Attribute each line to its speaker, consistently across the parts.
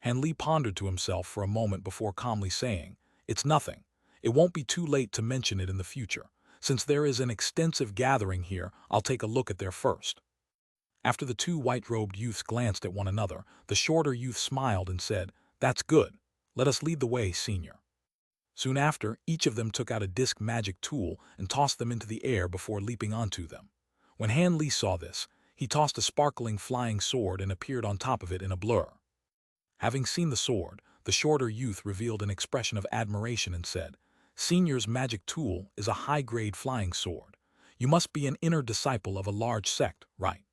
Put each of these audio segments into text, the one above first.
Speaker 1: Han Li pondered to himself for a moment before calmly saying, "It's nothing. It won't be too late to mention it in the future. Since there is an extensive gathering here, I'll take a look at there first." After the two white-robed youths glanced at one another, the shorter youth smiled and said, "That's good. Let us lead the way, senior." Soon after, each of them took out a disc magic tool and tossed them into the air before leaping onto them. When Han Li saw this, he tossed a sparkling flying sword and appeared on top of it in a blur. Having seen the sword, the shorter youth revealed an expression of admiration and said, "Senior's magic tool is a high-grade flying sword. You must be an inner disciple of a large sect, right?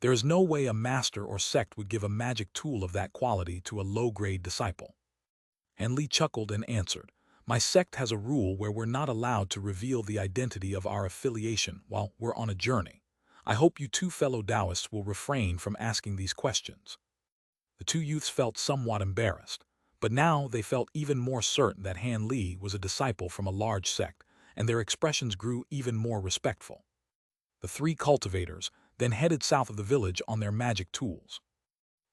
Speaker 1: There is no way a master or sect would give a magic tool of that quality to a low-grade disciple." Han Li chuckled and answered, "My sect has a rule where we're not allowed to reveal the identity of our affiliation while we're on a journey. I hope you two fellow Taoists will refrain from asking these questions." The two youths felt somewhat embarrassed, but now they felt even more certain that Han Li was a disciple from a large sect, and their expressions grew even more respectful. The three cultivators then headed south of the village on their magic tools.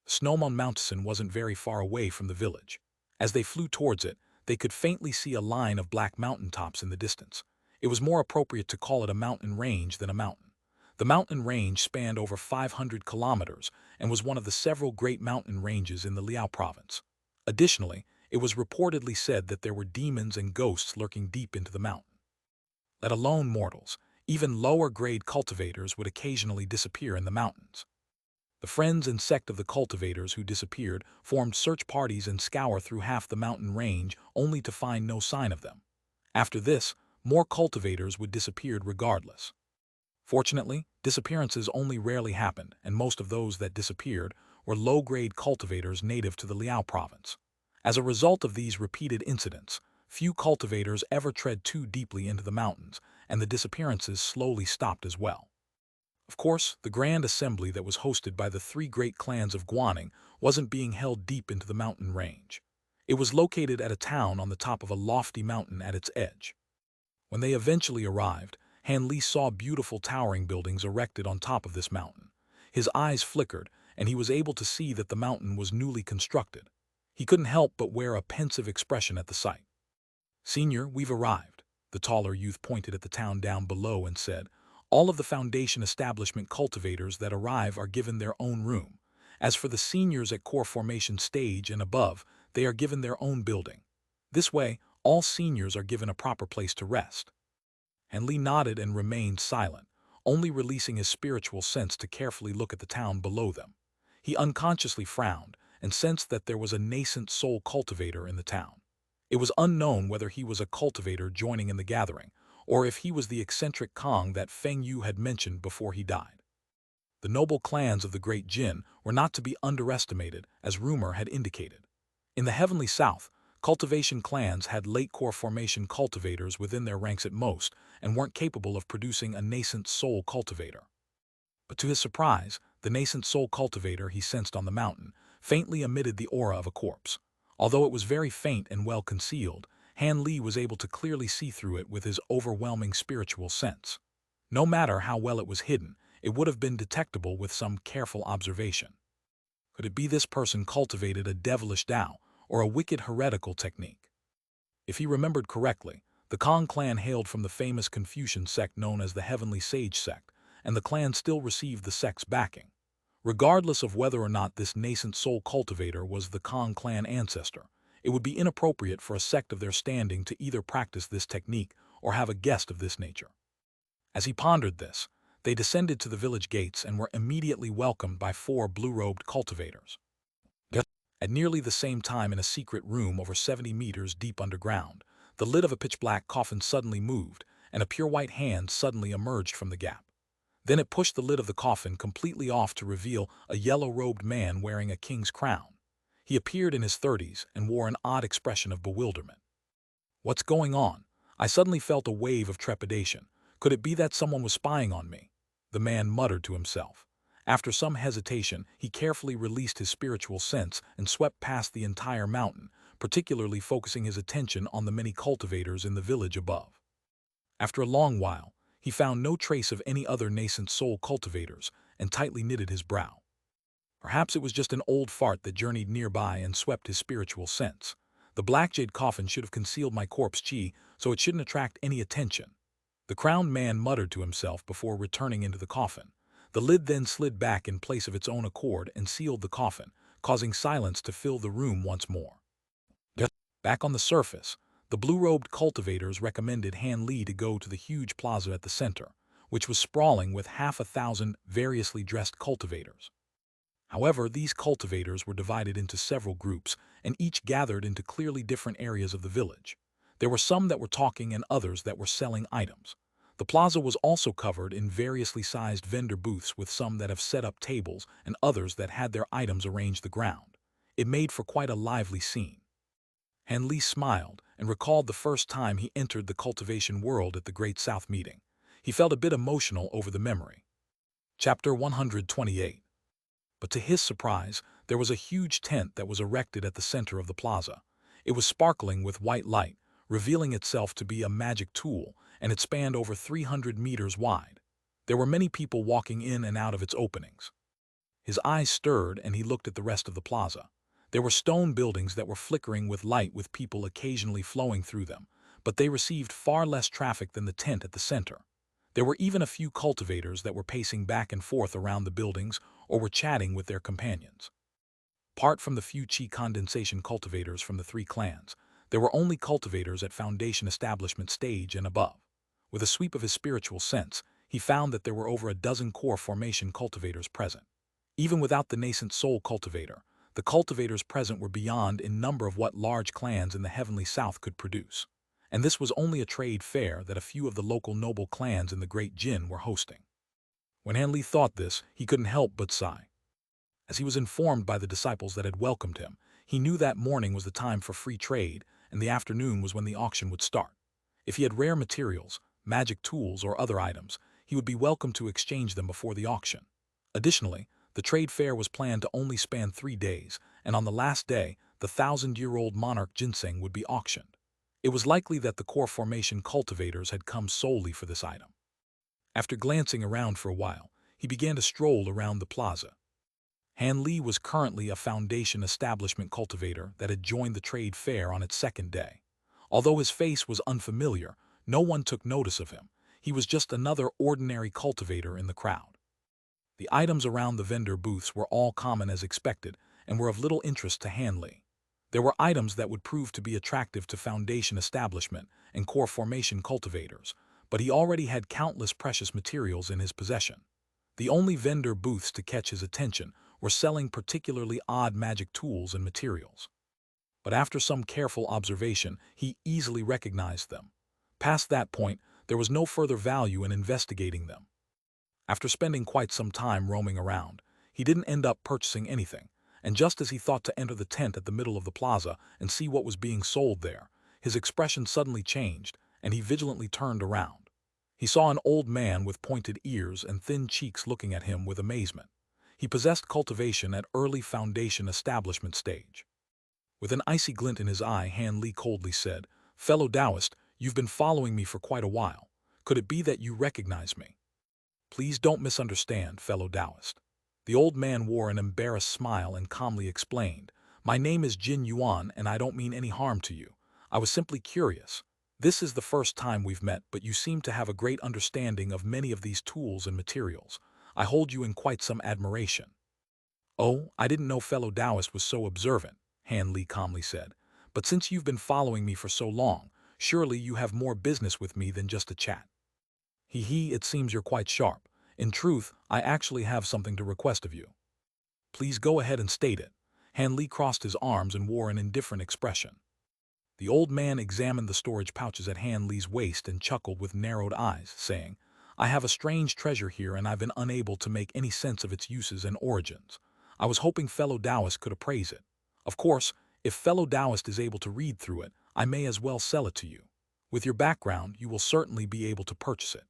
Speaker 1: The Snowman Mountain wasn't very far away from the village. As they flew towards it, they could faintly see a line of black mountaintops in the distance. It was more appropriate to call it a mountain range than a mountain. The mountain range spanned over 500 kilometers and was one of the several great mountain ranges in the Liao province. Additionally, it was reportedly said that there were demons and ghosts lurking deep into the mountain. Let alone mortals, even lower-grade cultivators would occasionally disappear in the mountains. The friends and sect of the cultivators who disappeared formed search parties and scour through half the mountain range only to find no sign of them. After this, more cultivators would disappear regardless. Fortunately, disappearances only rarely happened, and most of those that disappeared were low-grade cultivators native to the Liao province. As a result of these repeated incidents, few cultivators ever tread too deeply into the mountains, and the disappearances slowly stopped as well. Of course, the grand assembly that was hosted by the three great clans of Guaning wasn't being held deep into the mountain range. It was located at a town on the top of a lofty mountain at its edge. When they eventually arrived, Han Li saw beautiful towering buildings erected on top of this mountain. His eyes flickered, and he was able to see that the mountain was newly constructed. He couldn't help but wear a pensive expression at the sight. "Senior, we've arrived." The taller youth pointed at the town down below and said, "All of the Foundation establishment cultivators that arrive are given their own room. As for the seniors at core formation stage and above, they are given their own building. This way, all seniors are given a proper place to rest." And Li nodded and remained silent, only releasing his spiritual sense to carefully look at the town below them. He unconsciously frowned and sensed that there was a nascent soul cultivator in the town. It was unknown whether he was a cultivator joining in the gathering, or if he was the eccentric Kong that Feng Yu had mentioned before he died. The noble clans of the Great Jin were not to be underestimated, as rumor had indicated. In the heavenly south, cultivation clans had late core formation cultivators within their ranks at most and weren't capable of producing a nascent soul cultivator. But to his surprise, the nascent soul cultivator he sensed on the mountain faintly emitted the aura of a corpse. Although it was very faint and well concealed, Han Li was able to clearly see through it with his overwhelming spiritual sense. No matter how well it was hidden, it would have been detectable with some careful observation. Could it be this person cultivated a devilish Tao or a wicked heretical technique? If he remembered correctly, the Kong clan hailed from the famous Confucian sect known as the Heavenly Sage Sect, and the clan still received the sect's backing. Regardless of whether or not this nascent soul cultivator was the Kong clan ancestor, it would be inappropriate for a sect of their standing to either practice this technique or have a guest of this nature. As he pondered this, they descended to the village gates and were immediately welcomed by four blue-robed cultivators. At nearly the same time, in a secret room over 70 meters deep underground, the lid of a pitch-black coffin suddenly moved, and a pure white hand suddenly emerged from the gap. Then it pushed the lid of the coffin completely off to reveal a yellow-robed man wearing a king's crown. He appeared in his 30s and wore an odd expression of bewilderment. "What's going on?" I suddenly felt a wave of trepidation. Could it be that someone was spying on me? The man muttered to himself. After some hesitation, he carefully released his spiritual sense and swept past the entire mountain, particularly focusing his attention on the many cultivators in the village above. After a long while, he found no trace of any other nascent soul cultivators and tightly knitted his brow. Perhaps it was just an old fart that journeyed nearby and swept his spiritual sense. The black jade coffin should have concealed my corpse chi, so it shouldn't attract any attention. The crowned man muttered to himself before returning into the coffin. The lid then slid back in place of its own accord and sealed the coffin, causing silence to fill the room once more. Back on the surface, the blue-robed cultivators recommended Han Li to go to the huge plaza at the center, which was sprawling with 1,000 variously dressed cultivators. However, these cultivators were divided into several groups, and each gathered into clearly different areas of the village. There were some that were talking and others that were selling items. The plaza was also covered in variously sized vendor booths, with some that have set up tables and others that had their items arranged the ground. It made for quite a lively scene. Han Li smiled and recalled the first time he entered the cultivation world at the Great South meeting. He felt a bit emotional over the memory. Chapter 128. But to his surprise, there was a huge tent that was erected at the center of the plaza. It was sparkling with white light, revealing itself to be a magic tool, and it spanned over 300 meters wide. There were many people walking in and out of its openings. His eyes stirred and he looked at the rest of the plaza. There were stone buildings that were flickering with light, with people occasionally flowing through them, but they received far less traffic than the tent at the center. There were even a few cultivators that were pacing back and forth around the buildings or were chatting with their companions. Apart from the few chi condensation cultivators from the three clans, there were only cultivators at foundation establishment stage and above. With a sweep of his spiritual sense, he found that there were over a dozen core formation cultivators present. Even without the nascent soul cultivator, the cultivators present were beyond in number of what large clans in the heavenly south could produce. And this was only a trade fair that a few of the local noble clans in the Great Jin were hosting. When Han Li thought this, he couldn't help but sigh. As he was informed by the disciples that had welcomed him, he knew that morning was the time for free trade, and the afternoon was when the auction would start. If he had rare materials, magic tools, or other items, he would be welcome to exchange them before the auction. Additionally, the trade fair was planned to only span 3 days, and on the last day, the 1,000-year-old monarch ginseng would be auctioned. It was likely that the core formation cultivators had come solely for this item. After glancing around for a while, he began to stroll around the plaza. Han Li was currently a foundation establishment cultivator that had joined the trade fair on its second day. Although his face was unfamiliar, no one took notice of him. He was just another ordinary cultivator in the crowd. The items around the vendor booths were all common as expected and were of little interest to Han Li. There were items that would prove to be attractive to foundation establishment and core formation cultivators, but he already had countless precious materials in his possession. The only vendor booths to catch his attention were selling particularly odd magic tools and materials. But after some careful observation, he easily recognized them. Past that point, there was no further value in investigating them. After spending quite some time roaming around, he didn't end up purchasing anything, and just as he thought to enter the tent at the middle of the plaza and see what was being sold there, his expression suddenly changed, and he vigilantly turned around. He saw an old man with pointed ears and thin cheeks looking at him with amazement. He possessed cultivation at early foundation establishment stage. With an icy glint in his eye, Han Li coldly said, "Fellow Taoist, you've been following me for quite a while. Could it be that you recognize me?" "Please don't misunderstand, fellow Taoist." The old man wore an embarrassed smile and calmly explained, "My name is Jin Yuan and I don't mean any harm to you. I was simply curious. This is the first time we've met, but you seem to have a great understanding of many of these tools and materials. I hold you in quite some admiration." "Oh, I didn't know fellow Taoist was so observant," Han Li calmly said. "But since you've been following me for so long, surely you have more business with me than just a chat." It seems you're quite sharp. In truth, I actually have something to request of you." "Please go ahead and state it." Han Li crossed his arms and wore an indifferent expression. The old man examined the storage pouches at Han Li's waist and chuckled with narrowed eyes, saying, "I have a strange treasure here and I've been unable to make any sense of its uses and origins. I was hoping fellow Taoist could appraise it. Of course, if fellow Taoist is able to read through it, I may as well sell it to you. With your background, you will certainly be able to purchase it."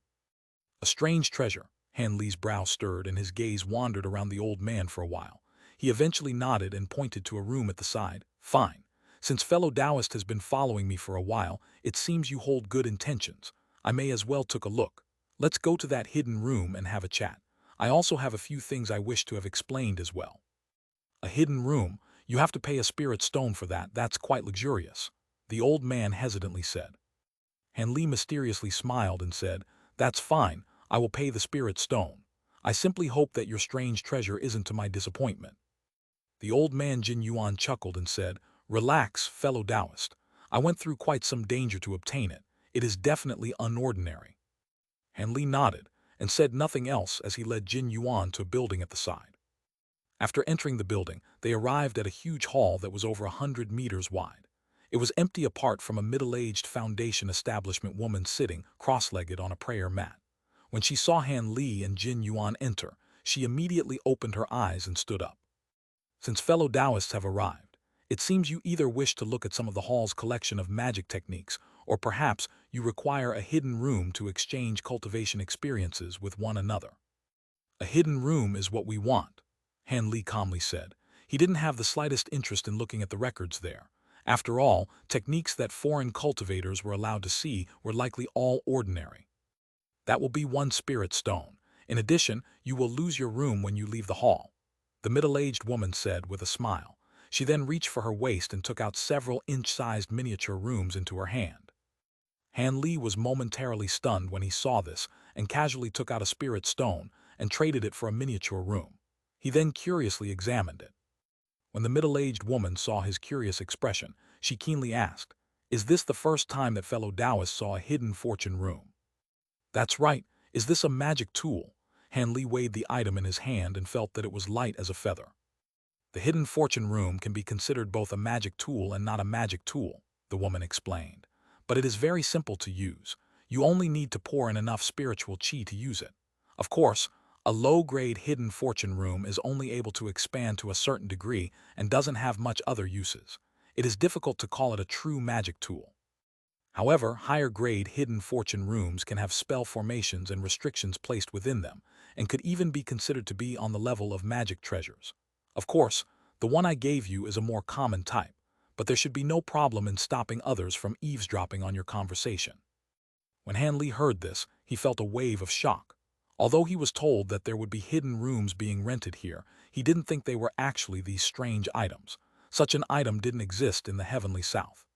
Speaker 1: A strange treasure. Han Li's brow stirred and his gaze wandered around the old man for a while. He eventually nodded and pointed to a room at the side. "Fine. Since fellow Taoist has been following me for a while, it seems you hold good intentions. I may as well take a look. Let's go to that hidden room and have a chat. I also have a few things I wish to have explained as well." A hidden room? You have to pay a spirit stone for that. That's quite luxurious, the old man hesitantly said. Han Li mysteriously smiled and said, "That's fine, I will pay the spirit stone. I simply hope that your strange treasure isn't to my disappointment." The old man Jin Yuan chuckled and said, "Relax, fellow Taoist. I went through quite some danger to obtain it. It is definitely unordinary." Han Li nodded and said nothing else as he led Jin Yuan to a building at the side. After entering the building, they arrived at a huge hall that was over 100 meters wide. It was empty apart from a middle-aged foundation establishment woman sitting cross-legged on a prayer mat. When she saw Han Li and Jin Yuan enter, she immediately opened her eyes and stood up. "Since fellow Taoists have arrived, it seems you either wish to look at some of the hall's collection of magic techniques, or perhaps you require a hidden room to exchange cultivation experiences with one another." "A hidden room is what we want," Han Li calmly said. He didn't have the slightest interest in looking at the records there. After all, techniques that foreign cultivators were allowed to see were likely all ordinary. "That will be 1 spirit stone. In addition, you will lose your room when you leave the hall," the middle-aged woman said with a smile. She then reached for her waist and took out several inch-sized miniature rooms into her hand. Han Li was momentarily stunned when he saw this and casually took out a spirit stone and traded it for a miniature room. He then curiously examined it. When the middle-aged woman saw his curious expression, she keenly asked, "Is this the first time that fellow Taoists saw a hidden fortune room?" "That's right. Is this a magic tool?" Han Li weighed the item in his hand and felt that it was light as a feather. "The hidden fortune room can be considered both a magic tool and not a magic tool," the woman explained. "But it is very simple to use. You only need to pour in enough spiritual qi to use it. Of course, a low-grade hidden fortune room is only able to expand to a certain degree and doesn't have much other uses. It is difficult to call it a true magic tool. However, higher-grade hidden fortune rooms can have spell formations and restrictions placed within them, and could even be considered to be on the level of magic treasures. Of course, the one I gave you is a more common type, but there should be no problem in stopping others from eavesdropping on your conversation." When Han Li heard this, he felt a wave of shock. Although he was told that there would be hidden rooms being rented here, he didn't think they were actually these strange items. Such an item didn't exist in the heavenly south.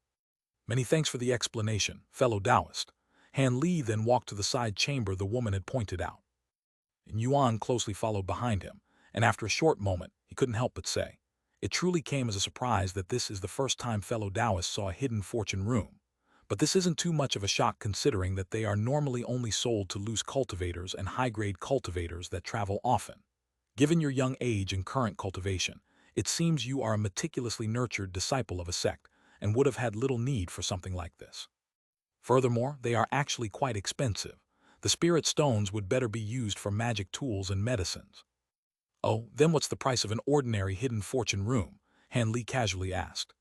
Speaker 1: "Many thanks for the explanation, fellow Taoist." Han Li then walked to the side chamber the woman had pointed out. And Yuan closely followed behind him, and after a short moment, he couldn't help but say, "It truly came as a surprise that this is the first time fellow Taoists saw a hidden fortune room. But this isn't too much of a shock considering that they are normally only sold to loose cultivators and high-grade cultivators that travel often. Given your young age and current cultivation, it seems you are a meticulously nurtured disciple of a sect and would have had little need for something like this. Furthermore, they are actually quite expensive. The spirit stones would better be used for magic tools and medicines." "Oh, then what's the price of an ordinary hidden fortune room?" Han Li casually asked.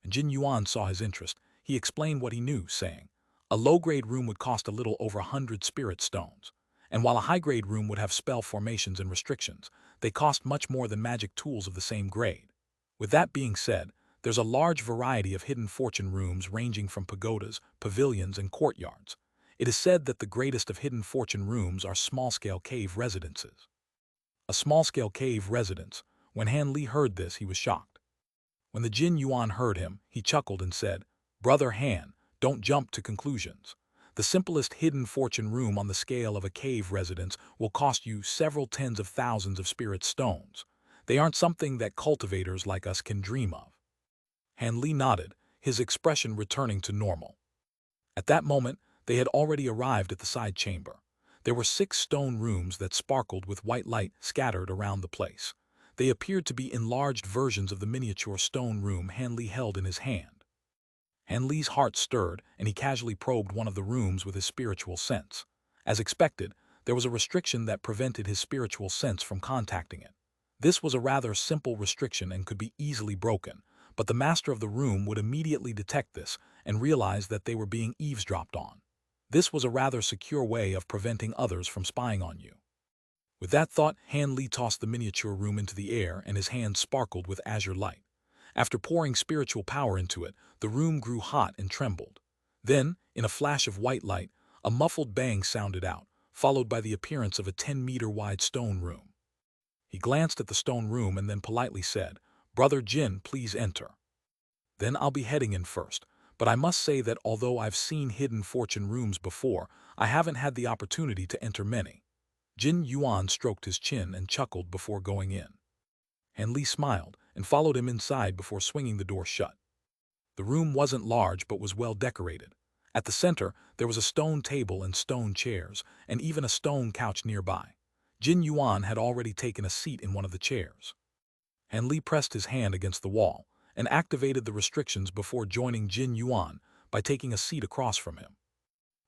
Speaker 1: And Jin Yuan saw his interest. He explained what he knew, saying, "A low-grade room would cost a little over 100 spirit stones, and while a high-grade room would have spell formations and restrictions, they cost much more than magic tools of the same grade. With that being said, there's a large variety of hidden fortune rooms ranging from pagodas, pavilions, and courtyards. It is said that the greatest of hidden fortune rooms are small-scale cave residences." A small-scale cave residence. When Han Li heard this, he was shocked. When the Jin Yuan heard him, he chuckled and said, "Brother Han, don't jump to conclusions. The simplest hidden fortune room on the scale of a cave residence will cost you several tens of thousands of spirit stones. They aren't something that cultivators like us can dream of." Han Li nodded, his expression returning to normal. At that moment, they had already arrived at the side chamber. There were 6 stone rooms that sparkled with white light scattered around the place. They appeared to be enlarged versions of the miniature stone room Han Li held in his hand. Han Li's heart stirred, and he casually probed one of the rooms with his spiritual sense. As expected, there was a restriction that prevented his spiritual sense from contacting it. This was a rather simple restriction and could be easily broken, but the master of the room would immediately detect this and realize that they were being eavesdropped on. This was a rather secure way of preventing others from spying on you. With that thought, Han Li tossed the miniature room into the air and his hand sparkled with azure light. After pouring spiritual power into it, the room grew hot and trembled. Then, in a flash of white light, a muffled bang sounded out, followed by the appearance of a 10-meter wide stone room. He glanced at the stone room and then politely said, "Brother Jin, please enter." "Then I'll be heading in first, but I must say that although I've seen hidden fortune rooms before, I haven't had the opportunity to enter many." Jin Yuan stroked his chin and chuckled before going in. Han Li smiled and followed him inside before swinging the door shut. The room wasn't large but was well decorated. At the center, there was a stone table and stone chairs, and even a stone couch nearby. Jin Yuan had already taken a seat in one of the chairs. Han Li pressed his hand against the wall and activated the restrictions before joining Jin Yuan by taking a seat across from him.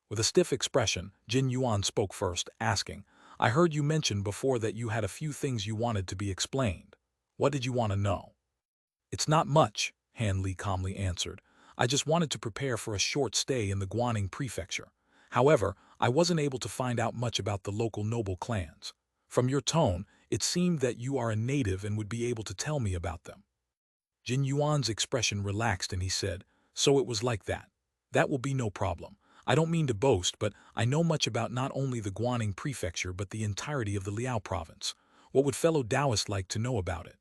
Speaker 1: With a stiff expression, Jin Yuan spoke first, asking, "I heard you mention before that you had a few things you wanted to be explained. What did you want to know?" "It's not much," Han Li calmly answered. "I just wanted to prepare for a short stay in the Guaning Prefecture. However, I wasn't able to find out much about the local noble clans. From your tone, it seemed that you are a native and would be able to tell me about them." Jin Yuan's expression relaxed and he said, "So it was like that. That will be no problem. I don't mean to boast, but I know much about not only the Guaning Prefecture but the entirety of the Liao province. What would fellow Taoists like to know about it?"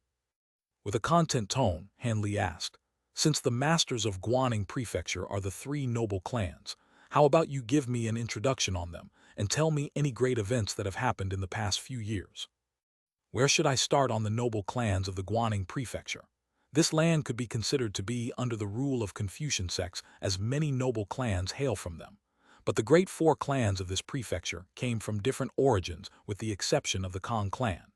Speaker 1: With a content tone, Han Li asked, "Since the masters of Guaning Prefecture are the three noble clans, how about you give me an introduction on them and tell me any great events that have happened in the past few years?" "Where should I start on the noble clans of the Guaning Prefecture? This land could be considered to be under the rule of Confucian sects, as many noble clans hail from them. But the great four clans of this prefecture came from different origins with the exception of the Kong clan."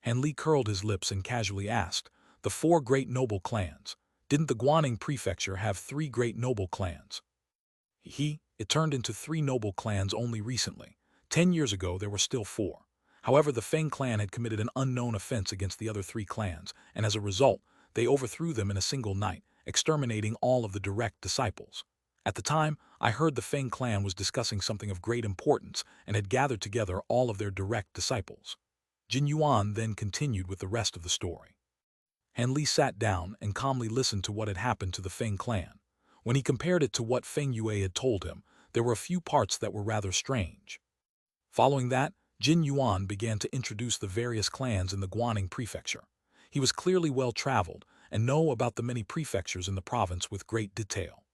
Speaker 1: Han Li curled his lips and casually asked, "The four great noble clans. Didn't the Guaning Prefecture have three great noble clans?" It turned into three noble clans only recently. 10 years ago there were still four. However, the Feng clan had committed an unknown offense against the other three clans, and as a result, they overthrew them in a single night, exterminating all of the direct disciples. At the time, I heard the Feng clan was discussing something of great importance and had gathered together all of their direct disciples. Jin Yuan then continued with the rest of the story. Han Li sat down and calmly listened to what had happened to the Feng clan. When he compared it to what Feng Yue had told him, there were a few parts that were rather strange. Following that, Jin Yuan began to introduce the various clans in the Guaning Prefecture. He was clearly well-traveled and knew about the many prefectures in the province with great detail.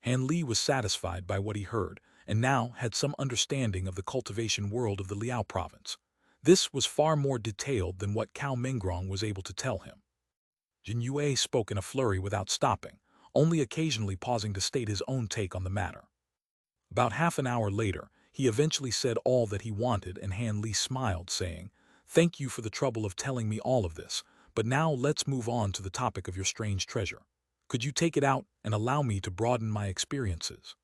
Speaker 1: Han Li was satisfied by what he heard and now had some understanding of the cultivation world of the Liao province. This was far more detailed than what Cao Mingrong was able to tell him. Jin Yue spoke in a flurry without stopping, only occasionally pausing to state his own take on the matter. About half an hour later, he eventually said all that he wanted and Han Li smiled, saying, "Thank you for the trouble of telling me all of this, but now let's move on to the topic of your strange treasure. Could you take it out and allow me to broaden my experiences?"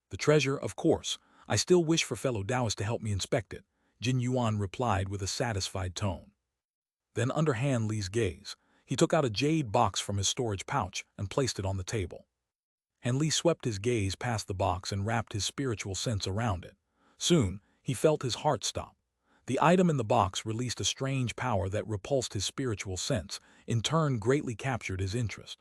Speaker 1: "The treasure, of course. I still wish for fellow Taoists to help me inspect it," Jin Yuan replied with a satisfied tone. Then under Han Li's gaze, he took out a jade box from his storage pouch and placed it on the table. Han Li swept his gaze past the box and wrapped his spiritual sense around it. Soon, he felt his heart stop. The item in the box released a strange power that repulsed his spiritual sense, in turn greatly captured his interest.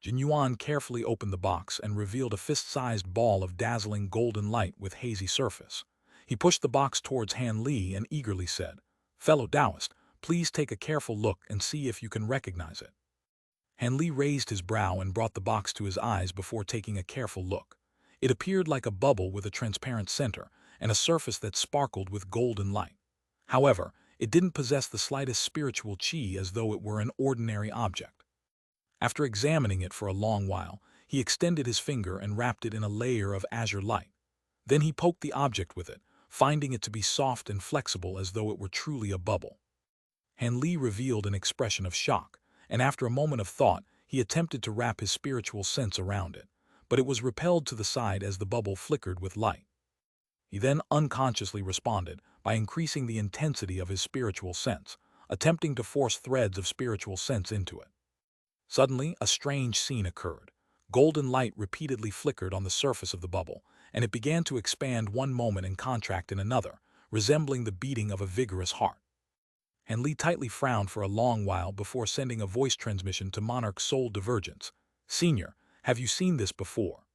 Speaker 1: Jin Yuan carefully opened the box and revealed a fist-sized ball of dazzling golden light with hazy surface. He pushed the box towards Han Li and eagerly said, "Fellow Taoist, please take a careful look and see if you can recognize it." Han Li raised his brow and brought the box to his eyes before taking a careful look. It appeared like a bubble with a transparent center and a surface that sparkled with golden light. However, it didn't possess the slightest spiritual qi, as though it were an ordinary object. After examining it for a long while, he extended his finger and wrapped it in a layer of azure light. Then he poked the object with it, finding it to be soft and flexible as though it were truly a bubble. Han Li revealed an expression of shock, and after a moment of thought, he attempted to wrap his spiritual sense around it, but it was repelled to the side as the bubble flickered with light. He then unconsciously responded by increasing the intensity of his spiritual sense, attempting to force threads of spiritual sense into it. Suddenly, a strange scene occurred. Golden light repeatedly flickered on the surface of the bubble, and it began to expand one moment and contract in another, resembling the beating of a vigorous heart. Han Li tightly frowned for a long while before sending a voice transmission to Monarch Soul Divergence. "Senior, have you seen this before?"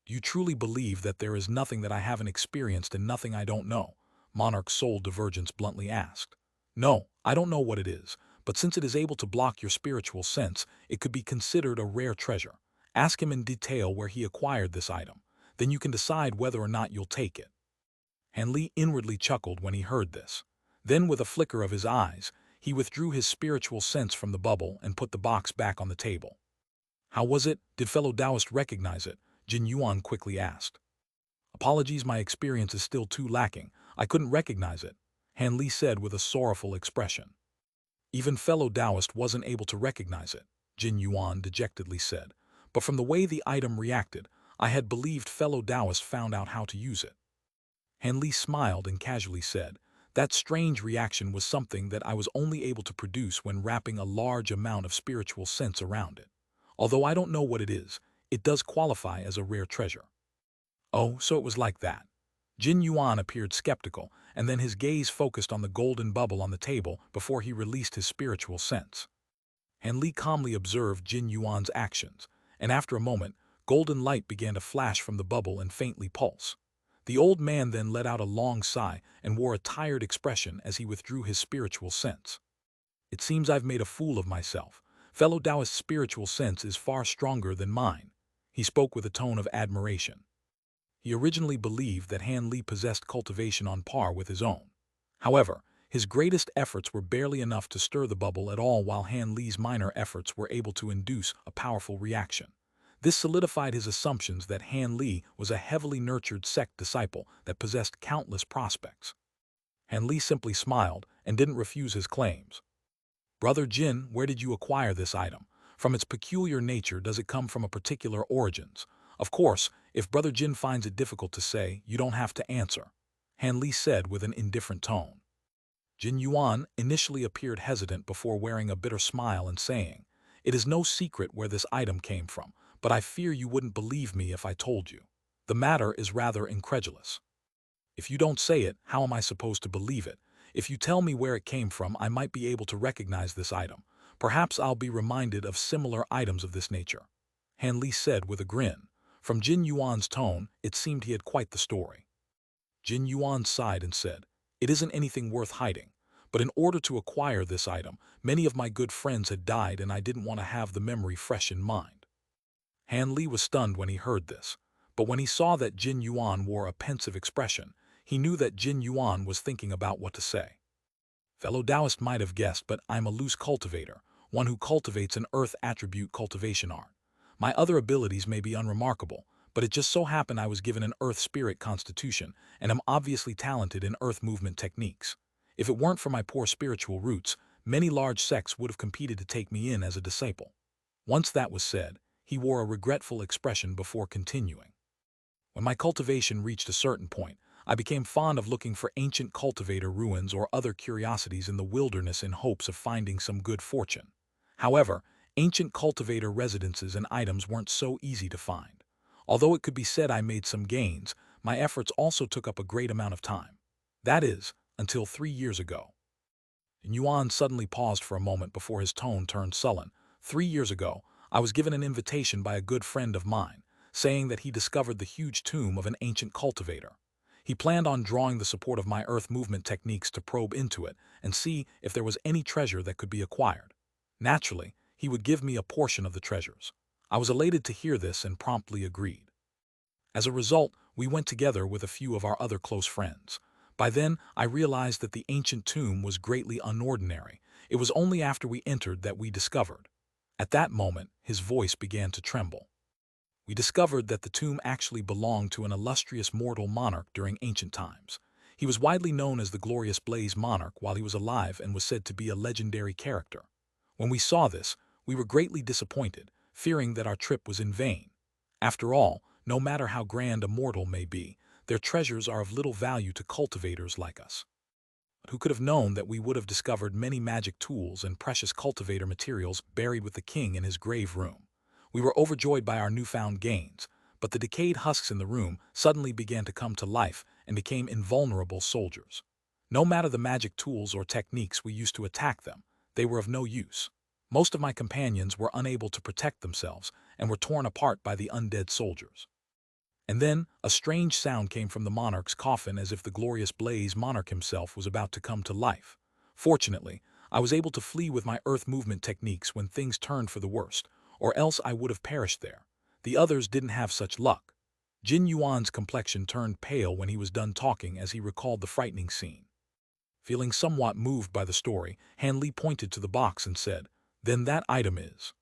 Speaker 1: "Do you truly believe that there is nothing that I haven't experienced and nothing I don't know?" Monarch Soul Divergence bluntly asked. No, I don't know what it is, but since it is able to block your spiritual sense, it could be considered a rare treasure. Ask him in detail where he acquired this item. Then you can decide whether or not you'll take it. Han Li inwardly chuckled when he heard this. Then, with a flicker of his eyes, he withdrew his spiritual sense from the bubble and put the box back on the table. How was it? Did fellow Taoist recognize it? Jin Yuan quickly asked. Apologies, my experience is still too lacking. I couldn't recognize it, Han Li said with a sorrowful expression. Even fellow Taoist wasn't able to recognize it, Jin Yuan dejectedly said. But from the way the item reacted, I had believed fellow Taoist found out how to use it. Han Li smiled and casually said, that strange reaction was something that I was only able to produce when wrapping a large amount of spiritual sense around it. Although I don't know what it is, it does qualify as a rare treasure. Oh, so it was like that. Jin Yuan appeared skeptical, and then his gaze focused on the golden bubble on the table before he released his spiritual sense. Han Li calmly observed Jin Yuan's actions, and after a moment, golden light began to flash from the bubble and faintly pulse. The old man then let out a long sigh and wore a tired expression as he withdrew his spiritual sense. It seems I've made a fool of myself. Fellow Taoist's spiritual sense is far stronger than mine. He spoke with a tone of admiration. He originally believed that Han Li possessed cultivation on par with his own. However, his greatest efforts were barely enough to stir the bubble at all, while Han Li's minor efforts were able to induce a powerful reaction. This solidified his assumptions that Han Li was a heavily nurtured sect disciple that possessed countless prospects. Han Li simply smiled and didn't refuse his claims. Brother Jin, where did you acquire this item? From its peculiar nature, does it come from a particular origins? Of course, if Brother Jin finds it difficult to say, you don't have to answer, Han Li said with an indifferent tone. Jin Yuan initially appeared hesitant before wearing a bitter smile and saying, it is no secret where this item came from, but I fear you wouldn't believe me if I told you. The matter is rather incredulous. If you don't say it, how am I supposed to believe it? If you tell me where it came from, I might be able to recognize this item. Perhaps I'll be reminded of similar items of this nature, Han Li said with a grin. From Jin Yuan's tone, it seemed he had quite the story. Jin Yuan sighed and said, it isn't anything worth hiding, but in order to acquire this item, many of my good friends had died and I didn't want to have the memory fresh in mind. Han Li was stunned when he heard this, but when he saw that Jin Yuan wore a pensive expression, he knew that Jin Yuan was thinking about what to say. Fellow Taoist might have guessed, but I'm a loose cultivator, one who cultivates an earth attribute cultivation art. My other abilities may be unremarkable, but it just so happened I was given an earth spirit constitution and am obviously talented in earth movement techniques. If it weren't for my poor spiritual roots, many large sects would have competed to take me in as a disciple. Once that was said, he wore a regretful expression before continuing. When my cultivation reached a certain point, I became fond of looking for ancient cultivator ruins or other curiosities in the wilderness in hopes of finding some good fortune. However, ancient cultivator residences and items weren't so easy to find. Although it could be said I made some gains, my efforts also took up a great amount of time. That is, until 3 years ago. Yuan suddenly paused for a moment before his tone turned sullen. 3 years ago, I was given an invitation by a good friend of mine, saying that he discovered the huge tomb of an ancient cultivator. He planned on drawing the support of my earth movement techniques to probe into it and see if there was any treasure that could be acquired. Naturally, he would give me a portion of the treasures. I was elated to hear this and promptly agreed. As a result, we went together with a few of our other close friends. By then, I realized that the ancient tomb was greatly unordinary. It was only after we entered that we discovered. At that moment, his voice began to tremble. We discovered that the tomb actually belonged to an illustrious mortal monarch during ancient times. He was widely known as the Glorious Blaze Monarch while he was alive and was said to be a legendary character. When we saw this, we were greatly disappointed, fearing that our trip was in vain. After all, no matter how grand a mortal may be, their treasures are of little value to cultivators like us. But who could have known that we would have discovered many magic tools and precious cultivator materials buried with the king in his grave room? We were overjoyed by our newfound gains, but the decayed husks in the room suddenly began to come to life and became invulnerable soldiers. No matter the magic tools or techniques we used to attack them, they were of no use. Most of my companions were unable to protect themselves and were torn apart by the undead soldiers. And then, a strange sound came from the monarch's coffin as if the Glorious Blaze Monarch himself was about to come to life. Fortunately, I was able to flee with my earth movement techniques when things turned for the worst, or else I would have perished there. The others didn't have such luck. Jin Yuan's complexion turned pale when he was done talking as he recalled the frightening scene. Feeling somewhat moved by the story, Han Li pointed to the box and said, "Then that item is."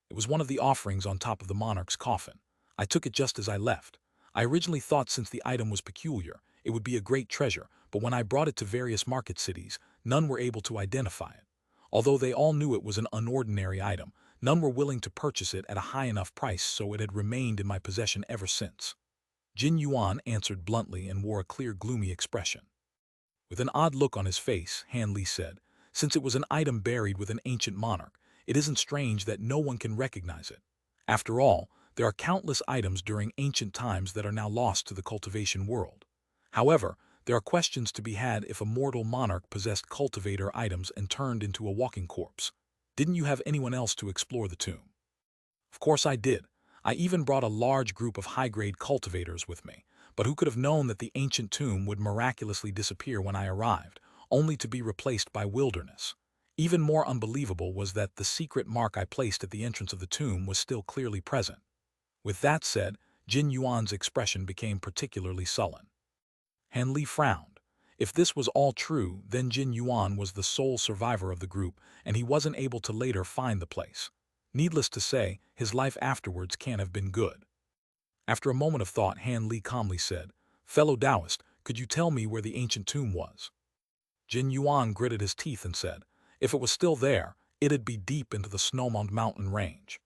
Speaker 1: It was one of the offerings on top of the monarch's coffin. I took it just as I left. I originally thought since the item was peculiar, it would be a great treasure, but when I brought it to various market cities, none were able to identify it. Although they all knew it was an unordinary item, none were willing to purchase it at a high enough price, so it had remained in my possession ever since. Jin Yuan answered bluntly and wore a clear, gloomy expression. With an odd look on his face, Han Li said, "Since it was an item buried with an ancient monarch, it isn't strange that no one can recognize it. After all, there are countless items during ancient times that are now lost to the cultivation world. However, there are questions to be had if a mortal monarch possessed cultivator items and turned into a walking corpse. Didn't you have anyone else to explore the tomb?" "Of course I did. I even brought a large group of high-grade cultivators with me. But who could have known that the ancient tomb would miraculously disappear when I arrived, only to be replaced by wilderness? Even more unbelievable was that the secret mark I placed at the entrance of the tomb was still clearly present." With that said, Jin Yuan's expression became particularly sullen. Han Li frowned. If this was all true, then Jin Yuan was the sole survivor of the group, and he wasn't able to later find the place. Needless to say, his life afterwards can't have been good. After a moment of thought, Han Li calmly said, "Fellow Taoist, could you tell me where the ancient tomb was?" Jin Yuan gritted his teeth and said, "If it was still there, it'd be deep into the Snowmont mountain range."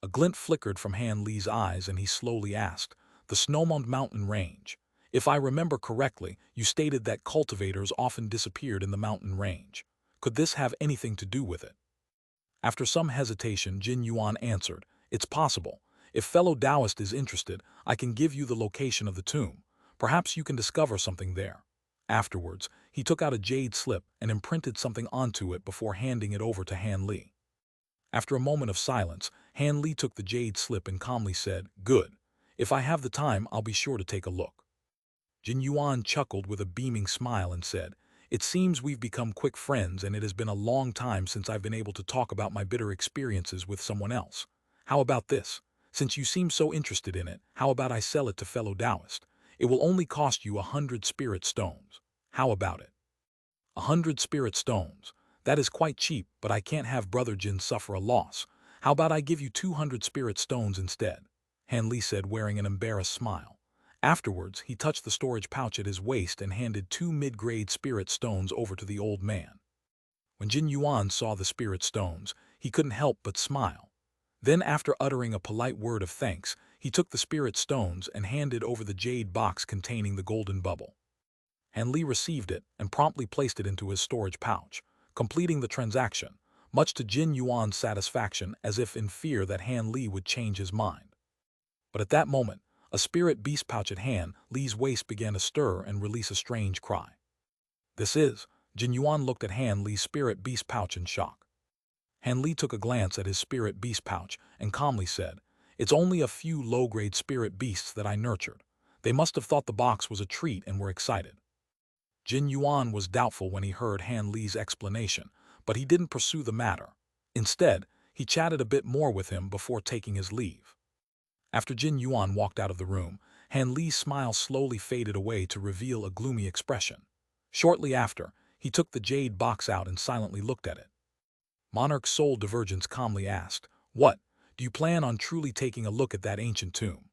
Speaker 1: A glint flickered from Han Li's eyes and he slowly asked, "The Snowmont mountain range? If I remember correctly, you stated that cultivators often disappeared in the mountain range. Could this have anything to do with it?" After some hesitation, Jin Yuan answered, "It's possible. If fellow Taoist is interested, I can give you the location of the tomb. Perhaps you can discover something there." Afterwards, he took out a jade slip and imprinted something onto it before handing it over to Han Li. After a moment of silence, Han Li took the jade slip and calmly said, "Good. If I have the time, I'll be sure to take a look." Jin Yuan chuckled with a beaming smile and said, "It seems we've become quick friends, and it has been a long time since I've been able to talk about my bitter experiences with someone else. How about this? Since you seem so interested in it, how about I sell it to fellow Taoist? It will only cost you 100 spirit stones. How about it?" 100 spirit stones. That is quite cheap, but I can't have Brother Jin suffer a loss. How about I give you 200 spirit stones instead?" Han Li said, wearing an embarrassed smile. Afterwards, he touched the storage pouch at his waist and handed 2 mid-grade spirit stones over to the old man. When Jin Yuan saw the spirit stones, he couldn't help but smile. Then, after uttering a polite word of thanks, he took the spirit stones and handed over the jade box containing the golden bubble. Han Li received it and promptly placed it into his storage pouch, completing the transaction, much to Jin Yuan's satisfaction, as if in fear that Han Li would change his mind. But at that moment, a spirit beast pouch at Han Li's waist began to stir and release a strange cry. "This is..." Jin Yuan looked at Han Li's spirit beast pouch in shock. Han Li took a glance at his spirit beast pouch and calmly said, "It's only a few low-grade spirit beasts that I nurtured. They must have thought the box was a treat and were excited." Jin Yuan was doubtful when he heard Han Li's explanation, but he didn't pursue the matter. Instead, he chatted a bit more with him before taking his leave. After Jin Yuan walked out of the room, Han Li's smile slowly faded away to reveal a gloomy expression. Shortly after, he took the jade box out and silently looked at it. Monarch Soul Divergence calmly asked, "What? Do you plan on truly taking a look at that ancient tomb?"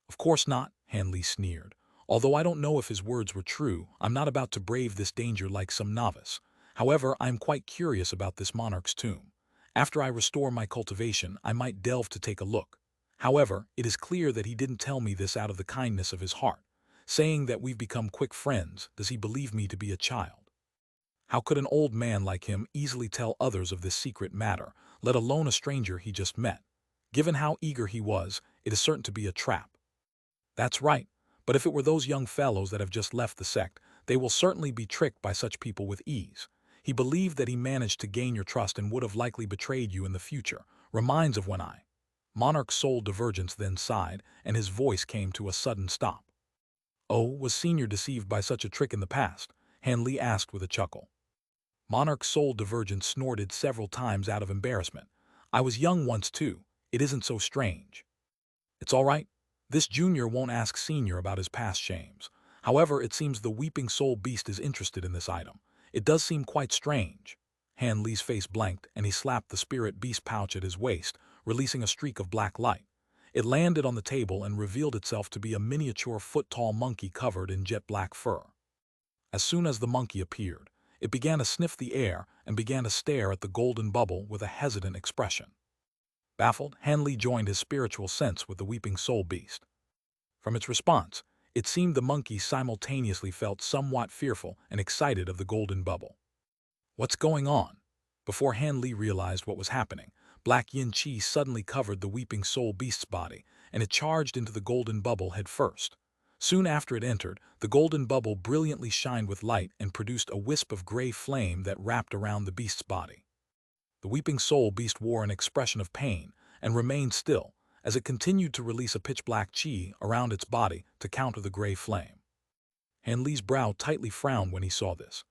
Speaker 1: "Of course not," Han Li sneered. "Although I don't know if his words were true, I'm not about to brave this danger like some novice. However, I am quite curious about this monarch's tomb. After I restore my cultivation, I might delve to take a look. However, it is clear that he didn't tell me this out of the kindness of his heart. Saying that we've become quick friends, does he believe me to be a child? How could an old man like him easily tell others of this secret matter, let alone a stranger he just met? Given how eager he was, it is certain to be a trap." "That's right. But if it were those young fellows that have just left the sect, they will certainly be tricked by such people with ease. He believed that he managed to gain your trust and would have likely betrayed you in the future. Reminds of when I..." Monarch Soul Divergence then sighed, and his voice came to a sudden stop. "Oh, was Senior deceived by such a trick in the past?" Han Li asked with a chuckle. Monarch's soul divergent snorted several times out of embarrassment. I was young once too. It isn't so strange. It's all right. This junior won't ask senior about his past shames. However, it seems the weeping soul beast is interested in this item. It does seem quite strange. Han Li's face blanked, and he slapped the spirit beast pouch at his waist, releasing a streak of black light. It landed on the table and revealed itself to be a miniature foot-tall monkey covered in jet black fur. As soon as the monkey appeared, it began to sniff the air and began to stare at the golden bubble with a hesitant expression. Baffled, Han Li joined his spiritual sense with the weeping soul beast. From its response, it seemed the monkey simultaneously felt somewhat fearful and excited of the golden bubble. What's going on? Before Han Li realized what was happening, black yin qi suddenly covered the weeping soul beast's body, and it charged into the golden bubble head first. Soon after it entered, the golden bubble brilliantly shined with light and produced a wisp of gray flame that wrapped around the beast's body. The weeping soul beast wore an expression of pain and remained still as it continued to release a pitch-black qi around its body to counter the gray flame. Han Li's brow tightly frowned when he saw this.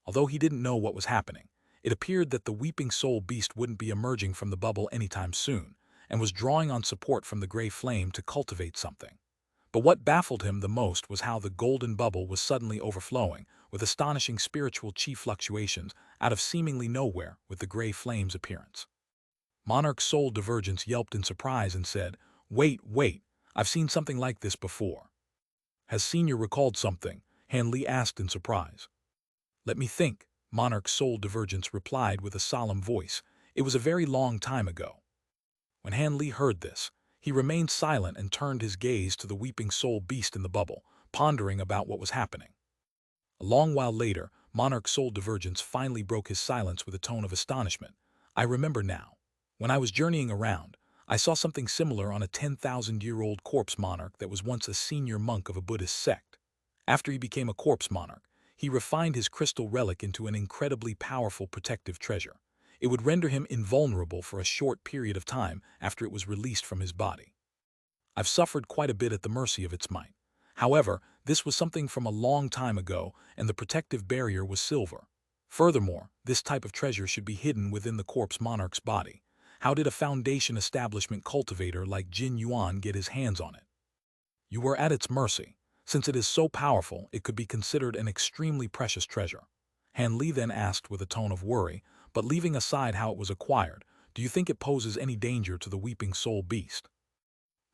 Speaker 1: Although he didn't know what was happening, it appeared that the weeping soul beast wouldn't be emerging from the bubble anytime soon and was drawing on support from the gray flame to cultivate something. But what baffled him the most was how the golden bubble was suddenly overflowing with astonishing spiritual qi fluctuations out of seemingly nowhere with the gray flame's appearance. Monarch's soul divergence yelped in surprise and said, wait, I've seen something like this before. Has Senior recalled something? Han Li asked in surprise. Let me think, Monarch's soul divergence replied with a solemn voice. It was a very long time ago. When Han Li heard this, he remained silent and turned his gaze to the weeping soul beast in the bubble, pondering about what was happening. A long while later, Monarch's soul divergence finally broke his silence with a tone of astonishment. I remember now. When I was journeying around, I saw something similar on a 10,000-year-old corpse monarch that was once a senior monk of a Buddhist sect. After he became a corpse monarch, he refined his crystal relic into an incredibly powerful protective treasure. It would render him invulnerable for a short period of time after it was released from his body. I've suffered quite a bit at the mercy of its might. However, this was something from a long time ago, and the protective barrier was silver. Furthermore, this type of treasure should be hidden within the corpse monarch's body. How did a foundation establishment cultivator like Jin Yuan get his hands on it? You were at its mercy. Since it is so powerful, it could be considered an extremely precious treasure. Han Li then asked with a tone of worry, but leaving aside how it was acquired, do you think it poses any danger to the weeping soul beast?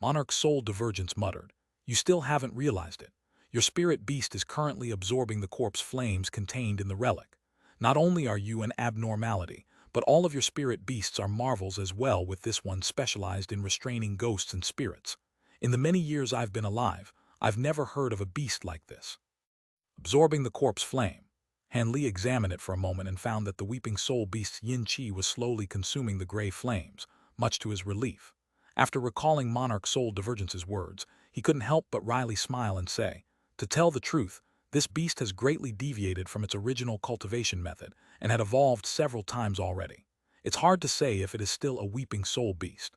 Speaker 1: Monarch's soul divergence muttered, you still haven't realized it. Your spirit beast is currently absorbing the corpse flames contained in the relic. Not only are you an abnormality, but all of your spirit beasts are marvels as well, with this one specialized in restraining ghosts and spirits. In the many years I've been alive, I've never heard of a beast like this. Absorbing the corpse flame, Han Li examined it for a moment and found that the weeping soul beast's yin qi was slowly consuming the gray flames, much to his relief. After recalling Monarch Soul Divergence's words, he couldn't help but wryly smile and say, to tell the truth, this beast has greatly deviated from its original cultivation method and had evolved several times already. It's hard to say if it is still a weeping soul beast.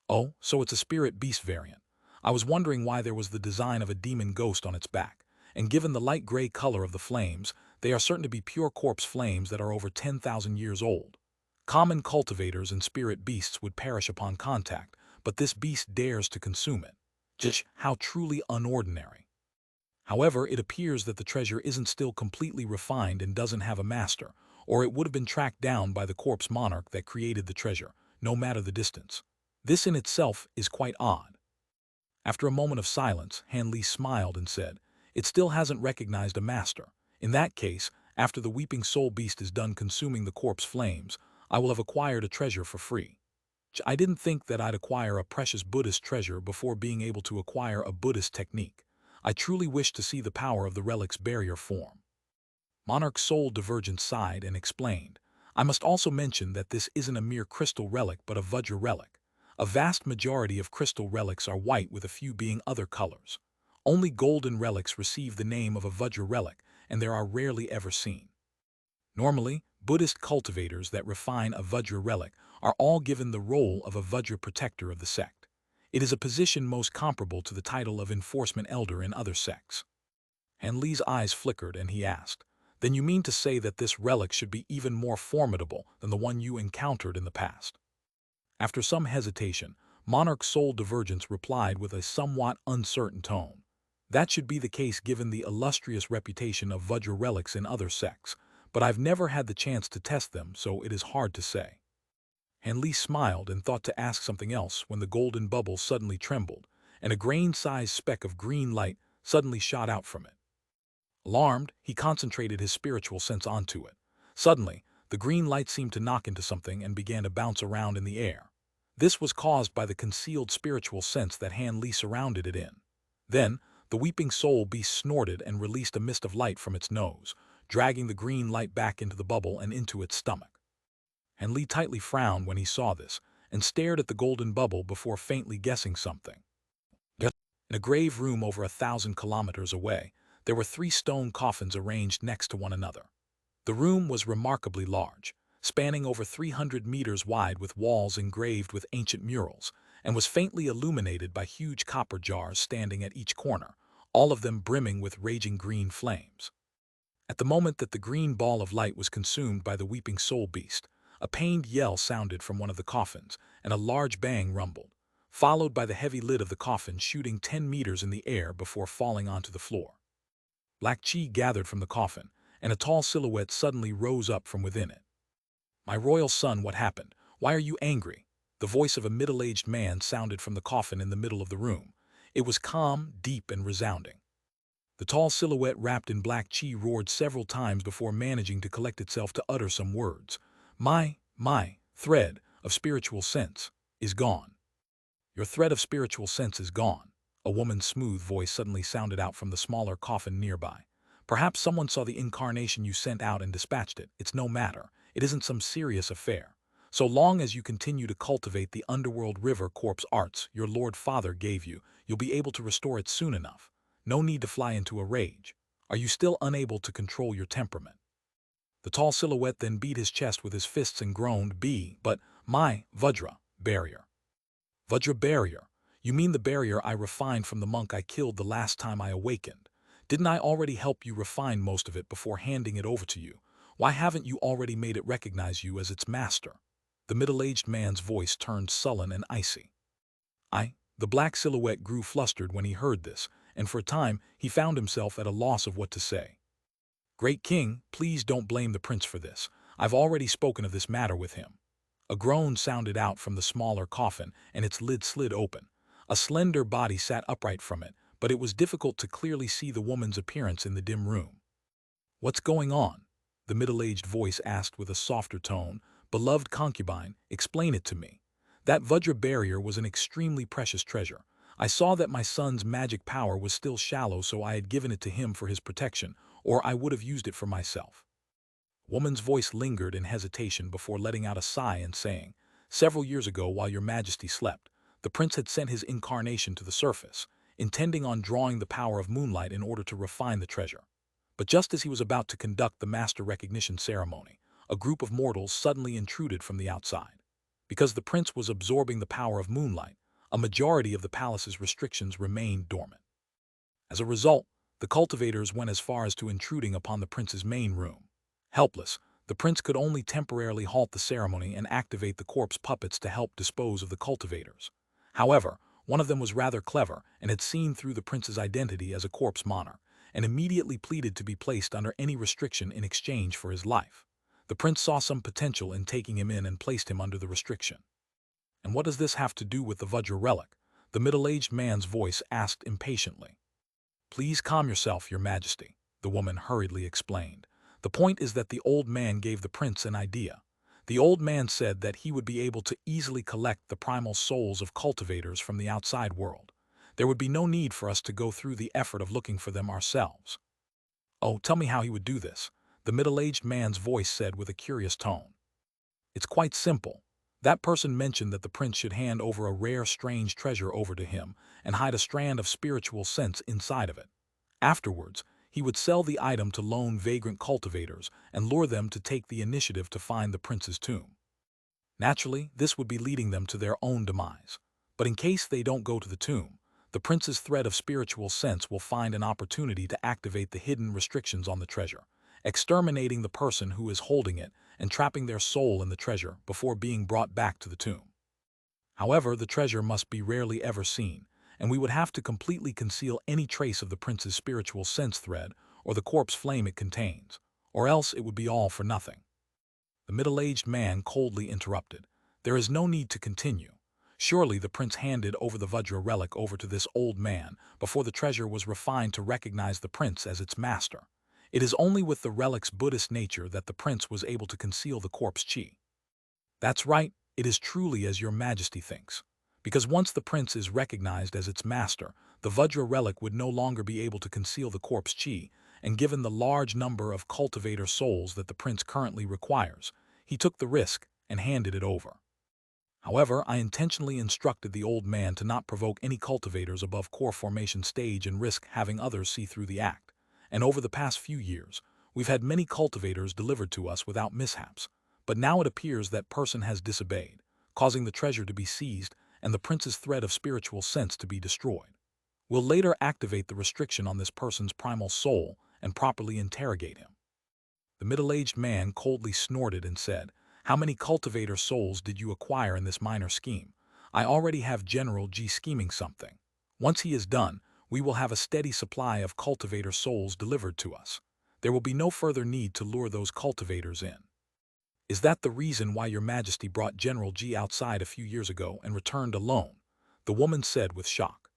Speaker 1: Oh, so it's a spirit beast variant. I was wondering why there was the design of a demon ghost on its back, and given the light gray color of the flames, they are certain to be pure corpse flames that are over 10,000 years old. Common cultivators and spirit beasts would perish upon contact, but this beast dares to consume it. Just how truly unordinary. However, it appears that the treasure isn't still completely refined and doesn't have a master, or it would have been tracked down by the corpse monarch that created the treasure, no matter the distance. This in itself is quite odd. After a moment of silence, Han Li smiled and said, it still hasn't recognized a master. In that case, after the weeping soul beast is done consuming the corpse flames, I will have acquired a treasure for free. I didn't think that I'd acquire a precious Buddhist treasure before being able to acquire a Buddhist technique. I truly wish to see the power of the relic's barrier form. Monarch's soul divergence sighed and explained, I must also mention that this isn't a mere crystal relic but a Vajra relic. A vast majority of crystal relics are white with a few being other colors. Only golden relics receive the name of a Vajra relic, and there are rarely ever seen. Normally, Buddhist cultivators that refine a Vajra relic are all given the role of a Vajra protector of the sect. It is a position most comparable to the title of enforcement elder in other sects. Han Li's eyes flickered and he asked, Then you mean to say that this relic should be even more formidable than the one you encountered in the past? After some hesitation, Monarch Soul Divergence replied with a somewhat uncertain tone. That should be the case given the illustrious reputation of Vajra relics in other sects, but I've never had the chance to test them, so it is hard to say. Han Li smiled and thought to ask something else when the golden bubble suddenly trembled, and a grain-sized speck of green light suddenly shot out from it. Alarmed, he concentrated his spiritual sense onto it. Suddenly, the green light seemed to knock into something and began to bounce around in the air. This was caused by the concealed spiritual sense that Han Li surrounded it in. Then, the weeping soul beast snorted and released a mist of light from its nose, dragging the green light back into the bubble and into its stomach. Han Li tightly frowned when he saw this, and stared at the golden bubble before faintly guessing something. In a grave room over 1,000 kilometers away, there were 3 stone coffins arranged next to one another. The room was remarkably large, spanning over 300 meters wide with walls engraved with ancient murals, and was faintly illuminated by huge copper jars standing at each corner, all of them brimming with raging green flames. At the moment that the green ball of light was consumed by the weeping soul beast, a pained yell sounded from one of the coffins, and a large bang rumbled, followed by the heavy lid of the coffin shooting 10 meters in the air before falling onto the floor. Black chi gathered from the coffin, and a tall silhouette suddenly rose up from within it. "My royal son, what happened? Why are you angry?" The voice of a middle-aged man sounded from the coffin in the middle of the room. It was calm, deep, and resounding. The tall silhouette wrapped in black chi roared several times before managing to collect itself to utter some words. My thread of spiritual sense is gone." "Your thread of spiritual sense is gone," a woman's smooth voice suddenly sounded out from the smaller coffin nearby. "Perhaps someone saw the incarnation you sent out and dispatched it. It's no matter. It isn't some serious affair. So long as you continue to cultivate the underworld river corpse arts your Lord Father gave you, you'll be able to restore it soon enough. No need to fly into a rage. Are you still unable to control your temperament?" The tall silhouette then beat his chest with his fists and groaned, but my Vajra barrier." "Vajra barrier? You mean the barrier I refined from the monk I killed the last time I awakened? Didn't I already help you refine most of it before handing it over to you? Why haven't you already made it recognize you as its master?" The middle-aged man's voice turned sullen and icy. The black silhouette grew flustered when he heard this, and for a time he found himself at a loss of what to say. "Great King, please don't blame the prince for this. I've already spoken of this matter with him." A groan sounded out from the smaller coffin, and its lid slid open. A slender body sat upright from it, but it was difficult to clearly see the woman's appearance in the dim room. "What's going on?" the middle-aged voice asked with a softer tone. "Beloved concubine, explain it to me. That Vajra barrier was an extremely precious treasure. I saw that my son's magic power was still shallow, so I had given it to him for his protection, or I would have used it for myself." Woman's voice lingered in hesitation before letting out a sigh and saying, "Several years ago, while your majesty slept, the prince had sent his incarnation to the surface, intending on drawing the power of moonlight in order to refine the treasure. But just as he was about to conduct the master recognition ceremony, a group of mortals suddenly intruded from the outside. Because the prince was absorbing the power of moonlight, a majority of the palace's restrictions remained dormant. As a result, the cultivators went as far as to intruding upon the prince's main room. Helpless, the prince could only temporarily halt the ceremony and activate the corpse puppets to help dispose of the cultivators. However, one of them was rather clever and had seen through the prince's identity as a corpse monarch, and immediately pleaded to be placed under any restriction in exchange for his life. The prince saw some potential in taking him in and placed him under the restriction. "And what does this have to do with the Vajra relic?" the middle-aged man's voice asked impatiently. "Please calm yourself, your majesty," the woman hurriedly explained. "The point is that the old man gave the prince an idea. The old man said that he would be able to easily collect the primal souls of cultivators from the outside world. There would be no need for us to go through the effort of looking for them ourselves." "Oh, tell me how he would do this," the middle-aged man's voice said with a curious tone. "It's quite simple. That person mentioned that the prince should hand over a rare, strange treasure over to him and hide a strand of spiritual sense inside of it. Afterwards, he would sell the item to lone vagrant cultivators and lure them to take the initiative to find the prince's tomb. Naturally, this would be leading them to their own demise. But in case they don't go to the tomb, the prince's thread of spiritual sense will find an opportunity to activate the hidden restrictions on the treasure, exterminating the person who is holding it and trapping their soul in the treasure before being brought back to the tomb. However, the treasure must be rarely ever seen, and we would have to completely conceal any trace of the prince's spiritual sense thread or the corpse flame it contains, or else it would be all for nothing. The middle-aged man coldly interrupted. There is no need to continue. Surely the prince handed over the Vajra relic over to this old man before the treasure was refined to recognize the prince as its master. It is only with the relic's Buddhist nature that the prince was able to conceal the corpse chi. That's right, it is truly as your majesty thinks. Because once the prince is recognized as its master, the Vajra relic would no longer be able to conceal the corpse chi, and given the large number of cultivator souls that the prince currently requires, he took the risk and handed it over. However, I intentionally instructed the old man to not provoke any cultivators above core formation stage and risk having others see through the act. And over the past few years, we've had many cultivators delivered to us without mishaps. But now it appears that person has disobeyed, causing the treasure to be seized and the prince's thread of spiritual sense to be destroyed. We'll later activate the restriction on this person's primal soul and properly interrogate him. The middle-aged man coldly snorted and said, "How many cultivator souls did you acquire in this minor scheme? I already have General G scheming something. Once he is done, we will have a steady supply of cultivator souls delivered to us. There will be no further need to lure those cultivators in." "Is that the reason why your majesty brought General G outside a few years ago and returned alone?" the woman said with shock.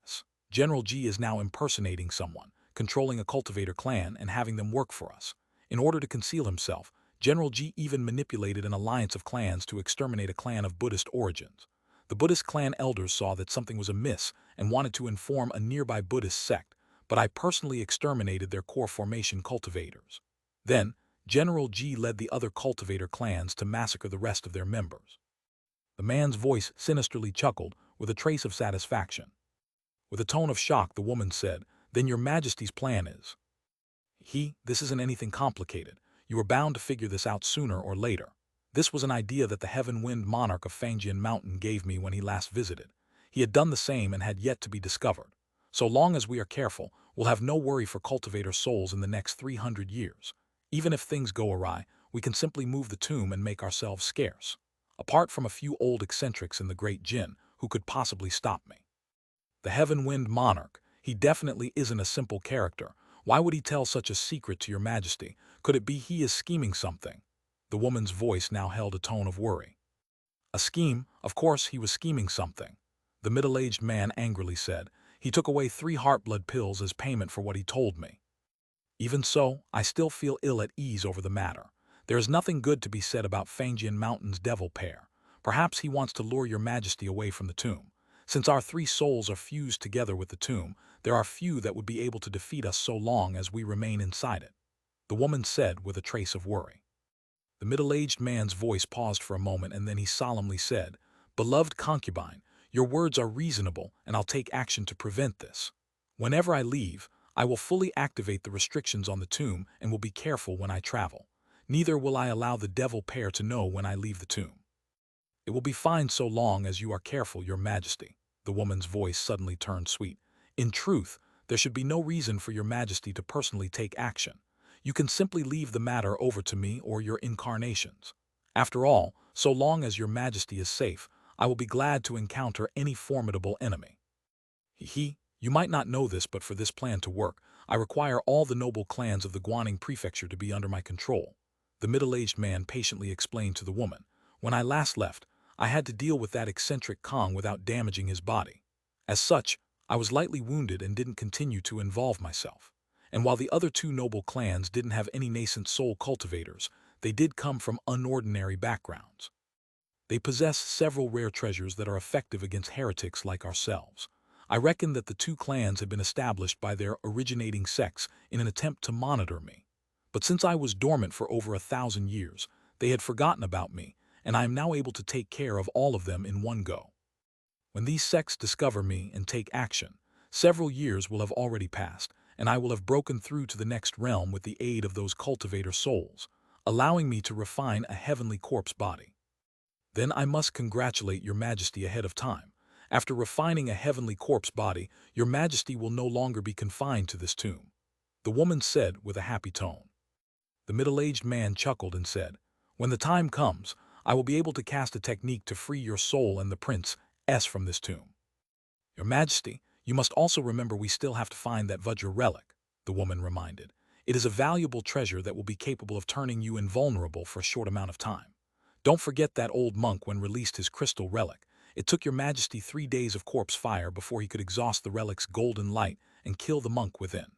Speaker 1: "Yes. General G is now impersonating someone, controlling a cultivator clan and having them work for us. In order to conceal himself, General G even manipulated an alliance of clans to exterminate a clan of Buddhist origins. The Buddhist clan elders saw that something was amiss and wanted to inform a nearby Buddhist sect, but I personally exterminated their core formation cultivators. Then, General G led the other cultivator clans to massacre the rest of their members." The man's voice sinisterly chuckled with a trace of satisfaction. With a tone of shock, the woman said, "Then your majesty's plan is..." This isn't anything complicated. You were bound to figure this out sooner or later. This was an idea that the heaven-wind monarch of Xianxia Mountain gave me when he last visited. He had done the same and had yet to be discovered. So long as we are careful, we'll have no worry for cultivator souls in the next 300 years. Even if things go awry, we can simply move the tomb and make ourselves scarce. Apart from a few old eccentrics in the Great Jinn, who could possibly stop me. The heaven-wind monarch, he definitely isn't a simple character. Why would he tell such a secret to your majesty? Could it be he is scheming something? The woman's voice now held a tone of worry. A scheme? Of course he was scheming something. The middle-aged man angrily said. He took away 3 heartblood pills as payment for what he told me. Even so, I still feel ill at ease over the matter. There is nothing good to be said about Xianxia Mountain's devil pair. Perhaps he wants to lure your majesty away from the tomb. Since our 3 souls are fused together with the tomb, there are few that would be able to defeat us so long as we remain inside it," the woman said with a trace of worry. The middle-aged man's voice paused for a moment and then he solemnly said, "Beloved concubine, your words are reasonable and I'll take action to prevent this. Whenever I leave, I will fully activate the restrictions on the tomb and will be careful when I travel. Neither will I allow the devil pair to know when I leave the tomb." "It will be fine so long as you are careful, your majesty." The woman's voice suddenly turned sweet. "In truth, there should be no reason for your majesty to personally take action. You can simply leave the matter over to me or your incarnations. After all, so long as your majesty is safe, I will be glad to encounter any formidable enemy. You might not know this, but for this plan to work, I require all the noble clans of the Guaning prefecture to be under my control," the middle-aged man patiently explained to the woman. "When I last left, I had to deal with that eccentric Kong without damaging his body. As such, I was lightly wounded and didn't continue to involve myself. And while the other 2 noble clans didn't have any nascent soul cultivators, they did come from unordinary backgrounds. They possess several rare treasures that are effective against heretics like ourselves. I reckon that the 2 clans had been established by their originating sects in an attempt to monitor me. But since I was dormant for over 1,000 years, they had forgotten about me, and I am now able to take care of all of them in one go. When these sects discover me and take action, several years will have already passed, and I will have broken through to the next realm with the aid of those cultivator souls, allowing me to refine a heavenly corpse body. Then I must congratulate your majesty ahead of time. After refining a heavenly corpse body, your majesty will no longer be confined to this tomb," the woman said with a happy tone. The middle-aged man chuckled and said, "When the time comes, I will be able to cast a technique to free your soul and the prince's from this tomb." "Your Majesty, you must also remember we still have to find that Vajra relic," the woman reminded. "It is a valuable treasure that will be capable of turning you invulnerable for a short amount of time. Don't forget that old monk when released his crystal relic. It took your Majesty 3 days of corpse fire before he could exhaust the relic's golden light and kill the monk within.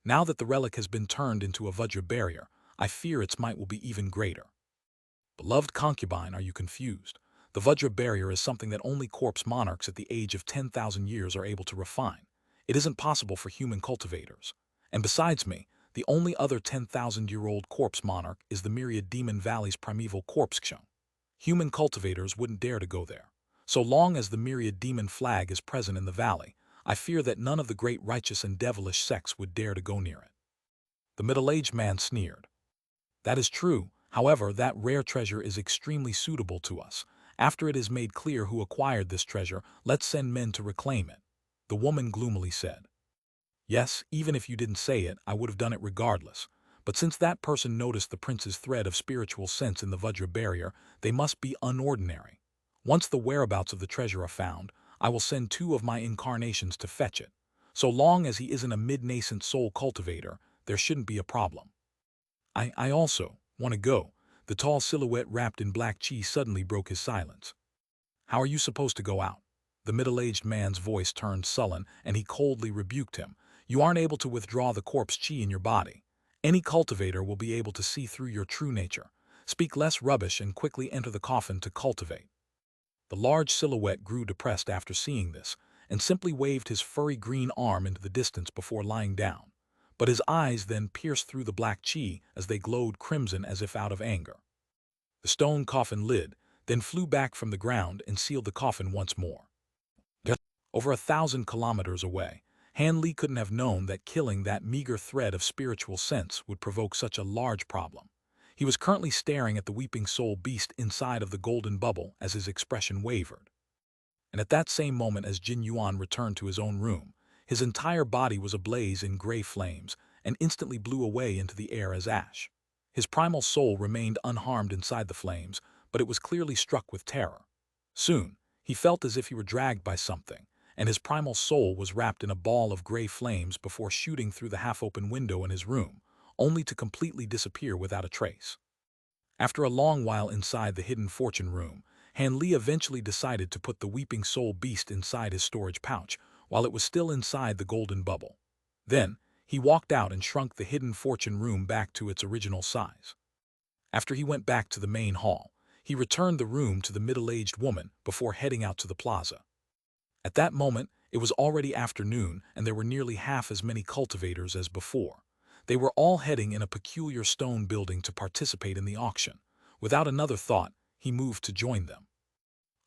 Speaker 1: Now that the relic has been turned into a Vajra barrier, I fear its might will be even greater." "Beloved concubine, are you confused? The Vajra barrier is something that only corpse monarchs at the age of 10,000 years are able to refine. It isn't possible for human cultivators. And besides me, the only other 10,000-year-old corpse monarch is the myriad Demon Valley's primeval corpse Xianxia. Human cultivators wouldn't dare to go there. So long as the myriad demon flag is present in the valley, I fear that none of the great righteous and devilish sects would dare to go near it." The middle-aged man sneered. "That is true. However, that rare treasure is extremely suitable to us. After it is made clear who acquired this treasure, let's send men to reclaim it," the woman gloomily said. "Yes, even if you didn't say it, I would have done it regardless. But since that person noticed the prince's thread of spiritual sense in the Vajra barrier, they must be unordinary. Once the whereabouts of the treasure are found, I will send 2 of my incarnations to fetch it. So long as he isn't a mid-nascent soul cultivator, there shouldn't be a problem." I also want to go." The tall silhouette wrapped in black chi suddenly broke his silence. "How are you supposed to go out?" The middle-aged man's voice turned sullen, and he coldly rebuked him. "You aren't able to withdraw the corpse chi in your body. Any cultivator will be able to see through your true nature. Speak less rubbish and quickly enter the coffin to cultivate." The large silhouette grew depressed after seeing this, and simply waved his furry green arm into the distance before lying down. But his eyes then pierced through the black chi as they glowed crimson as if out of anger. The stone coffin lid then flew back from the ground and sealed the coffin once more. Over 1,000 kilometers away, Han Li couldn't have known that killing that meager thread of spiritual sense would provoke such a large problem. He was currently staring at the weeping soul beast inside of the golden bubble as his expression wavered. And at that same moment as Jin Yuan returned to his own room, his entire body was ablaze in gray flames and instantly blew away into the air as ash. His primal soul remained unharmed inside the flames, but it was clearly struck with terror. Soon, he felt as if he were dragged by something, and his primal soul was wrapped in a ball of gray flames before shooting through the half-open window in his room, only to completely disappear without a trace. After a long while inside the hidden fortune room, Han Li eventually decided to put the weeping soul beast inside his storage pouch while it was still inside the golden bubble. Then, he walked out and shrunk the hidden fortune room back to its original size. After he went back to the main hall, he returned the room to the middle-aged woman before heading out to the plaza. At that moment, it was already afternoon and there were nearly half as many cultivators as before. They were all heading in a peculiar stone building to participate in the auction. Without another thought, he moved to join them.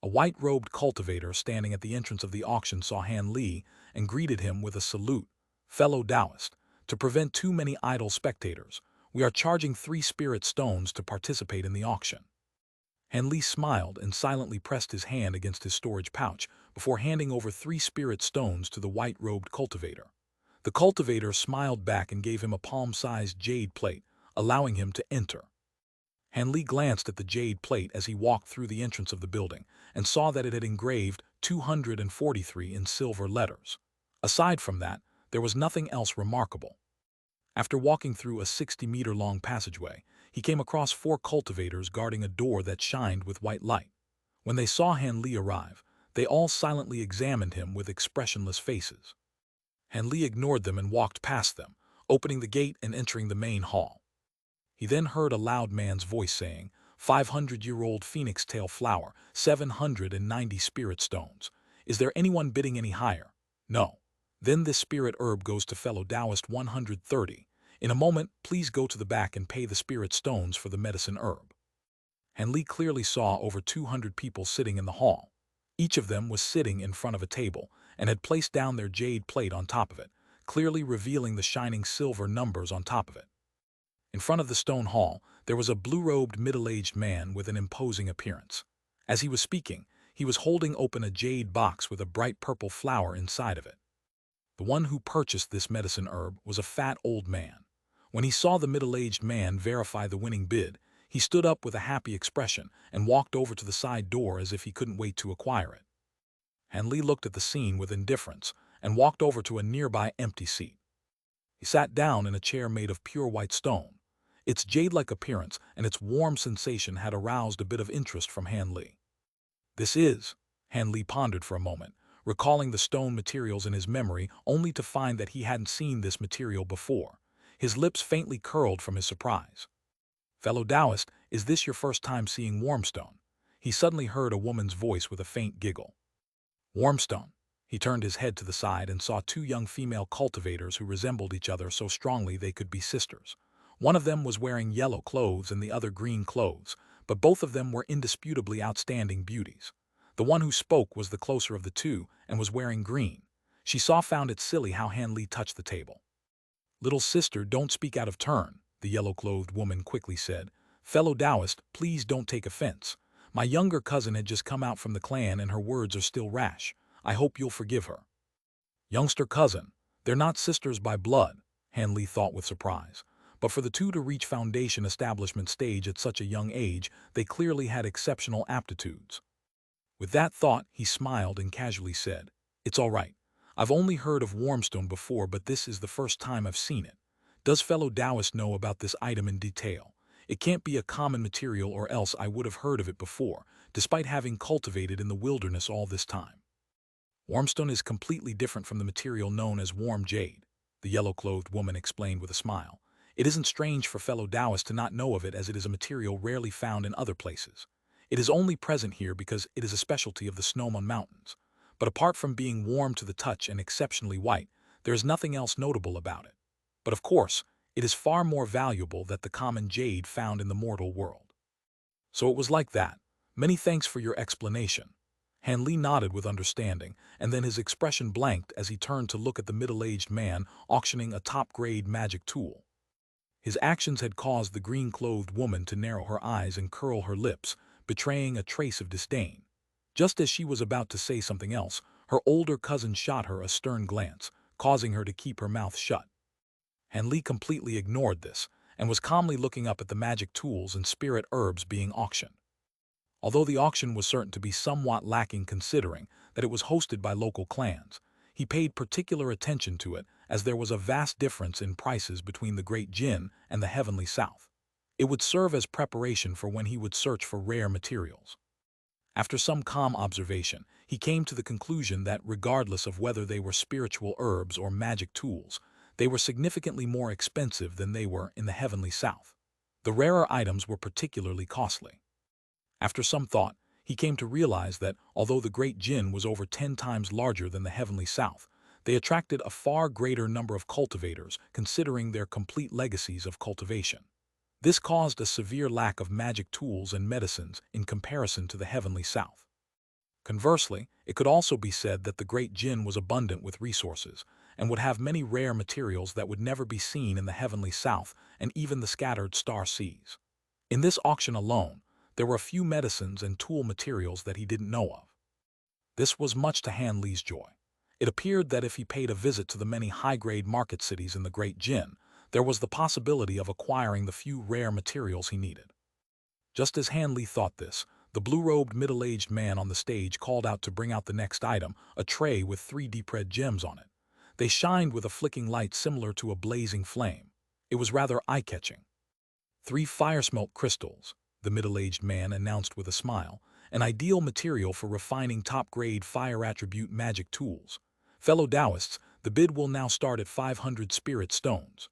Speaker 1: A white-robed cultivator standing at the entrance of the auction saw Han Li and greeted him with a salute. "Fellow Taoist, to prevent too many idle spectators, we are charging 3 spirit stones to participate in the auction." Han Li smiled and silently pressed his hand against his storage pouch before handing over 3 spirit stones to the white-robed cultivator. The cultivator smiled back and gave him a palm-sized jade plate, allowing him to enter. Han Li glanced at the jade plate as he walked through the entrance of the building and saw that it had engraved 243 in silver letters. Aside from that, there was nothing else remarkable. After walking through a 60-meter-long passageway, he came across 4 cultivators guarding a door that shined with white light. When they saw Han Li arrive, they all silently examined him with expressionless faces. Han Li ignored them and walked past them, opening the gate and entering the main hall. He then heard a loud man's voice saying, 500-year-old phoenix tail flower, 790 spirit stones. Is there anyone bidding any higher? No. Then this spirit herb goes to fellow Taoist 130. In a moment, please go to the back and pay the spirit stones for the medicine herb. Han Li clearly saw over 200 people sitting in the hall. Each of them was sitting in front of a table and had placed down their jade plate on top of it, clearly revealing the shining silver numbers on top of it. In front of the stone hall, there was a blue-robed middle-aged man with an imposing appearance. As he was speaking, he was holding open a jade box with a bright purple flower inside of it. The one who purchased this medicine herb was a fat old man. When he saw the middle-aged man verify the winning bid, he stood up with a happy expression and walked over to the side door as if he couldn't wait to acquire it. Han Li looked at the scene with indifference and walked over to a nearby empty seat. He sat down in a chair made of pure white stone. Its jade-like appearance and its warm sensation had aroused a bit of interest from Han Li. This is, Han Li pondered for a moment, recalling the stone materials in his memory only to find that he hadn't seen this material before. His lips faintly curled from his surprise. "Fellow Taoist, is this your first time seeing Warmstone?" He suddenly heard a woman's voice with a faint giggle. Warmstone. He turned his head to the side and saw two young female cultivators who resembled each other so strongly they could be sisters. One of them was wearing yellow clothes and the other green clothes, but both of them were indisputably outstanding beauties. The one who spoke was the closer of the two and was wearing green. She found it silly how Han Li touched the table. "Little sister, don't speak out of turn," the yellow-clothed woman quickly said. "Fellow Taoist, please don't take offense. My younger cousin had just come out from the clan and her words are still rash. I hope you'll forgive her." Youngster cousin. They're not sisters by blood, Han Li thought with surprise. But for the two to reach foundation establishment stage at such a young age, they clearly had exceptional aptitudes. With that thought, he smiled and casually said, "It's all right. I've only heard of Warmstone before, but this is the first time I've seen it. Does fellow Taoist know about this item in detail? It can't be a common material or else I would have heard of it before, despite having cultivated in the wilderness all this time." "Warmstone is completely different from the material known as warm jade," the yellow-clothed woman explained with a smile. "It isn't strange for fellow Taoists to not know of it, as it is a material rarely found in other places. It is only present here because it is a specialty of the Snowman Mountains. But apart from being warm to the touch and exceptionally white, there is nothing else notable about it. But of course, it is far more valuable than the common jade found in the mortal world." "So it was like that. Many thanks for your explanation." Han Li nodded with understanding, and then his expression blanked as he turned to look at the middle-aged man auctioning a top-grade magic tool. His actions had caused the green-clothed woman to narrow her eyes and curl her lips, betraying a trace of disdain. Just as she was about to say something else, her older cousin shot her a stern glance, causing her to keep her mouth shut. Han Li completely ignored this, and was calmly looking up at the magic tools and spirit herbs being auctioned. Although the auction was certain to be somewhat lacking considering that it was hosted by local clans, he paid particular attention to it as there was a vast difference in prices between the Great Jin and the Heavenly South. It would serve as preparation for when he would search for rare materials. After some calm observation, he came to the conclusion that regardless of whether they were spiritual herbs or magic tools, they were significantly more expensive than they were in the Heavenly South. The rarer items were particularly costly. After some thought, he came to realize that although the Great Jin was over 10 times larger than the Heavenly South, they attracted a far greater number of cultivators considering their complete legacies of cultivation. This caused a severe lack of magic tools and medicines in comparison to the Heavenly South. Conversely, it could also be said that the Great Jin was abundant with resources and would have many rare materials that would never be seen in the Heavenly South and even the scattered star seas. In this auction alone, there were a few medicines and tool materials that he didn't know of. This was much to Han Li's joy. It appeared that if he paid a visit to the many high-grade market cities in the Great Jin, there was the possibility of acquiring the few rare materials he needed. Just as Han Li thought this, the blue-robed middle-aged man on the stage called out to bring out the next item, a tray with 3 deep red gems on it. They shined with a flicking light similar to a blazing flame. It was rather eye-catching. 3 fire-smelt crystals, the middle-aged man announced with a smile, an ideal material for refining top-grade fire attribute magic tools. "Fellow Taoists, the bid will now start at 500 spirit stones."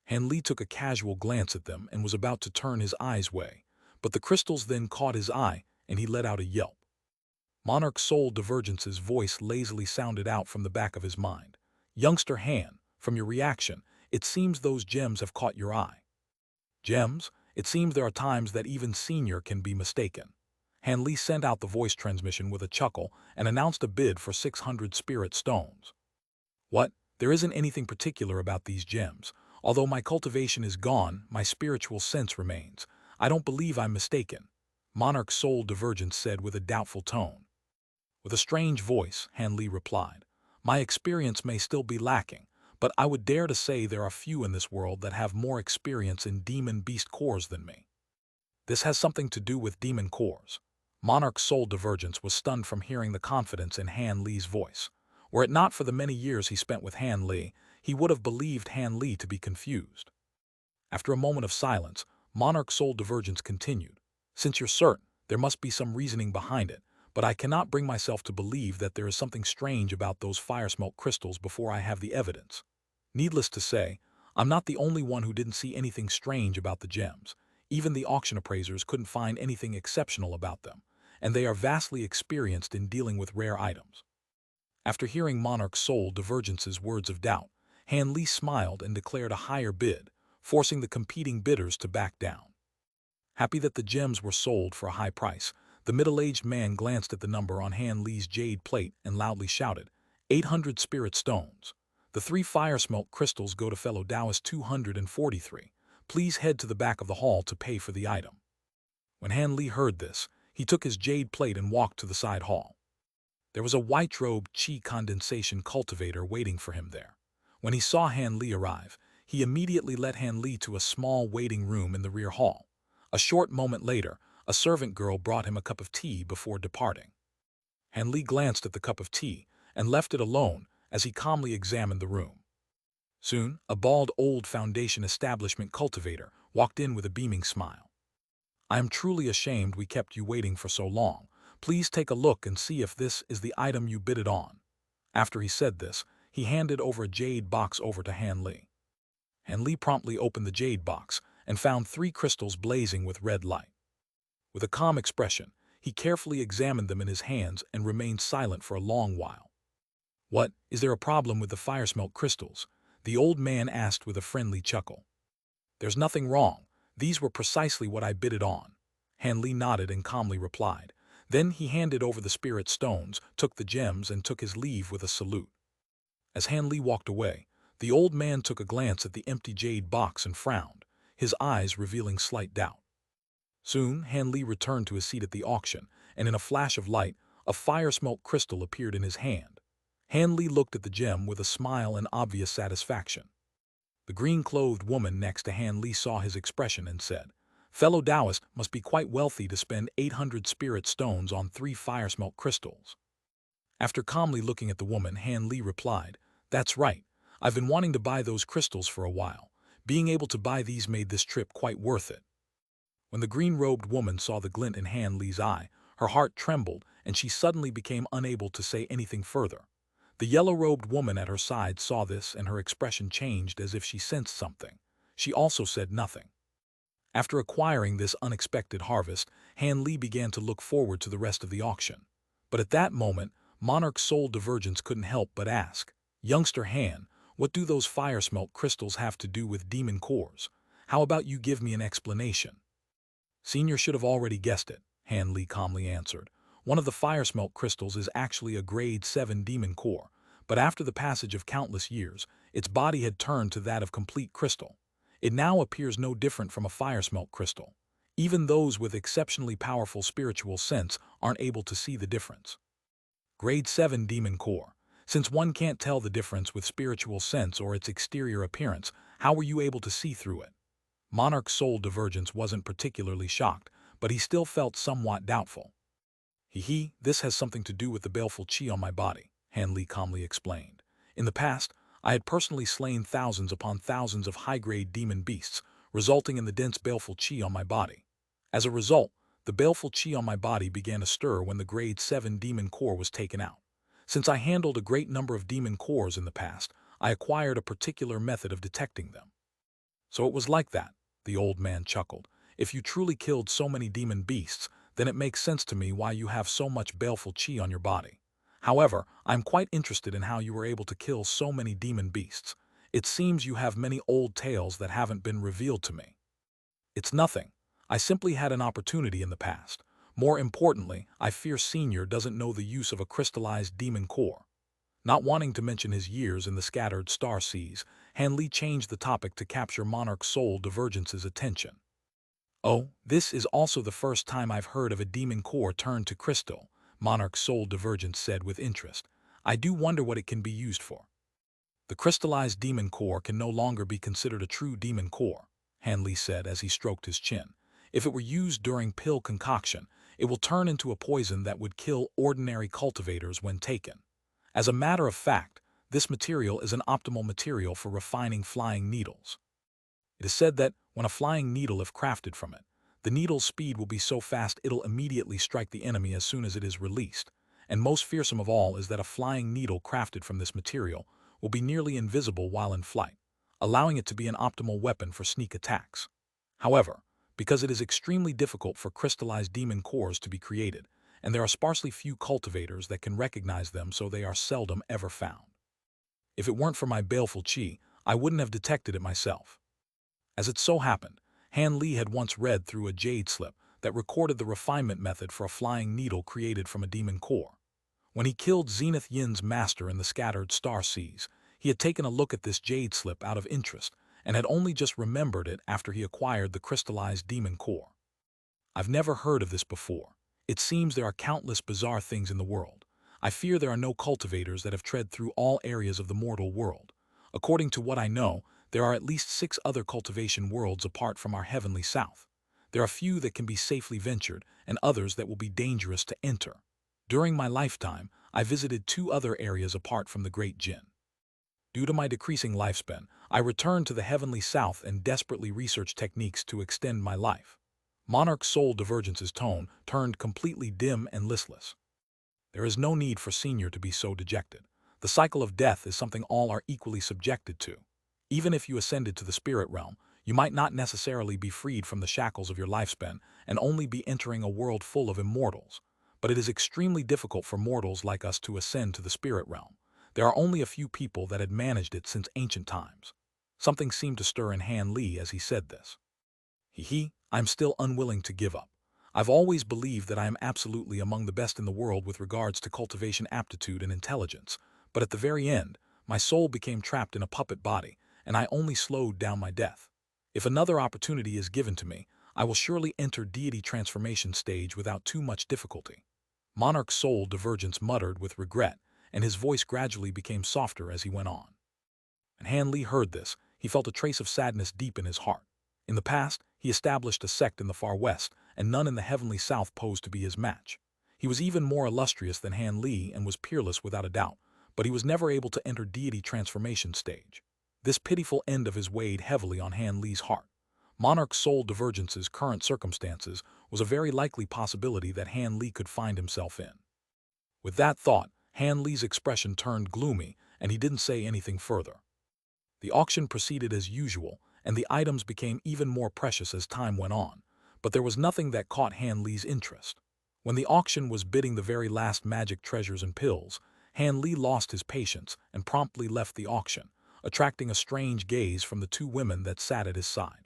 Speaker 1: Han Li took a casual glance at them and was about to turn his eyes away, but the crystals then caught his eye, and he let out a yelp. Monarch Soul Divergence's voice lazily sounded out from the back of his mind. "Youngster Han, from your reaction, it seems those gems have caught your eye." "Gems? It seems there are times that even senior can be mistaken." Han Li sent out the voice transmission with a chuckle and announced a bid for 600 spirit stones. "What? There isn't anything particular about these gems. Although my cultivation is gone, my spiritual sense remains. I don't believe I'm mistaken," Monarch Soul Divergence said with a doubtful tone. With a strange voice, Han Li replied, "My experience may still be lacking, but I would dare to say there are few in this world that have more experience in demon-beast cores than me. This has something to do with demon cores. Monarch's soul divergence was stunned from hearing the confidence in Han Li's voice. Were it not for the many years he spent with Han Li, he would have believed Han Li to be confused. After a moment of silence, Monarch's soul divergence continued. Since you're certain, there must be some reasoning behind it, but I cannot bring myself to believe that there is something strange about those fire smoke crystals before I have the evidence. Needless to say, I'm not the only one who didn't see anything strange about the gems. Even the auction appraisers couldn't find anything exceptional about them, and they are vastly experienced in dealing with rare items. After hearing Monarch's soul divergence's words of doubt, Han Li smiled and declared a higher bid, forcing the competing bidders to back down. Happy that the gems were sold for a high price, the middle-aged man glanced at the number on Han Li's jade plate and loudly shouted, 800 spirit stones. The 3 fire smoke crystals go to fellow Taoist 243. Please head to the back of the hall to pay for the item. When Han Li heard this, he took his jade plate and walked to the side hall. There was a white-robed chi condensation cultivator waiting for him there. When he saw Han Li arrive, he immediately led Han Li to a small waiting room in the rear hall. A short moment later, a servant girl brought him a cup of tea before departing. Han Li glanced at the cup of tea and left it alone as he calmly examined the room. Soon, a bald old Foundation establishment cultivator walked in with a beaming smile. I am truly ashamed we kept you waiting for so long. Please take a look and see if this is the item you bidded on. After he said this, he handed over a jade box over to Han Li. Han Li promptly opened the jade box and found 3 crystals blazing with red light. With a calm expression, he carefully examined them in his hands and remained silent for a long while. What, is there a problem with the fire smoke crystals? The old man asked with a friendly chuckle. There's nothing wrong. These were precisely what I bidded on. Han Li nodded and calmly replied. Then he handed over the spirit stones, took the gems, and took his leave with a salute. As Han Li walked away, the old man took a glance at the empty jade box and frowned, his eyes revealing slight doubt. Soon, Han Li returned to his seat at the auction, and in a flash of light, a fire smoke crystal appeared in his hand. Han Li looked at the gem with a smile and obvious satisfaction. The green-clothed woman next to Han Li saw his expression and said, Fellow Taoist must be quite wealthy to spend 800 spirit stones on 3 fire smoke crystals. After calmly looking at the woman, Han Li replied, That's right. I've been wanting to buy those crystals for a while. Being able to buy these made this trip quite worth it. When the green-robed woman saw the glint in Han Li's eye, her heart trembled and she suddenly became unable to say anything further. The yellow-robed woman at her side saw this and her expression changed as if she sensed something. She also said nothing. After acquiring this unexpected harvest, Han Li began to look forward to the rest of the auction. But at that moment, Monarch's soul divergence couldn't help but ask, Youngster Han, what do those fire smoke crystals have to do with demon cores? How about you give me an explanation? Senior should have already guessed it, Han Li calmly answered. One of the fire smoke crystals is actually a grade 7 demon core, but after the passage of countless years, its body had turned to that of complete crystal. It now appears no different from a fire smoke crystal. Even those with exceptionally powerful spiritual sense aren't able to see the difference. Grade 7 demon core. Since one can't tell the difference with spiritual sense or its exterior appearance, how were you able to see through it? Monarch's soul divergence wasn't particularly shocked, but he still felt somewhat doubtful. This has something to do with the baleful chi on my body, Han Li calmly explained. In the past, I had personally slain thousands upon thousands of high-grade demon beasts, resulting in the dense baleful chi on my body. As a result, the baleful chi on my body began to stir when the grade 7 demon core was taken out. Since I handled a great number of demon cores in the past, I acquired a particular method of detecting them. So it was like that, the old man chuckled. If you truly killed so many demon beasts, then it makes sense to me why you have so much baleful chi on your body. However, I'm quite interested in how you were able to kill so many demon beasts. It seems you have many old tales that haven't been revealed to me. It's nothing. I simply had an opportunity in the past. More importantly, I fear Senior doesn't know the use of a crystallized demon core. Not wanting to mention his years in the scattered star seas, Han Li changed the topic to capture Monarch's soul divergence's attention. Oh, this is also the first time I've heard of a demon core turned to crystal, Monarch's soul divergence said with interest. I do wonder what it can be used for. The crystallized demon core can no longer be considered a true demon core, Han Li said as he stroked his chin. If it were used during pill concoction, it will turn into a poison that would kill ordinary cultivators when taken. As a matter of fact, this material is an optimal material for refining flying needles. It is said that when a flying needle if crafted from it, the needle's speed will be so fast it'll immediately strike the enemy as soon as it is released. And most fearsome of all is that a flying needle crafted from this material will be nearly invisible while in flight, allowing it to be an optimal weapon for sneak attacks. However, because it is extremely difficult for crystallized demon cores to be created, and there are sparsely few cultivators that can recognize them, so they are seldom ever found. If it weren't for my baleful chi, I wouldn't have detected it myself. As it so happened, Han Li had once read through a Jade slip that recorded the refinement method for a flying needle created from a demon core. When he killed Zenith Yin's master in the scattered star seas, he had taken a look at this Jade slip out of interest and had only just remembered it after he acquired the crystallized demon core. I've never heard of this before. It seems there are countless bizarre things in the world. I fear there are no cultivators that have tread through all areas of the mortal world. According to what I know, there are at least 6 other cultivation worlds apart from our heavenly south. There are few that can be safely ventured, and others that will be dangerous to enter. During my lifetime, I visited 2 other areas apart from the Great Jinn. Due to my decreasing lifespan, I returned to the heavenly south and desperately researched techniques to extend my life. Monarch Soul Divergence's tone turned completely dim and listless. There is no need for Senior to be so dejected. The cycle of death is something all are equally subjected to. Even if you ascended to the spirit realm, you might not necessarily be freed from the shackles of your lifespan and only be entering a world full of immortals. But it is extremely difficult for mortals like us to ascend to the spirit realm. There are only a few people that had managed it since ancient times. Something seemed to stir in Han Li as he said this. I'm still unwilling to give up. I've always believed that I am absolutely among the best in the world with regards to cultivation aptitude and intelligence, but at the very end, my soul became trapped in a puppet body, and I only slowed down my death. If another opportunity is given to me, I will surely enter deity transformation stage without too much difficulty. Monarch Soul Divergence muttered with regret, and his voice gradually became softer as he went on. When Han Li heard this, he felt a trace of sadness deep in his heart. In the past, he established a sect in the far west, and none in the heavenly south posed to be his match. He was even more illustrious than Han Li and was peerless without a doubt, but he was never able to enter deity transformation stage. This pitiful end of his weighed heavily on Han Li's heart. Monarch Soul Divergence's current circumstances was a very likely possibility that Han Li could find himself in. With that thought, Han Li's expression turned gloomy, and he didn't say anything further. The auction proceeded as usual, and the items became even more precious as time went on, but there was nothing that caught Han Li's interest. When the auction was bidding the very last magic treasures and pills, Han Li lost his patience and promptly left the auction, attracting a strange gaze from the 2 women that sat at his side.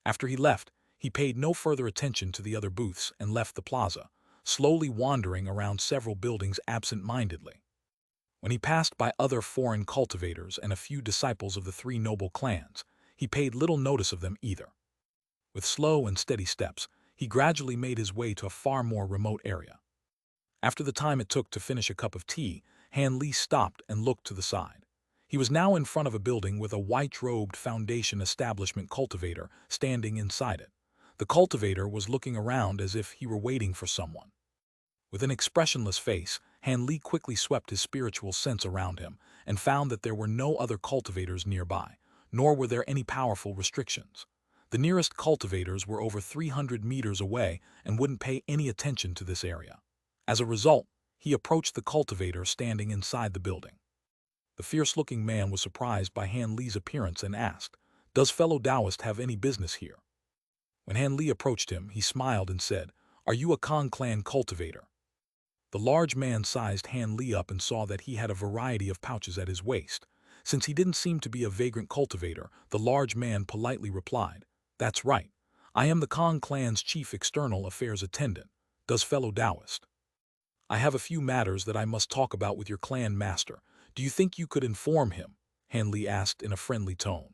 Speaker 1: After he left, he paid no further attention to the other booths and left the plaza, slowly wandering around several buildings absent-mindedly. When he passed by other foreign cultivators and a few disciples of the 3 noble clans, he paid little notice of them either. With slow and steady steps, he gradually made his way to a far more remote area. After the time it took to finish a cup of tea, Han Li stopped and looked to the side. He was now in front of a building with a white-robed Foundation Establishment cultivator standing inside it. The cultivator was looking around as if he were waiting for someone. With an expressionless face, Han Li quickly swept his spiritual sense around him and found that there were no other cultivators nearby, nor were there any powerful restrictions. The nearest cultivators were over 300 meters away and wouldn't pay any attention to this area. As a result, he approached the cultivator standing inside the building. The fierce-looking man was surprised by Han Li's appearance and asked, "Does fellow Taoist have any business here?" When Han Li approached him, he smiled and said, "Are you a Kong clan cultivator?" The large man sized Han Li up and saw that he had a variety of pouches at his waist. Since he didn't seem to be a vagrant cultivator, the large man politely replied, "That's right. I am the Kong clan's chief external affairs attendant. Does fellow Taoist? I have a few matters that I must talk about with your clan master. Do you think you could inform him?" Han Li asked in a friendly tone.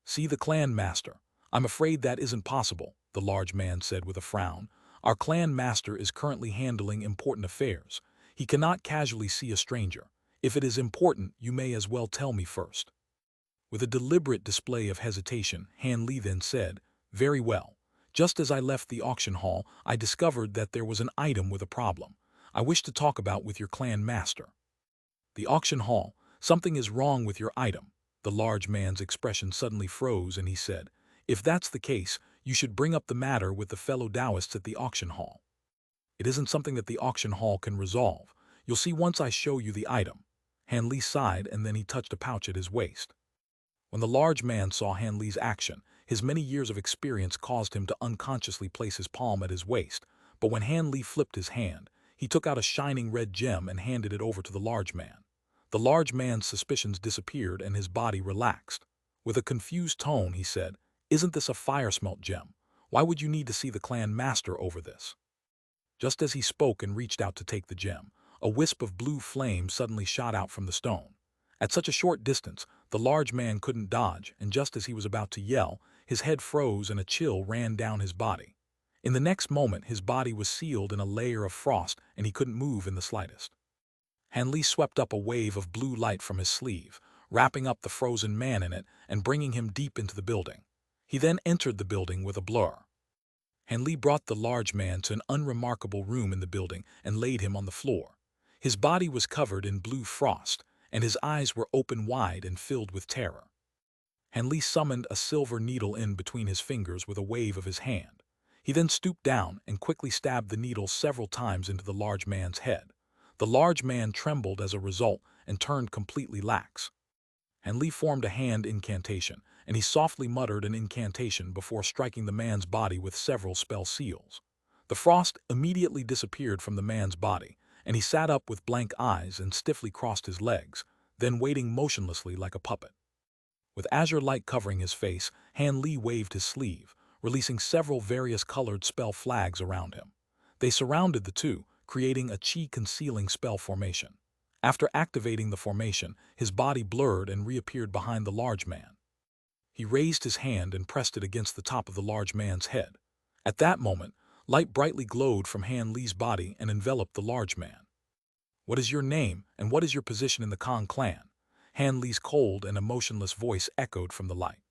Speaker 1: "See the clan master. I'm afraid that isn't possible," the large man said with a frown. "Our clan master is currently handling important affairs. He cannot casually see a stranger. If it is important, you may as well tell me first." With a deliberate display of hesitation, Han Li then said, "Very well. Just as I left the auction hall, I discovered that there was an item with a problem. I wish to talk about with your clan master." The auction hall. "Something is wrong with your item." The large man's expression suddenly froze and he said, "If that's the case, you should bring up the matter with the fellow Taoists at the auction hall. It isn't something that the auction hall can resolve. You'll see once I show you the item." Han Li sighed and then he touched a pouch at his waist. When the large man saw Han Li's action, his many years of experience caused him to unconsciously place his palm at his waist, but when Han Li flipped his hand, he took out a shining red gem and handed it over to the large man. The large man's suspicions disappeared and his body relaxed. With a confused tone, he said, "Isn't this a fire-smelt gem? Why would you need to see the clan master over this?" Just as he spoke and reached out to take the gem, a wisp of blue flame suddenly shot out from the stone. At such a short distance, the large man couldn't dodge, and just as he was about to yell, his head froze and a chill ran down his body. In the next moment, his body was sealed in a layer of frost and he couldn't move in the slightest. Han Li swept up a wave of blue light from his sleeve, wrapping up the frozen man in it and bringing him deep into the building. He then entered the building with a blur. Han Li brought the large man to an unremarkable room in the building and laid him on the floor. His body was covered in blue frost, and his eyes were open wide and filled with terror. Han Li summoned a silver needle in between his fingers with a wave of his hand. He then stooped down and quickly stabbed the needle several times into the large man's head. The large man trembled as a result and turned completely lax. Han Li formed a hand incantation, and he softly muttered an incantation before striking the man's body with several spell seals. The frost immediately disappeared from the man's body, and he sat up with blank eyes and stiffly crossed his legs, then waiting motionlessly like a puppet. With azure light covering his face, Han Li waved his sleeve, releasing several various-colored spell flags around him. They surrounded the two, creating a chi-concealing spell formation. After activating the formation, his body blurred and reappeared behind the large man. He raised his hand and pressed it against the top of the large man's head. At that moment, light brightly glowed from Han Li's body and enveloped the large man. "What is your name, and what is your position in the Kong clan?" Han Li's cold and emotionless voice echoed from the light.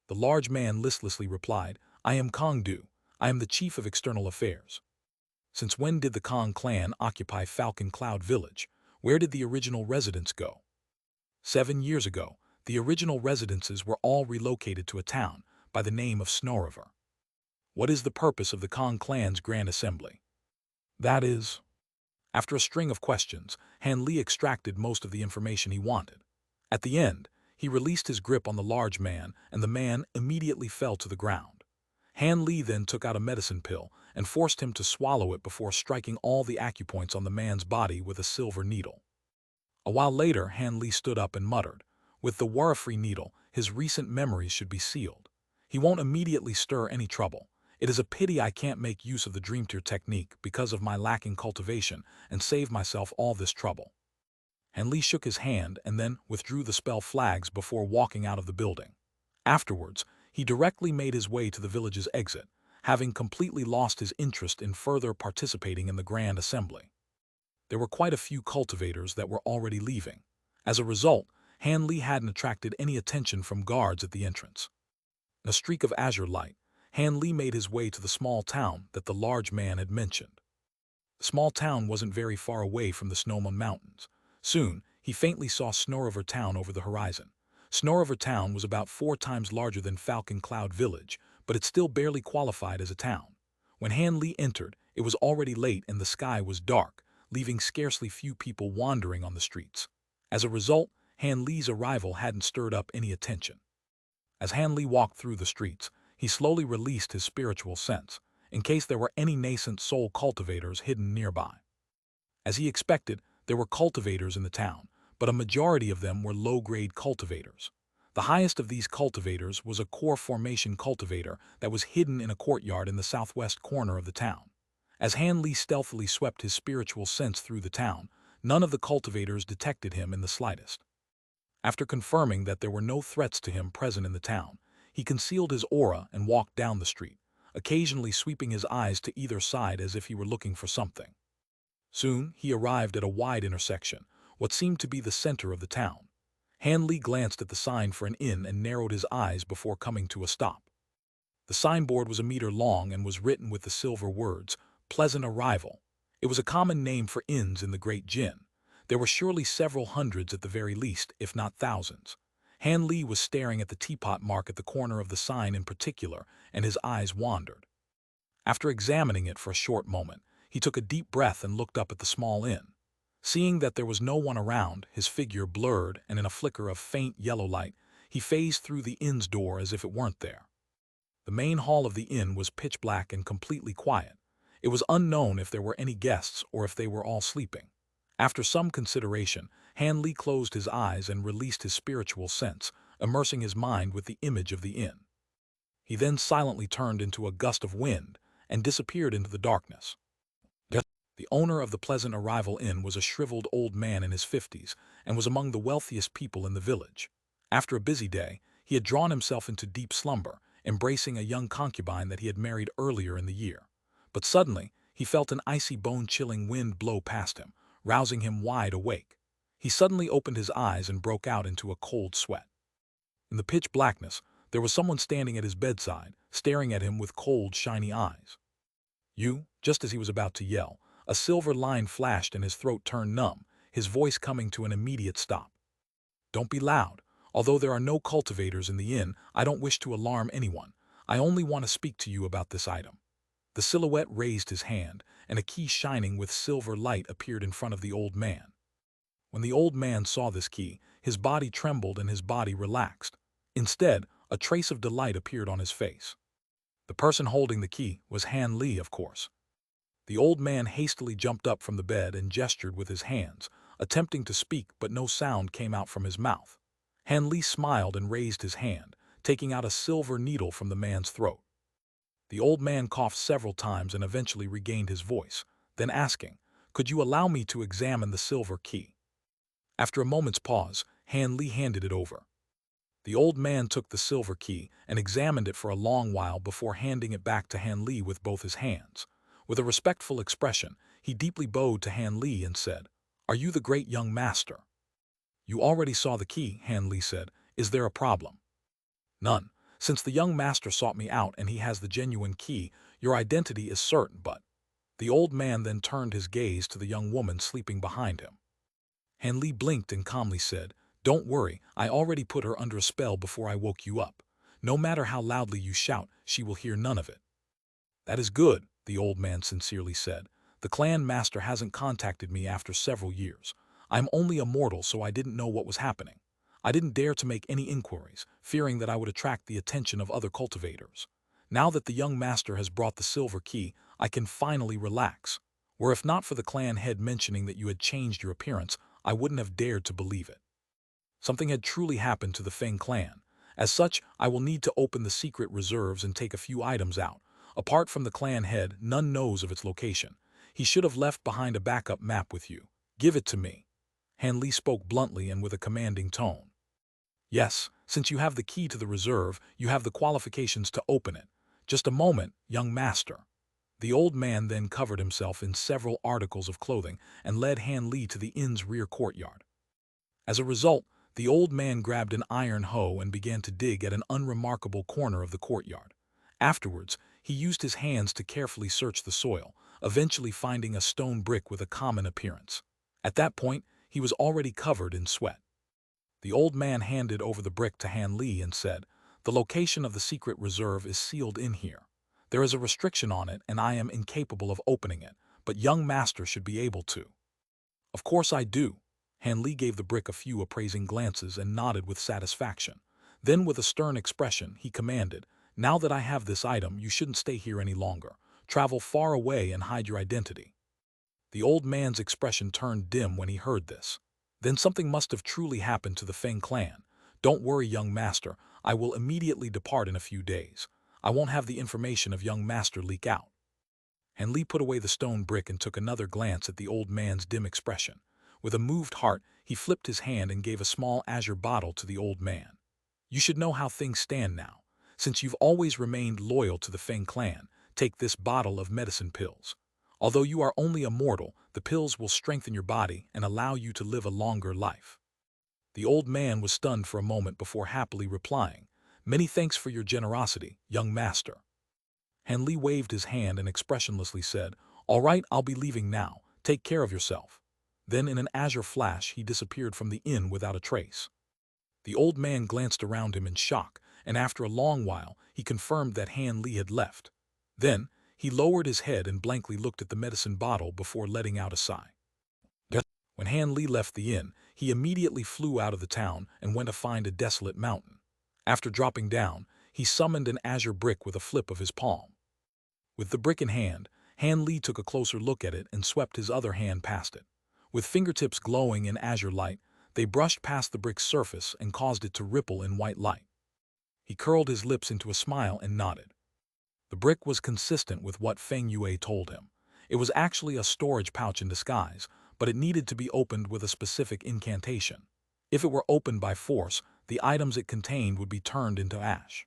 Speaker 1: The large man listlessly replied, "I am Kong Du. I am the chief of external affairs." "Since when did the Kong clan occupy Falcon Cloud Village? Where did the original residents go?" 7 years ago, the original residences were all relocated to a town by the name of Snowriver. "What is the purpose of the Kong clan's Grand Assembly?" "That is—" After a string of questions, Han Li extracted most of the information he wanted. At the end, he released his grip on the large man, and the man immediately fell to the ground. Han Li then took out a medicine pill and forced him to swallow it before striking all the acupoints on the man's body with a silver needle. A while later, Han Li stood up and muttered, "With the Warafree needle, his recent memories should be sealed. He won't immediately stir any trouble. It is a pity I can't make use of the Dream Tier technique because of my lacking cultivation and save myself all this trouble." Han Li shook his hand and then withdrew the spell flags before walking out of the building. Afterwards, he directly made his way to the village's exit, having completely lost his interest in further participating in the Grand Assembly. There were quite a few cultivators that were already leaving. As a result, Han Li hadn't attracted any attention from guards at the entrance. In a streak of azure light, Han Li made his way to the small town that the large man had mentioned. The small town wasn't very far away from the Snowman Mountains. Soon, he faintly saw Snowriver Town over the horizon. Snowriver Town was about 4 times larger than Falcon Cloud Village, but it still barely qualified as a town. When Han Li entered, it was already late and the sky was dark, leaving scarcely few people wandering on the streets. As a result, Han Li's arrival hadn't stirred up any attention. As Han Li walked through the streets, he slowly released his spiritual sense, in case there were any nascent soul cultivators hidden nearby. As he expected, there were cultivators in the town, but a majority of them were low-grade cultivators. The highest of these cultivators was a core formation cultivator that was hidden in a courtyard in the southwest corner of the town. As Han Li stealthily swept his spiritual sense through the town, none of the cultivators detected him in the slightest. After confirming that there were no threats to him present in the town, he concealed his aura and walked down the street, occasionally sweeping his eyes to either side as if he were looking for something. Soon, he arrived at a wide intersection, what seemed to be the center of the town. Han Li glanced at the sign for an inn and narrowed his eyes before coming to a stop. The signboard was a meter long and was written with the silver words, "Pleasant Arrival." It was a common name for inns in the Great Jin. There were surely several hundreds at the very least, if not thousands. Han Li was staring at the teapot mark at the corner of the sign in particular, and his eyes wandered. After examining it for a short moment, he took a deep breath and looked up at the small inn. Seeing that there was no one around, his figure blurred and in a flicker of faint yellow light, he phased through the inn's door as if it weren't there. The main hall of the inn was pitch black and completely quiet. It was unknown if there were any guests or if they were all sleeping. After some consideration, Han Li closed his eyes and released his spiritual sense, immersing his mind with the image of the inn. He then silently turned into a gust of wind and disappeared into the darkness. The owner of the Pleasant Arrival Inn was a shriveled old man in his 50s and was among the wealthiest people in the village. After a busy day, he had drawn himself into deep slumber, embracing a young concubine that he had married earlier in the year. But suddenly, he felt an icy bone-chilling wind blow past him, rousing him wide awake. He suddenly opened his eyes and broke out into a cold sweat. In the pitch blackness, there was someone standing at his bedside, staring at him with cold, shiny eyes. "You," just as he was about to yell, a silver line flashed and his throat turned numb, his voice coming to an immediate stop. "Don't be loud. Although there are no cultivators in the inn, I don't wish to alarm anyone. I only want to speak to you about this item." The silhouette raised his hand, and a key shining with silver light appeared in front of the old man. When the old man saw this key, his body trembled and his body relaxed. Instead, a trace of delight appeared on his face. The person holding the key was Han Li, of course. The old man hastily jumped up from the bed and gestured with his hands, attempting to speak, but no sound came out from his mouth. Han Li smiled and raised his hand, taking out a silver needle from the man's throat. The old man coughed several times and eventually regained his voice, then asking, "Could you allow me to examine the silver key?" After a moment's pause, Han Li handed it over. The old man took the silver key and examined it for a long while before handing it back to Han Li with both his hands. With a respectful expression, he deeply bowed to Han Li and said, "Are you the great young master?" "You already saw the key," Han Li said. "Is there a problem?" "None. Since the young master sought me out and he has the genuine key, your identity is certain, but—" The old man then turned his gaze to the young woman sleeping behind him. Han Li blinked and calmly said, "Don't worry, I already put her under a spell before I woke you up. No matter how loudly you shout, she will hear none of it." "That is good," the old man sincerely said. "The clan master hasn't contacted me after several years. I'm only a mortal, so I didn't know what was happening. I didn't dare to make any inquiries, fearing that I would attract the attention of other cultivators. Now that the young master has brought the silver key, I can finally relax. Were if not for the clan head mentioning that you had changed your appearance, I wouldn't have dared to believe it. Something had truly happened to the Feng clan. As such, I will need to open the secret reserves and take a few items out. Apart from the clan head, none knows of its location. He should have left behind a backup map with you. Give it to me." Han Li spoke bluntly and with a commanding tone. "Yes, since you have the key to the reserve, you have the qualifications to open it. Just a moment, young master." The old man then covered himself in several articles of clothing and led Han Li to the inn's rear courtyard. As a result, the old man grabbed an iron hoe and began to dig at an unremarkable corner of the courtyard. Afterwards, he used his hands to carefully search the soil, eventually finding a stone brick with a common appearance. At that point, he was already covered in sweat. The old man handed over the brick to Han Li and said, "The location of the secret reserve is sealed in here. There is a restriction on it and I am incapable of opening it, but young master should be able to." "Of course I do." Han Li gave the brick a few appraising glances and nodded with satisfaction. Then with a stern expression, he commanded, "Now that I have this item, you shouldn't stay here any longer. Travel far away and hide your identity." The old man's expression turned dim when he heard this. Then something must have truly happened to the Feng clan. "Don't worry, young master. I will immediately depart in a few days. I won't have the information of young master leak out." Han Li put away the stone brick and took another glance at the old man's dim expression. With a moved heart, he flipped his hand and gave a small azure bottle to the old man. "You should know how things stand now. Since you've always remained loyal to the Feng clan, take this bottle of medicine pills. Although you are only a mortal, the pills will strengthen your body and allow you to live a longer life." The old man was stunned for a moment before happily replying, "Many thanks for your generosity, young master." Hanli waved his hand and expressionlessly said, "All right, I'll be leaving now. Take care of yourself." Then in an azure flash he disappeared from the inn without a trace. The old man glanced around him in shock, and after a long while he confirmed that Hanli had left. Then he lowered his head and blankly looked at the medicine bottle before letting out a sigh. When Hanli left the inn, he immediately flew out of the town and went to find a desolate mountain. After dropping down, he summoned an azure brick with a flip of his palm. With the brick in hand, Hanli took a closer look at it and swept his other hand past it. With fingertips glowing in azure light, they brushed past the brick's surface and caused it to ripple in white light. He curled his lips into a smile and nodded. The brick was consistent with what Feng Yue told him. It was actually a storage pouch in disguise, but it needed to be opened with a specific incantation. If it were opened by force, the items it contained would be turned into ash.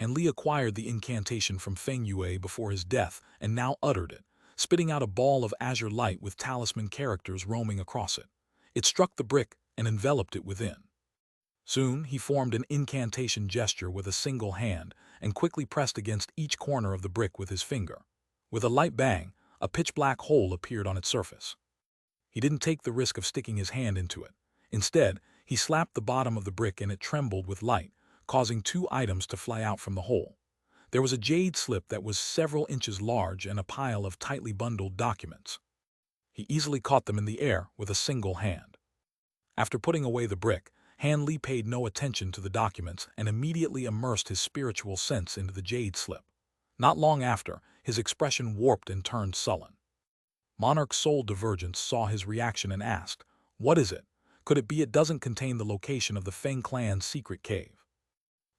Speaker 1: Hanli acquired the incantation from Feng Yue before his death and now uttered it, spitting out a ball of azure light with talisman characters roaming across it. It struck the brick and enveloped it within. Soon he formed an incantation gesture with a single hand and quickly pressed against each corner of the brick with his finger. With a light bang, a pitch-black hole appeared on its surface. He didn't take the risk of sticking his hand into it. Instead, he slapped the bottom of the brick and it trembled with light, causing two items to fly out from the hole. There was a jade slip that was several inches large and a pile of tightly bundled documents. He easily caught them in the air with a single hand. After putting away the brick, Hanli paid no attention to the documents and immediately immersed his spiritual sense into the jade slip. Not long after, his expression warped and turned sullen. Monarch Soul Divergence saw his reaction and asked, "What is it? Could it be it doesn't contain the location of the Feng clan's secret cave?"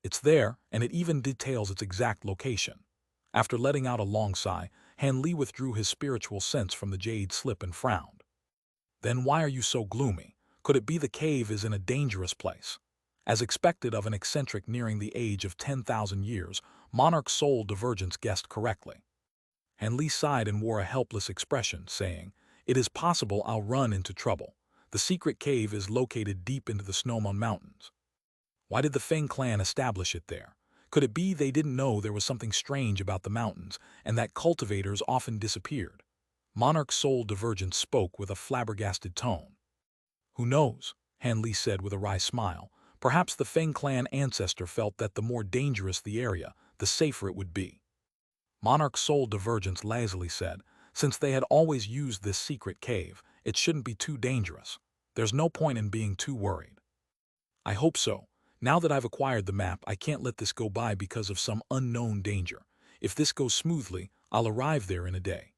Speaker 1: "It's there, and it even details its exact location." After letting out a long sigh, Hanli withdrew his spiritual sense from the jade slip and frowned. "Then why are you so gloomy? Could it be the cave is in a dangerous place?" As expected of an eccentric nearing the age of 10,000 years, Monarch Soul Divergence guessed correctly. Hanli sighed and wore a helpless expression, saying, "It is possible I'll run into trouble. The secret cave is located deep into the Snowmon Mountains." Why did the Feng clan establish it there? Could it be they didn't know there was something strange about the mountains and that cultivators often disappeared? Monarch Soul Divergence spoke with a flabbergasted tone. "Who knows?" Hanli said with a wry smile. "Perhaps the Feng clan ancestor felt that the more dangerous the area, the safer it would be." Monarch Soul Divergence lazily said, "Since they had always used this secret cave, it shouldn't be too dangerous. There's no point in being too worried." "I hope so. Now that I've acquired the map, I can't let this go by because of some unknown danger. If this goes smoothly, I'll arrive there in a day."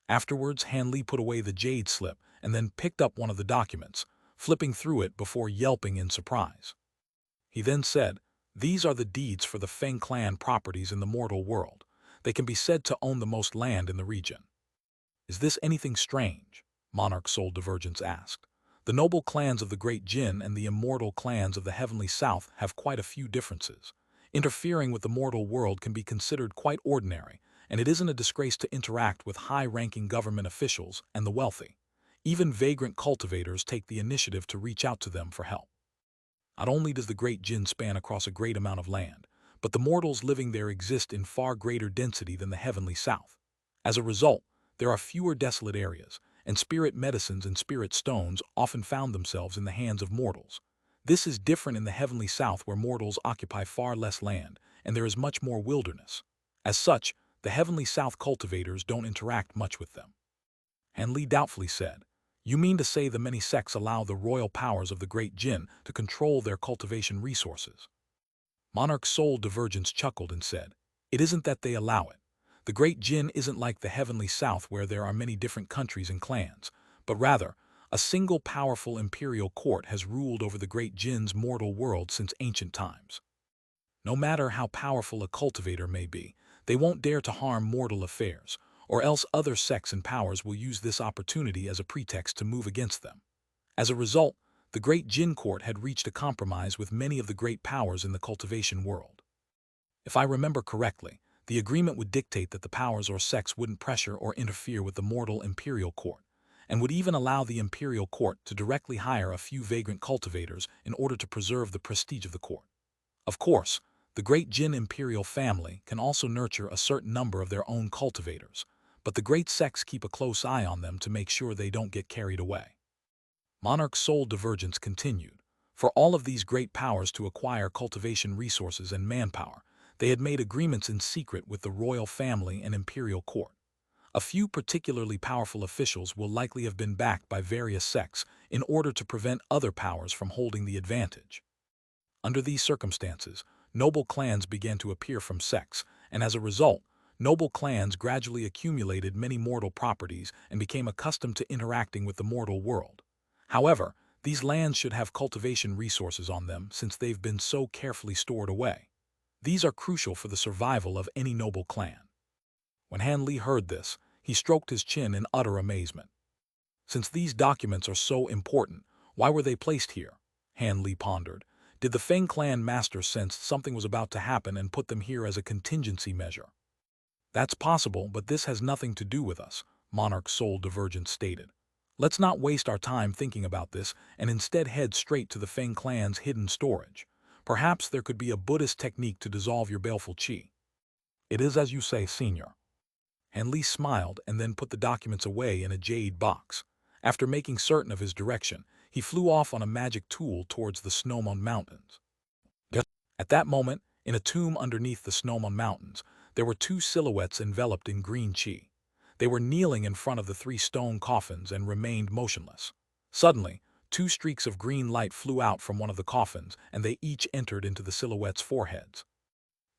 Speaker 1: Afterwards, Hanli put away the jade slip and then picked up one of the documents, flipping through it before yelping in surprise. He then said, "These are the deeds for the Feng clan properties in the mortal world. They can be said to own the most land in the region." "Is this anything strange?" Monarch Soul Divergence asked. "The noble clans of the Great Jin and the immortal clans of the Heavenly South have quite a few differences. Interfering with the mortal world can be considered quite ordinary, and it isn't a disgrace to interact with high-ranking government officials and the wealthy. Even vagrant cultivators take the initiative to reach out to them for help. Not only does the Great Jin span across a great amount of land, but the mortals living there exist in far greater density than the Heavenly South. As a result, there are fewer desolate areas, and spirit medicines and spirit stones often found themselves in the hands of mortals. This is different in the Heavenly South, where mortals occupy far less land, and there is much more wilderness. As such, the Heavenly South cultivators don't interact much with them." Hanli doubtfully said, "You mean to say the many sects allow the royal powers of the Great Jin to control their cultivation resources?" Monarch Soul Divergence chuckled and said, "It isn't that they allow it. The Great Jin isn't like the Heavenly South, where there are many different countries and clans, but rather, a single powerful imperial court has ruled over the Great Jin's mortal world since ancient times. No matter how powerful a cultivator may be, they won't dare to harm mortal affairs, or else other sects and powers will use this opportunity as a pretext to move against them. As a result, the Great Jin Court had reached a compromise with many of the great powers in the cultivation world. If I remember correctly, The agreement would dictate that the powers or sects wouldn't pressure or interfere with the mortal imperial court, and would even allow the imperial court to directly hire a few vagrant cultivators in order to preserve the prestige of the court. Of course, the great Jin imperial family can also nurture a certain number of their own cultivators, but the great sects keep a close eye on them to make sure they don't get carried away. Monarch's soul divergence continued. For all of these great powers to acquire cultivation resources and manpower, they had made agreements in secret with the royal family and imperial court. A few particularly powerful officials will likely have been backed by various sects in order to prevent other powers from holding the advantage. Under these circumstances, noble clans began to appear from sects, and as a result, noble clans gradually accumulated many mortal properties and became accustomed to interacting with the mortal world. However, these lands should have cultivation resources on them since they've been so carefully stored away. These are crucial for the survival of any noble clan. When Han Li heard this, he stroked his chin in utter amazement. Since these documents are so important, why were they placed here? Han Li pondered. Did the Feng clan master sense something was about to happen and put them here as a contingency measure? That's possible, but this has nothing to do with us, Monarch's soul divergence stated. Let's not waste our time thinking about this and instead head straight to the Feng clan's hidden storage. Perhaps there could be a Buddhist technique to dissolve your baleful qi. It is as you say, Senior. Han Li smiled and then put the documents away in a jade box. After making certain of his direction, he flew off on a magic tool towards the Snowmon Mountains. At that moment, in a tomb underneath the Snowmon Mountains, there were two silhouettes enveloped in green qi. They were kneeling in front of the three stone coffins and remained motionless. Suddenly, two streaks of green light flew out from one of the coffins, and they each entered into the silhouettes' foreheads.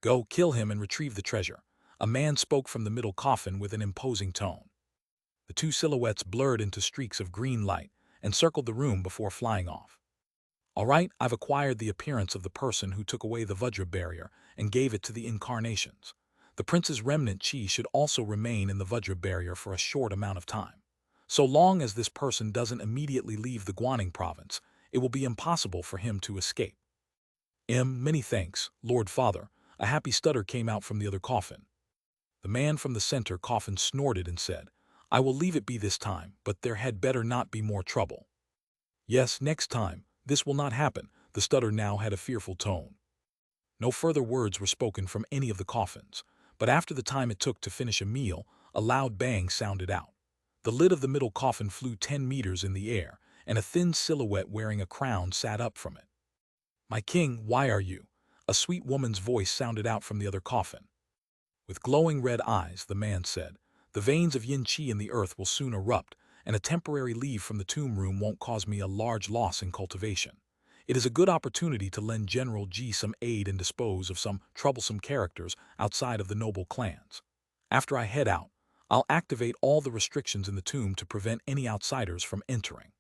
Speaker 1: Go, kill him and retrieve the treasure. A man spoke from the middle coffin with an imposing tone. The two silhouettes blurred into streaks of green light and circled the room before flying off. All right, I've acquired the appearance of the person who took away the Vajra barrier and gave it to the incarnations. The prince's remnant qi should also remain in the Vajra barrier for a short amount of time. So long as this person doesn't immediately leave the Guaning province, it will be impossible for him to escape. Many thanks, Lord Father. A happy stutter came out from the other coffin. The man from the center coffin snorted and said, I will leave it be this time, but there had better not be more trouble. Yes, next time, this will not happen. The stutter now had a fearful tone. No further words were spoken from any of the coffins, but after the time it took to finish a meal, a loud bang sounded out. The lid of the middle coffin flew 10 meters in the air, and a thin silhouette wearing a crown sat up from it. My king, why are you? A sweet woman's voice sounded out from the other coffin. With glowing red eyes, the man said, the veins of yin qi in the earth will soon erupt, and a temporary leave from the tomb room won't cause me a large loss in cultivation. It is a good opportunity to lend General Ji some aid and dispose of some troublesome characters outside of the noble clans. After I head out, I'll activate all the restrictions in the tomb to prevent any outsiders from entering.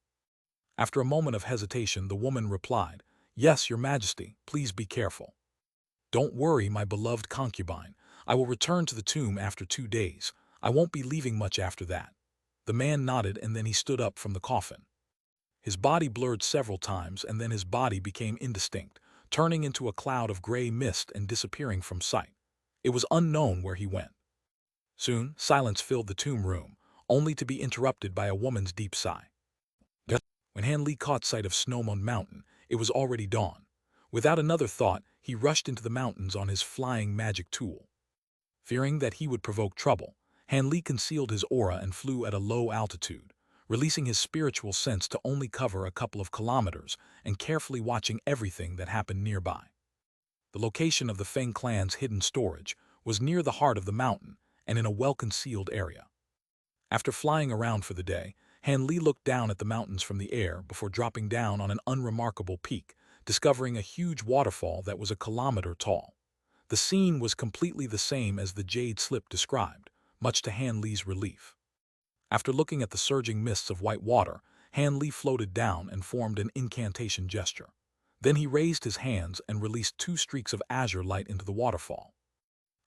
Speaker 1: After a moment of hesitation, the woman replied, Yes, Your Majesty, please be careful. Don't worry, my beloved concubine. I will return to the tomb after 2 days. I won't be leaving much after that. The man nodded and then he stood up from the coffin. His body blurred several times and then his body became indistinct, turning into a cloud of gray mist and disappearing from sight. It was unknown where he went. Soon, silence filled the tomb room, only to be interrupted by a woman's deep sigh. When Han Li caught sight of Snowmon Mountain, it was already dawn. Without another thought, he rushed into the mountains on his flying magic tool. Fearing that he would provoke trouble, Han Li concealed his aura and flew at a low altitude, releasing his spiritual sense to only cover a couple of kilometers and carefully watching everything that happened nearby. The location of the Feng clan's hidden storage was near the heart of the mountain and in a well-concealed area. After flying around for the day, Han Li looked down at the mountains from the air before dropping down on an unremarkable peak, discovering a huge waterfall that was a kilometer tall. The scene was completely the same as the Jade slip described, much to Han Li's relief. After looking at the surging mists of white water, Han Li floated down and formed an incantation gesture. Then he raised his hands and released 2 streaks of azure light into the waterfall.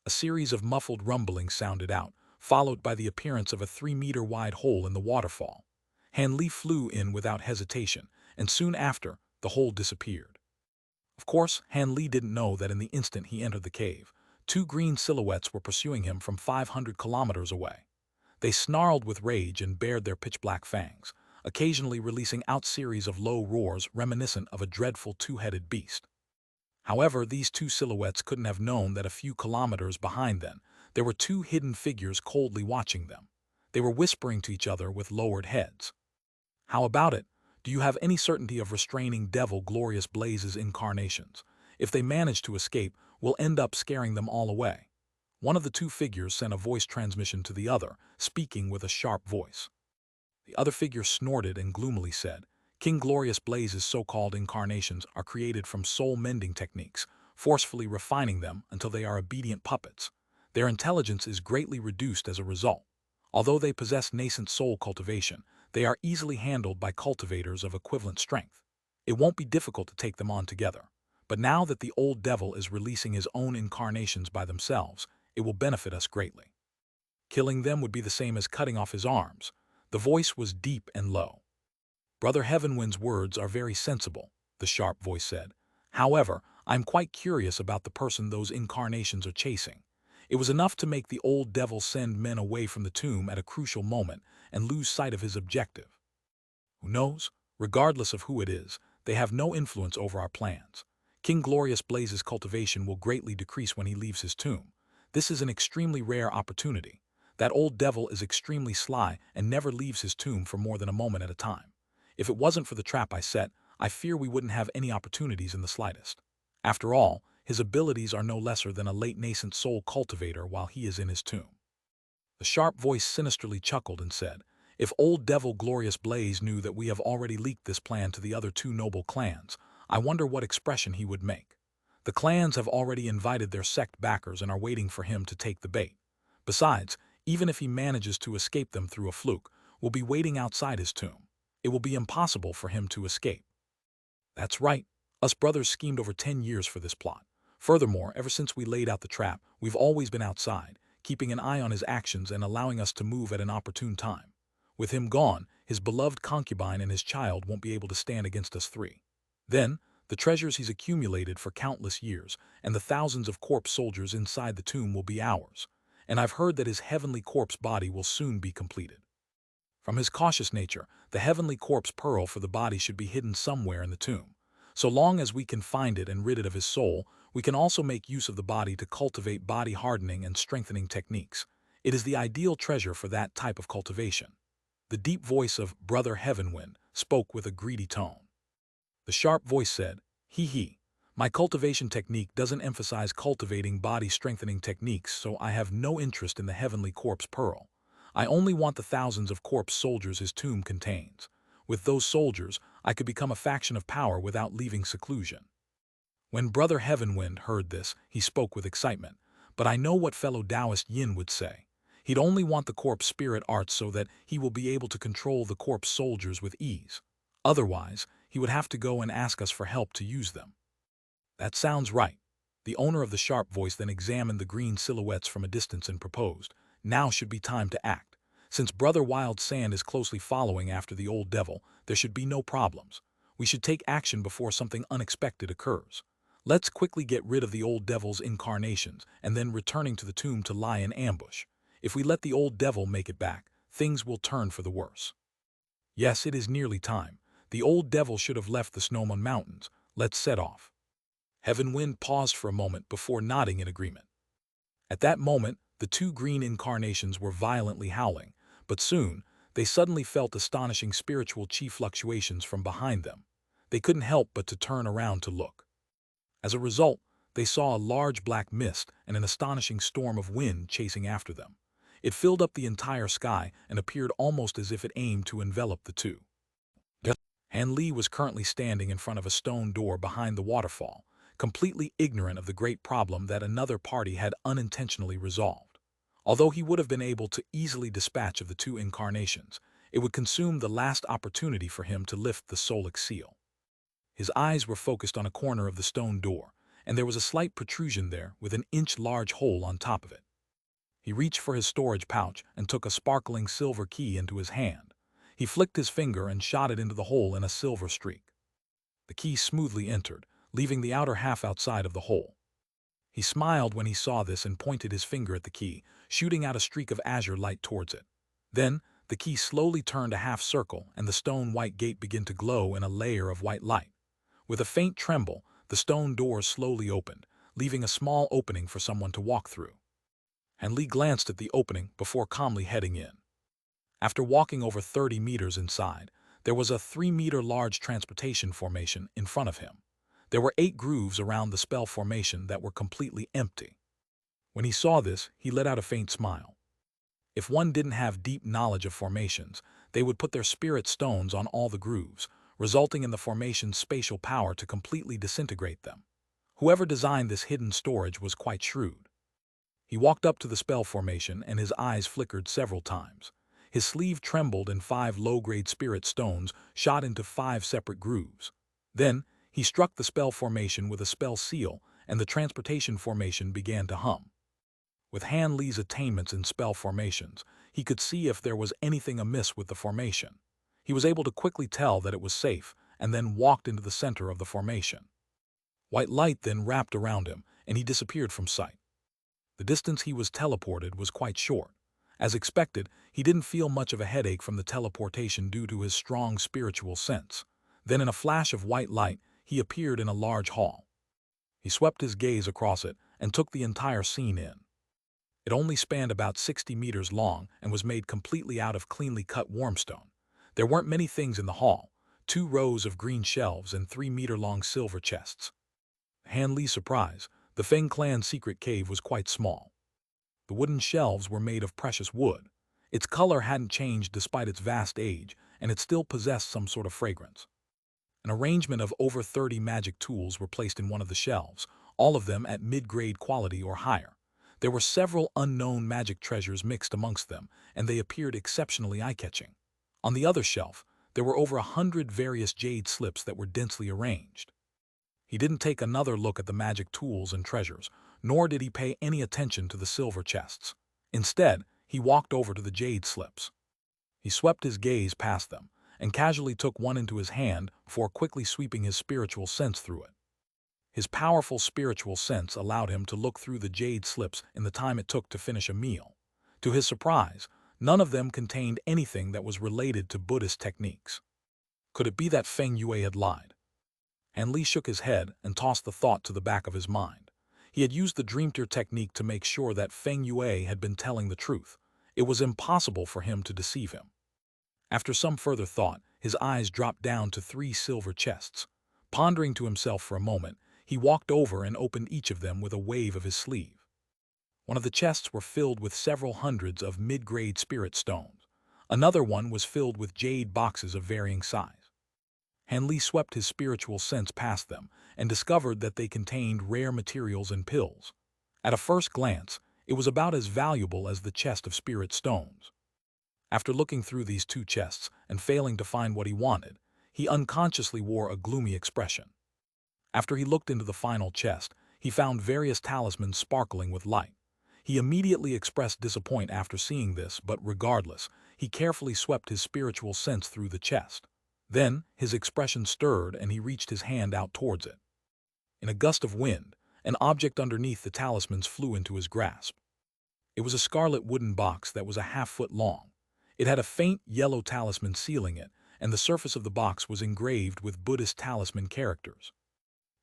Speaker 1: A series of muffled rumblings sounded out, followed by the appearance of a 3-meter-wide hole in the waterfall. Han Li flew in without hesitation, and soon after, the hole disappeared. Of course, Han Li didn't know that in the instant he entered the cave, Two green silhouettes were pursuing him from 500 kilometers away. They snarled with rage and bared their pitch-black fangs, occasionally releasing out series of low roars reminiscent of a dreadful two-headed beast. However, these two silhouettes couldn't have known that a few kilometers behind them, there were two hidden figures coldly watching them. They were whispering to each other with lowered heads. "How about it? Do you have any certainty of restraining Devil Glorious Blaze's incarnations? If they manage to escape, we'll end up scaring them all away." One of the two figures sent a voice transmission to the other, speaking with a sharp voice. The other figure snorted and gloomily said, "King Glorious Blaze's so-called incarnations are created from soul-mending techniques, forcefully refining them until they are obedient puppets. Their intelligence is greatly reduced as a result. Although they possess nascent soul cultivation, they are easily handled by cultivators of equivalent strength. It won't be difficult to take them on together. But now that the old devil is releasing his own incarnations by themselves, it will benefit us greatly. Killing them would be the same as cutting off his arms." The voice was deep and low. "Brother Heavenwind's words are very sensible," the sharp voice said. "However, I'm quite curious about the person those incarnations are chasing. It was enough to make the old devil send men away from the tomb at a crucial moment and lose sight of his objective. Who knows? Regardless of who it is, they have no influence over our plans. King Glorious Blaze's cultivation will greatly decrease when he leaves his tomb. This is an extremely rare opportunity. That old devil is extremely sly and never leaves his tomb for more than a moment at a time. If it wasn't for the trap I set, I fear we wouldn't have any opportunities in the slightest. After all, his abilities are no lesser than a late nascent soul cultivator while he is in his tomb." The sharp voice sinisterly chuckled and said, "If old Devil Glorious Blaze knew that we have already leaked this plan to the other two noble clans, I wonder what expression he would make. The clans have already invited their sect backers and are waiting for him to take the bait. Besides, even if he manages to escape them through a fluke, we'll be waiting outside his tomb. It will be impossible for him to escape." "That's right. Us brothers schemed over 10 years for this plot. Furthermore, ever since we laid out the trap, we've always been outside, keeping an eye on his actions and allowing us to move at an opportune time. With him gone, his beloved concubine and his child won't be able to stand against us three. Then, the treasures he's accumulated for countless years and the thousands of corpse soldiers inside the tomb will be ours. And I've heard that his heavenly corpse body will soon be completed. From his cautious nature, the heavenly corpse pearl for the body should be hidden somewhere in the tomb. So long as we can find it and rid it of his soul, we can also make use of the body to cultivate body hardening and strengthening techniques. It is the ideal treasure for that type of cultivation." The deep voice of Brother Heavenwind spoke with a greedy tone. The sharp voice said, "Hee. My cultivation technique doesn't emphasize cultivating body-strengthening techniques, so I have no interest in the heavenly corpse pearl. I only want the thousands of corpse soldiers his tomb contains. With those soldiers, I could become a faction of power without leaving seclusion." When Brother Heavenwind heard this, he spoke with excitement. "But I know what fellow Taoist Yin would say. He'd only want the corpse spirit arts so that he will be able to control the corpse soldiers with ease. Otherwise, he would have to go and ask us for help to use them." "That sounds right." The owner of the sharp voice then examined the green silhouettes from a distance and proposed, "Now should be time to act. Since Brother Wild Sand is closely following after the old devil, there should be no problems. We should take action before something unexpected occurs. Let's quickly get rid of the old devil's incarnations and then returning to the tomb to lie in ambush. If we let the old devil make it back, things will turn for the worse. Yes, it is nearly time. The old devil should have left the Snowman Mountains. Let's set off." Heavenwind paused for a moment before nodding in agreement. At that moment, the two green incarnations were violently howling, but soon, they suddenly felt astonishing spiritual chi fluctuations from behind them. They couldn't help but to turn around to look. As a result, they saw a large black mist and an astonishing storm of wind chasing after them. It filled up the entire sky and appeared almost as if it aimed to envelop the two. Han Li was currently standing in front of a stone door behind the waterfall, completely ignorant of the great problem that another party had unintentionally resolved. Although he would have been able to easily dispatch of the two incarnations, it would consume the last opportunity for him to lift the soulic seal. His eyes were focused on a corner of the stone door, and there was a slight protrusion there with an inch-large hole on top of it. He reached for his storage pouch and took a sparkling silver key into his hand. He flicked his finger and shot it into the hole in a silver streak. The key smoothly entered, leaving the outer half outside of the hole. He smiled when he saw this and pointed his finger at the key, shooting out a streak of azure light towards it. Then, the key slowly turned a half circle and the stone white gate began to glow in a layer of white light. With a faint tremble, the stone door slowly opened, leaving a small opening for someone to walk through. And Lee glanced at the opening before calmly heading in. After walking over 30 meters inside, there was a 3-meter large transportation formation in front of him. There were 8 grooves around the spell formation that were completely empty. When he saw this, he let out a faint smile. If one didn't have deep knowledge of formations, they would put their spirit stones on all the grooves, resulting in the formation's spatial power to completely disintegrate them. Whoever designed this hidden storage was quite shrewd. He walked up to the spell formation and his eyes flickered several times. His sleeve trembled and 5 low-grade spirit stones shot into 5 separate grooves. Then, he struck the spell formation with a spell seal and the transportation formation began to hum. With Han Li's attainments in spell formations, he could see if there was anything amiss with the formation. He was able to quickly tell that it was safe and then walked into the center of the formation. White light then wrapped around him and he disappeared from sight. The distance he was teleported was quite short. As expected, he didn't feel much of a headache from the teleportation due to his strong spiritual sense. Then in a flash of white light, he appeared in a large hall. He swept his gaze across it and took the entire scene in. It only spanned about 60 meters long and was made completely out of cleanly cut warmstone. There weren't many things in the hall, 2 rows of green shelves and 3-meter-long silver chests. To Han Li's surprise, the Feng clan's secret cave was quite small. The wooden shelves were made of precious wood. Its color hadn't changed despite its vast age, and it still possessed some sort of fragrance. An arrangement of over 30 magic tools were placed in one of the shelves, all of them at mid-grade quality or higher. There were several unknown magic treasures mixed amongst them, and they appeared exceptionally eye-catching. On the other shelf, there were over 100 various jade slips that were densely arranged. He didn't take another look at the magic tools and treasures, nor did he pay any attention to the silver chests. Instead, he walked over to the jade slips. He swept his gaze past them, and casually took one into his hand before quickly sweeping his spiritual sense through it. His powerful spiritual sense allowed him to look through the jade slips in the time it took to finish a meal. To his surprise, none of them contained anything that was related to Buddhist techniques. Could it be that Feng Yue had lied? Han Li shook his head and tossed the thought to the back of his mind. He had used the Dreamter technique to make sure that Feng Yue had been telling the truth. It was impossible for him to deceive him. After some further thought, his eyes dropped down to 3 silver chests. Pondering to himself for a moment, he walked over and opened each of them with a wave of his sleeve. One of the chests were filled with several hundreds of mid-grade spirit stones. Another one was filled with jade boxes of varying size. Han Li swept his spiritual sense past them and discovered that they contained rare materials and pills. At a first glance, it was about as valuable as the chest of spirit stones. After looking through these 2 chests and failing to find what he wanted, he unconsciously wore a gloomy expression. After he looked into the final chest, he found various talismans sparkling with light. He immediately expressed disappointment after seeing this, but regardless, he carefully swept his spiritual sense through the chest. Then, his expression stirred and he reached his hand out towards it. In a gust of wind, an object underneath the talismans flew into his grasp. It was a scarlet wooden box that was a half-foot long. It had a faint yellow talisman sealing it, and the surface of the box was engraved with Buddhist talisman characters.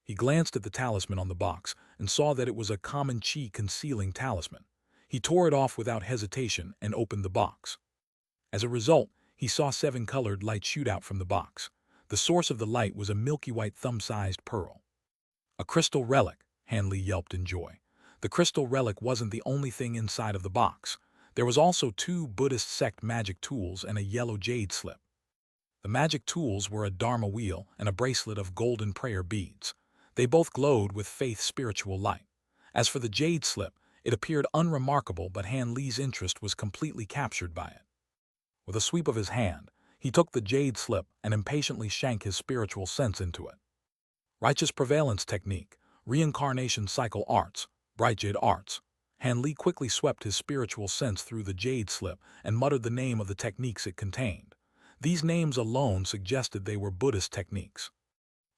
Speaker 1: He glanced at the talisman on the box and saw that it was a common chi concealing talisman. He tore it off without hesitation and opened the box. As a result, he saw 7 colored lights shoot out from the box. The source of the light was a milky white thumb-sized pearl. A crystal relic, Han Li yelped in joy. The crystal relic wasn't the only thing inside of the box. There was also 2 Buddhist sect magic tools and a yellow jade slip. The magic tools were a dharma wheel and a bracelet of golden prayer beads. They both glowed with faith's spiritual light. As for the jade slip, it appeared unremarkable, but Han Li's interest was completely captured by it. With a sweep of his hand, he took the jade slip and impatiently sank his spiritual sense into it. Righteous Prevalence Technique, Reincarnation Cycle Arts, Bright Jade Arts. Han Li quickly swept his spiritual sense through the jade slip and muttered the name of the techniques it contained. These names alone suggested they were Buddhist techniques.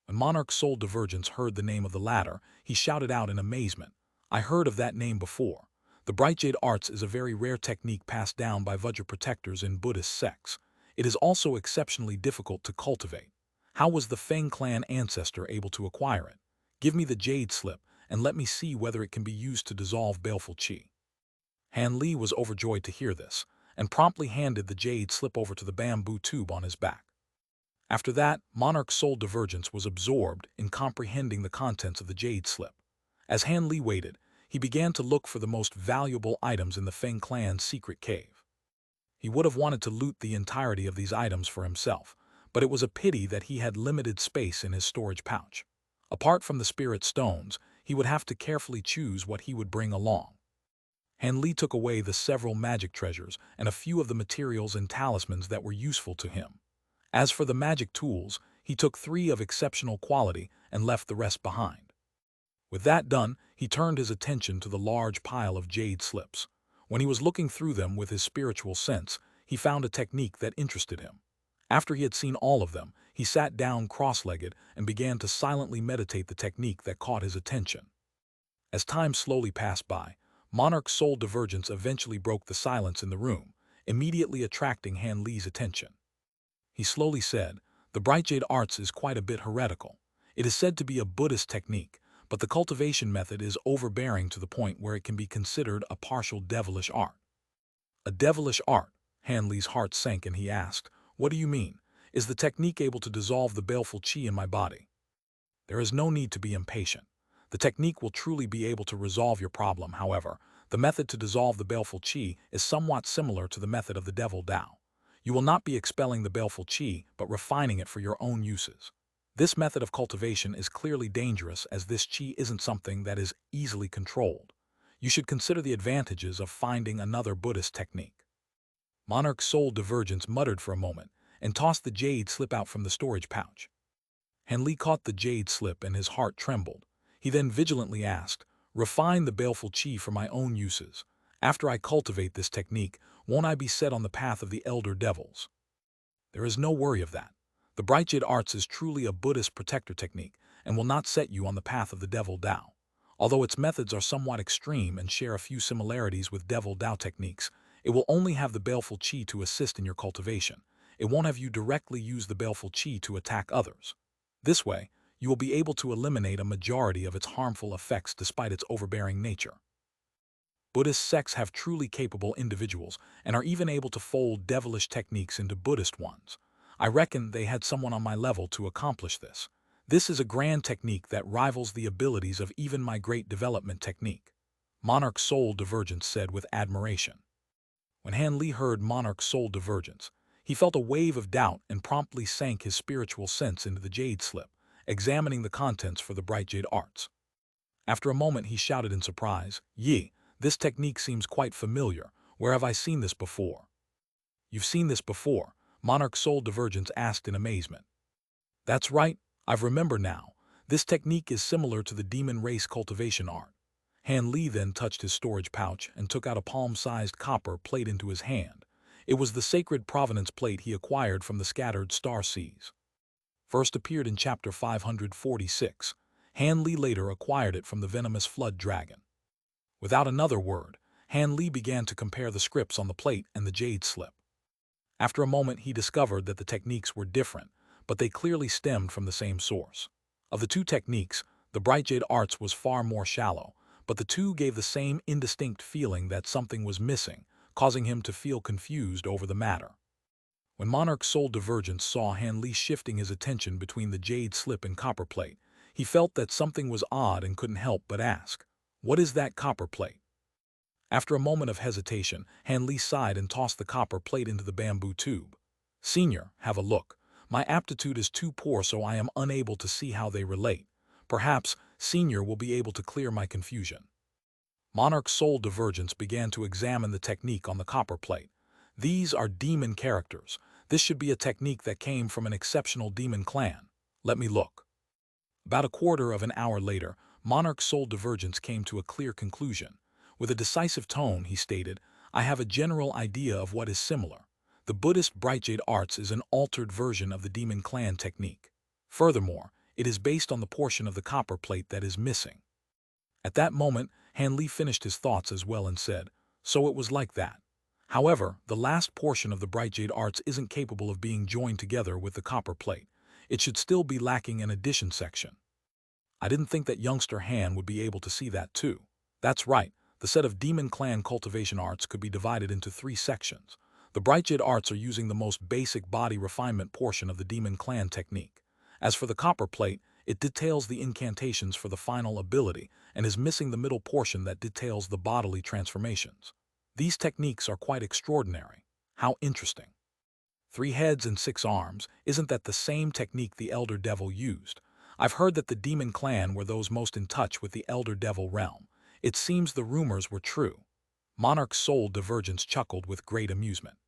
Speaker 1: When Monarch Soul Divergence heard the name of the latter, he shouted out in amazement, I heard of that name before. The Bright Jade Arts is a very rare technique passed down by Vajra protectors in Buddhist sects. It is also exceptionally difficult to cultivate. How was the Feng clan ancestor able to acquire it? Give me the Jade slip, and let me see whether it can be used to dissolve baleful qi. Han Li was overjoyed to hear this, and promptly handed the Jade slip over to the bamboo tube on his back. After that, Monarch's soul divergence was absorbed in comprehending the contents of the Jade slip. As Han Li waited, he began to look for the most valuable items in the Feng clan's secret cave. He would have wanted to loot the entirety of these items for himself, but it was a pity that he had limited space in his storage pouch. Apart from the spirit stones, he would have to carefully choose what he would bring along. Han Li took away the several magic treasures and a few of the materials and talismans that were useful to him. As for the magic tools, he took 3 of exceptional quality and left the rest behind. With that done, he turned his attention to the large pile of jade slips. When he was looking through them with his spiritual sense, he found a technique that interested him. After he had seen all of them, he sat down cross-legged and began to silently meditate the technique that caught his attention. As time slowly passed by, Monarch's soul divergence eventually broke the silence in the room, immediately attracting Han Li's attention. He slowly said, "The Bright Jade Arts is quite a bit heretical. It is said to be a Buddhist technique, but the cultivation method is overbearing to the point where it can be considered a partial devilish art." A devilish art? Han Li's heart sank and he asked, "What do you mean? Is the technique able to dissolve the baleful qi in my body?" There is no need to be impatient. The technique will truly be able to resolve your problem. However, the method to dissolve the baleful qi is somewhat similar to the method of the devil Tao. You will not be expelling the baleful qi, but refining it for your own uses. This method of cultivation is clearly dangerous as this qi isn't something that is easily controlled. You should consider the advantages of finding another Buddhist technique. Monarch's soul divergence muttered for a moment and tossed the jade slip out from the storage pouch. Han Li caught the jade slip and his heart trembled. He then vigilantly asked, "Refine the baleful qi for my own uses. After I cultivate this technique, won't I be set on the path of the elder devils?" There is no worry of that. The Bright Jade Arts is truly a Buddhist protector technique and will not set you on the path of the devil Tao. Although its methods are somewhat extreme and share a few similarities with devil Tao techniques, it will only have the baleful qi to assist in your cultivation. It won't have you directly use the baleful qi to attack others. This way, you will be able to eliminate a majority of its harmful effects despite its overbearing nature. Buddhist sects have truly capable individuals and are even able to fold devilish techniques into Buddhist ones. I reckon they had someone on my level to accomplish this. This is a grand technique that rivals the abilities of even my great development technique," Monarch's soul divergence said with admiration. When Han Li heard Monarch's soul divergence, he felt a wave of doubt and promptly sank his spiritual sense into the jade slip, examining the contents for the Bright Jade Arts. After a moment he shouted in surprise, "Yi, this technique seems quite familiar. Where have I seen this before?" "You've seen this before?" Monarch's soul divergence asked in amazement. "That's right, I remember now. This technique is similar to the demon race cultivation art." Han Li then touched his storage pouch and took out a palm-sized copper plate into his hand. It was the sacred provenance plate he acquired from the scattered star seas. First appeared in chapter 546. Han Li later acquired it from the venomous flood dragon. Without another word, Han Li began to compare the scripts on the plate and the jade slip. After a moment he discovered that the techniques were different, but they clearly stemmed from the same source. Of the two techniques, the Bright Jade Arts was far more shallow, but the two gave the same indistinct feeling that something was missing, causing him to feel confused over the matter. When Monarch's soul divergence saw Han Li shifting his attention between the jade slip and copper plate, he felt that something was odd and couldn't help but ask, "What is that copper plate?" After a moment of hesitation, Han Li sighed and tossed the copper plate into the bamboo tube. "Senior, have a look. My aptitude is too poor so I am unable to see how they relate. Perhaps Senior will be able to clear my confusion." Monarch's soul divergence began to examine the technique on the copper plate. "These are demon characters. This should be a technique that came from an exceptional demon clan. Let me look." About a quarter of an hour later, Monarch's soul divergence came to a clear conclusion. With a decisive tone, he stated, "I have a general idea of what is similar. The Buddhist Bright Jade Arts is an altered version of the demon clan technique. Furthermore, it is based on the portion of the copper plate that is missing." At that moment, Han Li finished his thoughts as well and said, "So it was like that. However, the last portion of the bright jade arts isn't capable of being joined together with the copper plate. It should still be lacking an addition section." I didn't think that youngster Han would be able to see that too. That's right, the set of Demon Clan cultivation arts could be divided into 3 sections. The Bright Jade arts are using the most basic body refinement portion of the Demon Clan technique. As for the copper plate, it details the incantations for the final ability and is missing the middle portion that details the bodily transformations. These techniques are quite extraordinary. How interesting. 3 heads and 6 arms, isn't that the same technique the Elder Devil used? I've heard that the Demon Clan were those most in touch with the Elder Devil realm. It seems the rumors were true. Monarch's Soul Divergence chuckled with great amusement.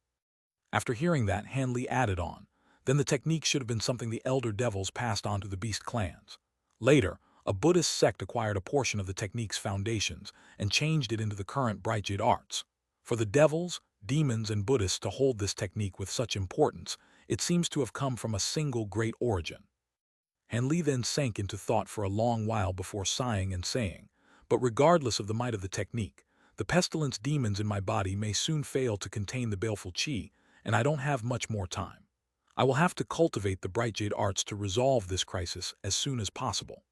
Speaker 1: After hearing that, Han Li added on, then the technique should have been something the Elder Devils passed on to the Beast clans. Later, a Buddhist sect acquired a portion of the technique's foundations and changed it into the current Bright Jade arts. For the devils, demons, and Buddhists to hold this technique with such importance, it seems to have come from a single great origin. Han Li then sank into thought for a long while before sighing and saying, "But regardless of the might of the technique, the pestilence demons in my body may soon fail to contain the baleful qi, and I don't have much more time. I will have to cultivate the Bright Jade arts to resolve this crisis as soon as possible."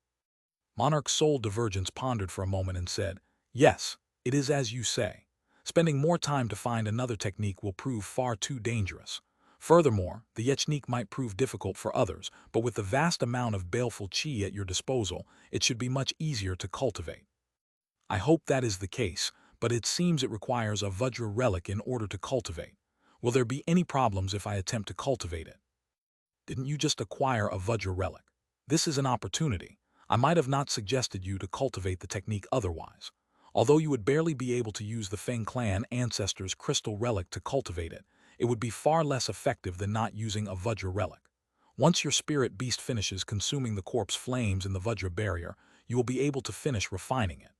Speaker 1: Monarch's Soul Divergence pondered for a moment and said, "Yes, it is as you say. Spending more time to find another technique will prove far too dangerous. Furthermore, the technique might prove difficult for others, but with the vast amount of baleful qi at your disposal, it should be much easier to cultivate." "I hope that is the case, but it seems it requires a Vajra relic in order to cultivate. Will there be any problems if I attempt to cultivate it?" "Didn't you just acquire a Vajra relic? This is an opportunity. I might have not suggested you to cultivate the technique otherwise. Although you would barely be able to use the Feng clan ancestors' crystal relic to cultivate it, it would be far less effective than not using a Vajra relic. Once your spirit beast finishes consuming the corpse flames in the Vajra barrier, you will be able to finish refining it.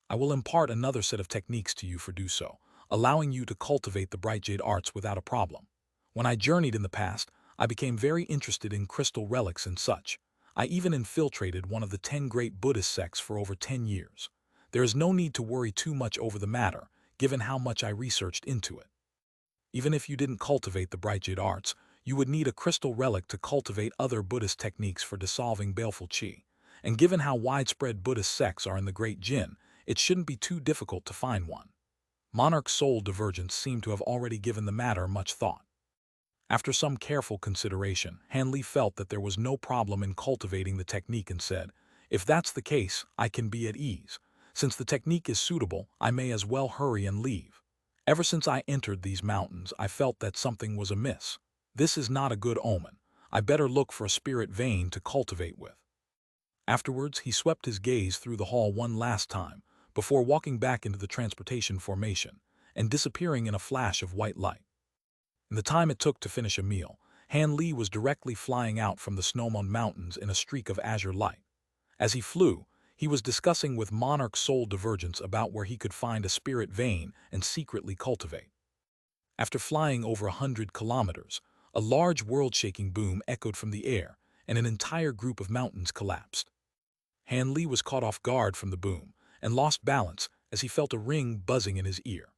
Speaker 1: I will impart another set of techniques to you for do so, allowing you to cultivate the Bright Jade arts without a problem. When I journeyed in the past, I became very interested in crystal relics and such. I even infiltrated one of the 10 great Buddhist sects for over 10 years. There is no need to worry too much over the matter, given how much I researched into it. Even if you didn't cultivate the Bright Jade arts, you would need a crystal relic to cultivate other Buddhist techniques for dissolving baleful qi. And given how widespread Buddhist sects are in the Great Jin, it shouldn't be too difficult to find one." Monarch's Soul Divergence seemed to have already given the matter much thought. After some careful consideration, Han Li felt that there was no problem in cultivating the technique and said, "If that's the case, I can be at ease. Since the technique is suitable, I may as well hurry and leave. Ever since I entered these mountains, I felt that something was amiss. This is not a good omen. I better look for a spirit vein to cultivate with." Afterwards, he swept his gaze through the hall one last time, before walking back into the transportation formation and disappearing in a flash of white light. In the time it took to finish a meal, Han Li was directly flying out from the Snowmoon Mountains in a streak of azure light. As he flew, he was discussing with Monarch's Soul Divergence about where he could find a spirit vein and secretly cultivate. After flying over 100 kilometers, a large world-shaking boom echoed from the air, and an entire group of mountains collapsed. Han Li was caught off guard from the boom and lost balance as he felt a ring buzzing in his ear.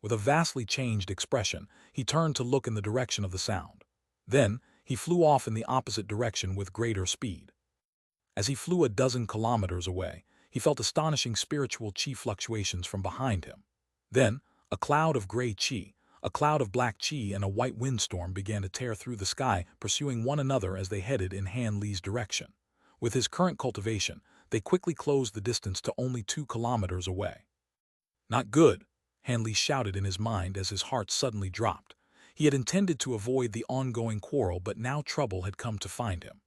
Speaker 1: With a vastly changed expression, he turned to look in the direction of the sound. Then, he flew off in the opposite direction with greater speed. As he flew a dozen kilometers away, he felt astonishing spiritual qi fluctuations from behind him. Then, a cloud of gray qi, a cloud of black qi, and a white windstorm began to tear through the sky, pursuing one another as they headed in Han Li's direction. With his current cultivation, they quickly closed the distance to only 2 kilometers away. "Not good," Han Li shouted in his mind as his heart suddenly dropped. He had intended to avoid the ongoing quarrel, but now trouble had come to find him.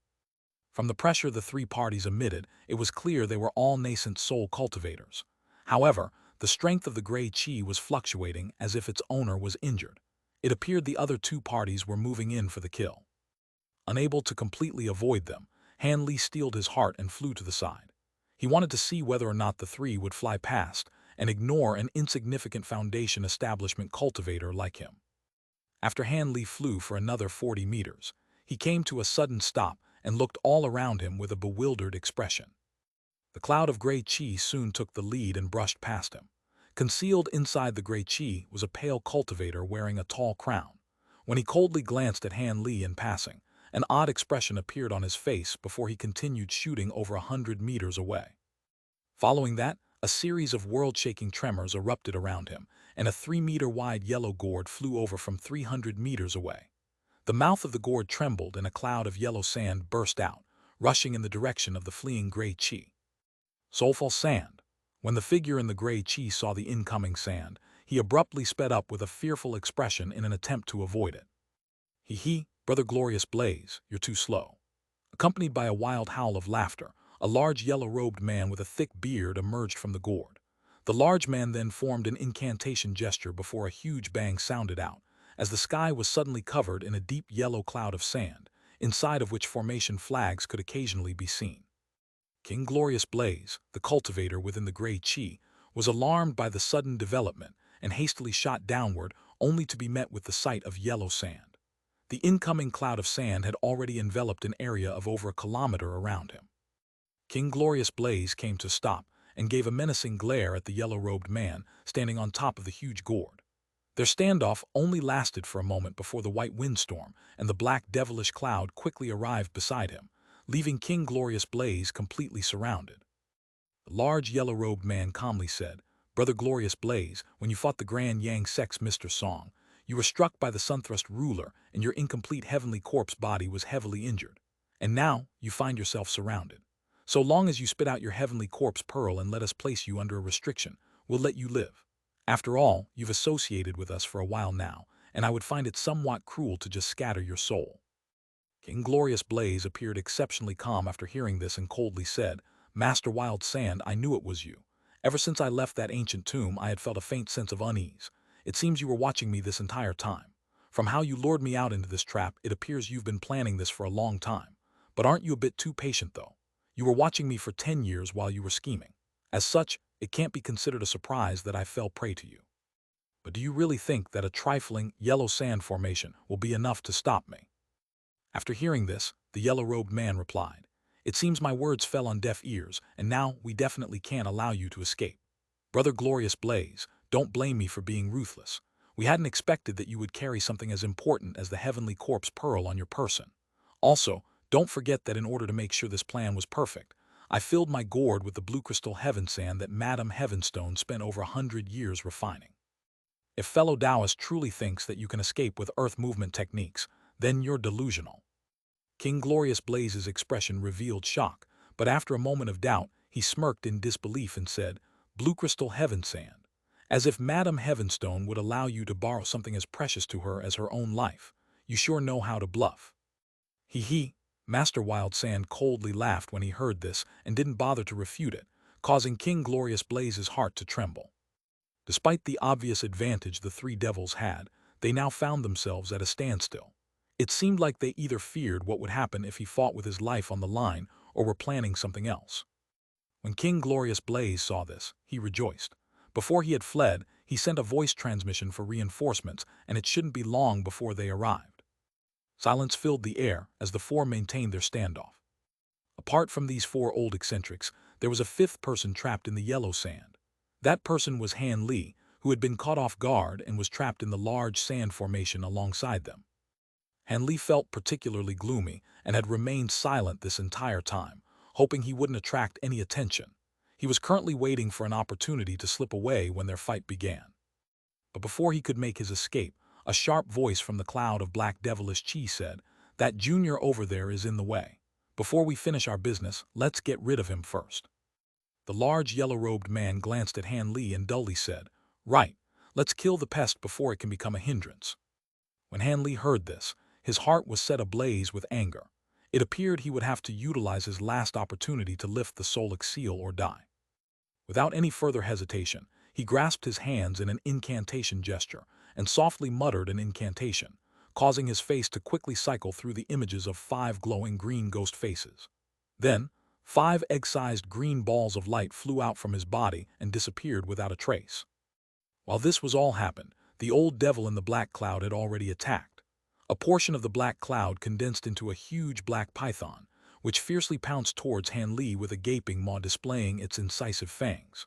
Speaker 1: From the pressure the 3 parties emitted, it was clear they were all nascent soul cultivators. However, the strength of the gray qi was fluctuating as if its owner was injured. It appeared the other 2 parties were moving in for the kill. Unable to completely avoid them, Han Li steeled his heart and flew to the side. He wanted to see whether or not the 3 would fly past and ignore an insignificant foundation establishment cultivator like him. After Han Li flew for another 40 meters, he came to a sudden stop and looked all around him with a bewildered expression. The cloud of gray chi soon took the lead and brushed past him. Concealed inside the gray chi was a pale cultivator wearing a tall crown. When he coldly glanced at Han Li in passing, an odd expression appeared on his face before he continued shooting over 100 meters away. Following that, a series of world-shaking tremors erupted around him, and a 3-meter-wide yellow gourd flew over from 300 meters away. The mouth of the gourd trembled and a cloud of yellow sand burst out, rushing in the direction of the fleeing gray chi. Soulful sand. When the figure in the gray chi saw the incoming sand, he abruptly sped up with a fearful expression in an attempt to avoid it. He, Brother Glorious Blaze, you're too slow. Accompanied by a wild howl of laughter, a large yellow-robed man with a thick beard emerged from the gourd. The large man then formed an incantation gesture before a huge bang sounded out, as the sky was suddenly covered in a deep yellow cloud of sand, inside of which formation flags could occasionally be seen. King Glorious Blaze, the cultivator within the gray chi, was alarmed by the sudden development and hastily shot downward, only to be met with the sight of yellow sand. The incoming cloud of sand had already enveloped an area of over a kilometer around him. King Glorious Blaze came to stop and gave a menacing glare at the yellow-robed man standing on top of the huge gourd. Their standoff only lasted for a moment before the white windstorm and the black devilish cloud quickly arrived beside him, leaving King Glorious Blaze completely surrounded. The large yellow-robed man calmly said, "Brother Glorious Blaze, when you fought the Grand Yang Sect's Mr. Song, you were struck by the Sunthrust ruler and your incomplete heavenly corpse body was heavily injured. And now you find yourself surrounded. So long as you spit out your heavenly corpse pearl and let us place you under a restriction, we'll let you live. After all, you've associated with us for a while now, and I would find it somewhat cruel to just scatter your soul." King Glorious Blaze appeared exceptionally calm after hearing this and coldly said, "Master Wild Sand, I knew it was you. Ever since I left that ancient tomb, I had felt a faint sense of unease. It seems you were watching me this entire time. From how you lured me out into this trap, it appears you've been planning this for a long time. But aren't you a bit too patient, though? You were watching me for 10 years while you were scheming. As such, it can't be considered a surprise that I fell prey to you. But do you really think that a trifling yellow sand formation will be enough to stop me?" After hearing this, the yellow-robed man replied, "It seems my words fell on deaf ears, and now we definitely can't allow you to escape. Brother Glorious Blaze, don't blame me for being ruthless. We hadn't expected that you would carry something as important as the heavenly corpse pearl on your person. Also, don't forget that in order to make sure this plan was perfect, I filled my gourd with the blue crystal heaven sand that Madame Heavenstone spent over 100 years refining. If fellow Taoist truly thinks that you can escape with earth movement techniques, then you're delusional." King Glorious Blaze's expression revealed shock, but after a moment of doubt, he smirked in disbelief and said, "Blue crystal heaven sand. As if Madame Heavenstone would allow you to borrow something as precious to her as her own life. You sure know how to bluff." He, Master Wild Sand coldly laughed when he heard this and didn't bother to refute it, causing King Glorious Blaze's heart to tremble. Despite the obvious advantage the three devils had, they now found themselves at a standstill. It seemed like they either feared what would happen if he fought with his life on the line or were planning something else. When King Glorious Blaze saw this, he rejoiced. Before he had fled, he sent a voice transmission for reinforcements, and it shouldn't be long before they arrived. Silence filled the air as the four maintained their standoff. Apart from these four old eccentrics, there was a fifth person trapped in the yellow sand. That person was Han Li, who had been caught off guard and was trapped in the large sand formation alongside them. Han Li felt particularly gloomy and had remained silent this entire time, hoping he wouldn't attract any attention. He was currently waiting for an opportunity to slip away when their fight began. But before he could make his escape, a sharp voice from the cloud of black devilish chi said, "That junior over there is in the way. Before we finish our business, let's get rid of him first." The large yellow-robed man glanced at Han Li and dully said, "Right, let's kill the pest before it can become a hindrance." When Han Li heard this, his heart was set ablaze with anger. It appeared he would have to utilize his last opportunity to lift the Solic seal or die. Without any further hesitation, he grasped his hands in an incantation gesture and softly muttered an incantation, causing his face to quickly cycle through the images of 5 glowing green ghost faces. Then, 5 egg-sized green balls of light flew out from his body and disappeared without a trace. While this was all happened, the old devil in the black cloud had already attacked. A portion of the black cloud condensed into a huge black python, which fiercely pounced towards Han Li with a gaping maw displaying its incisive fangs.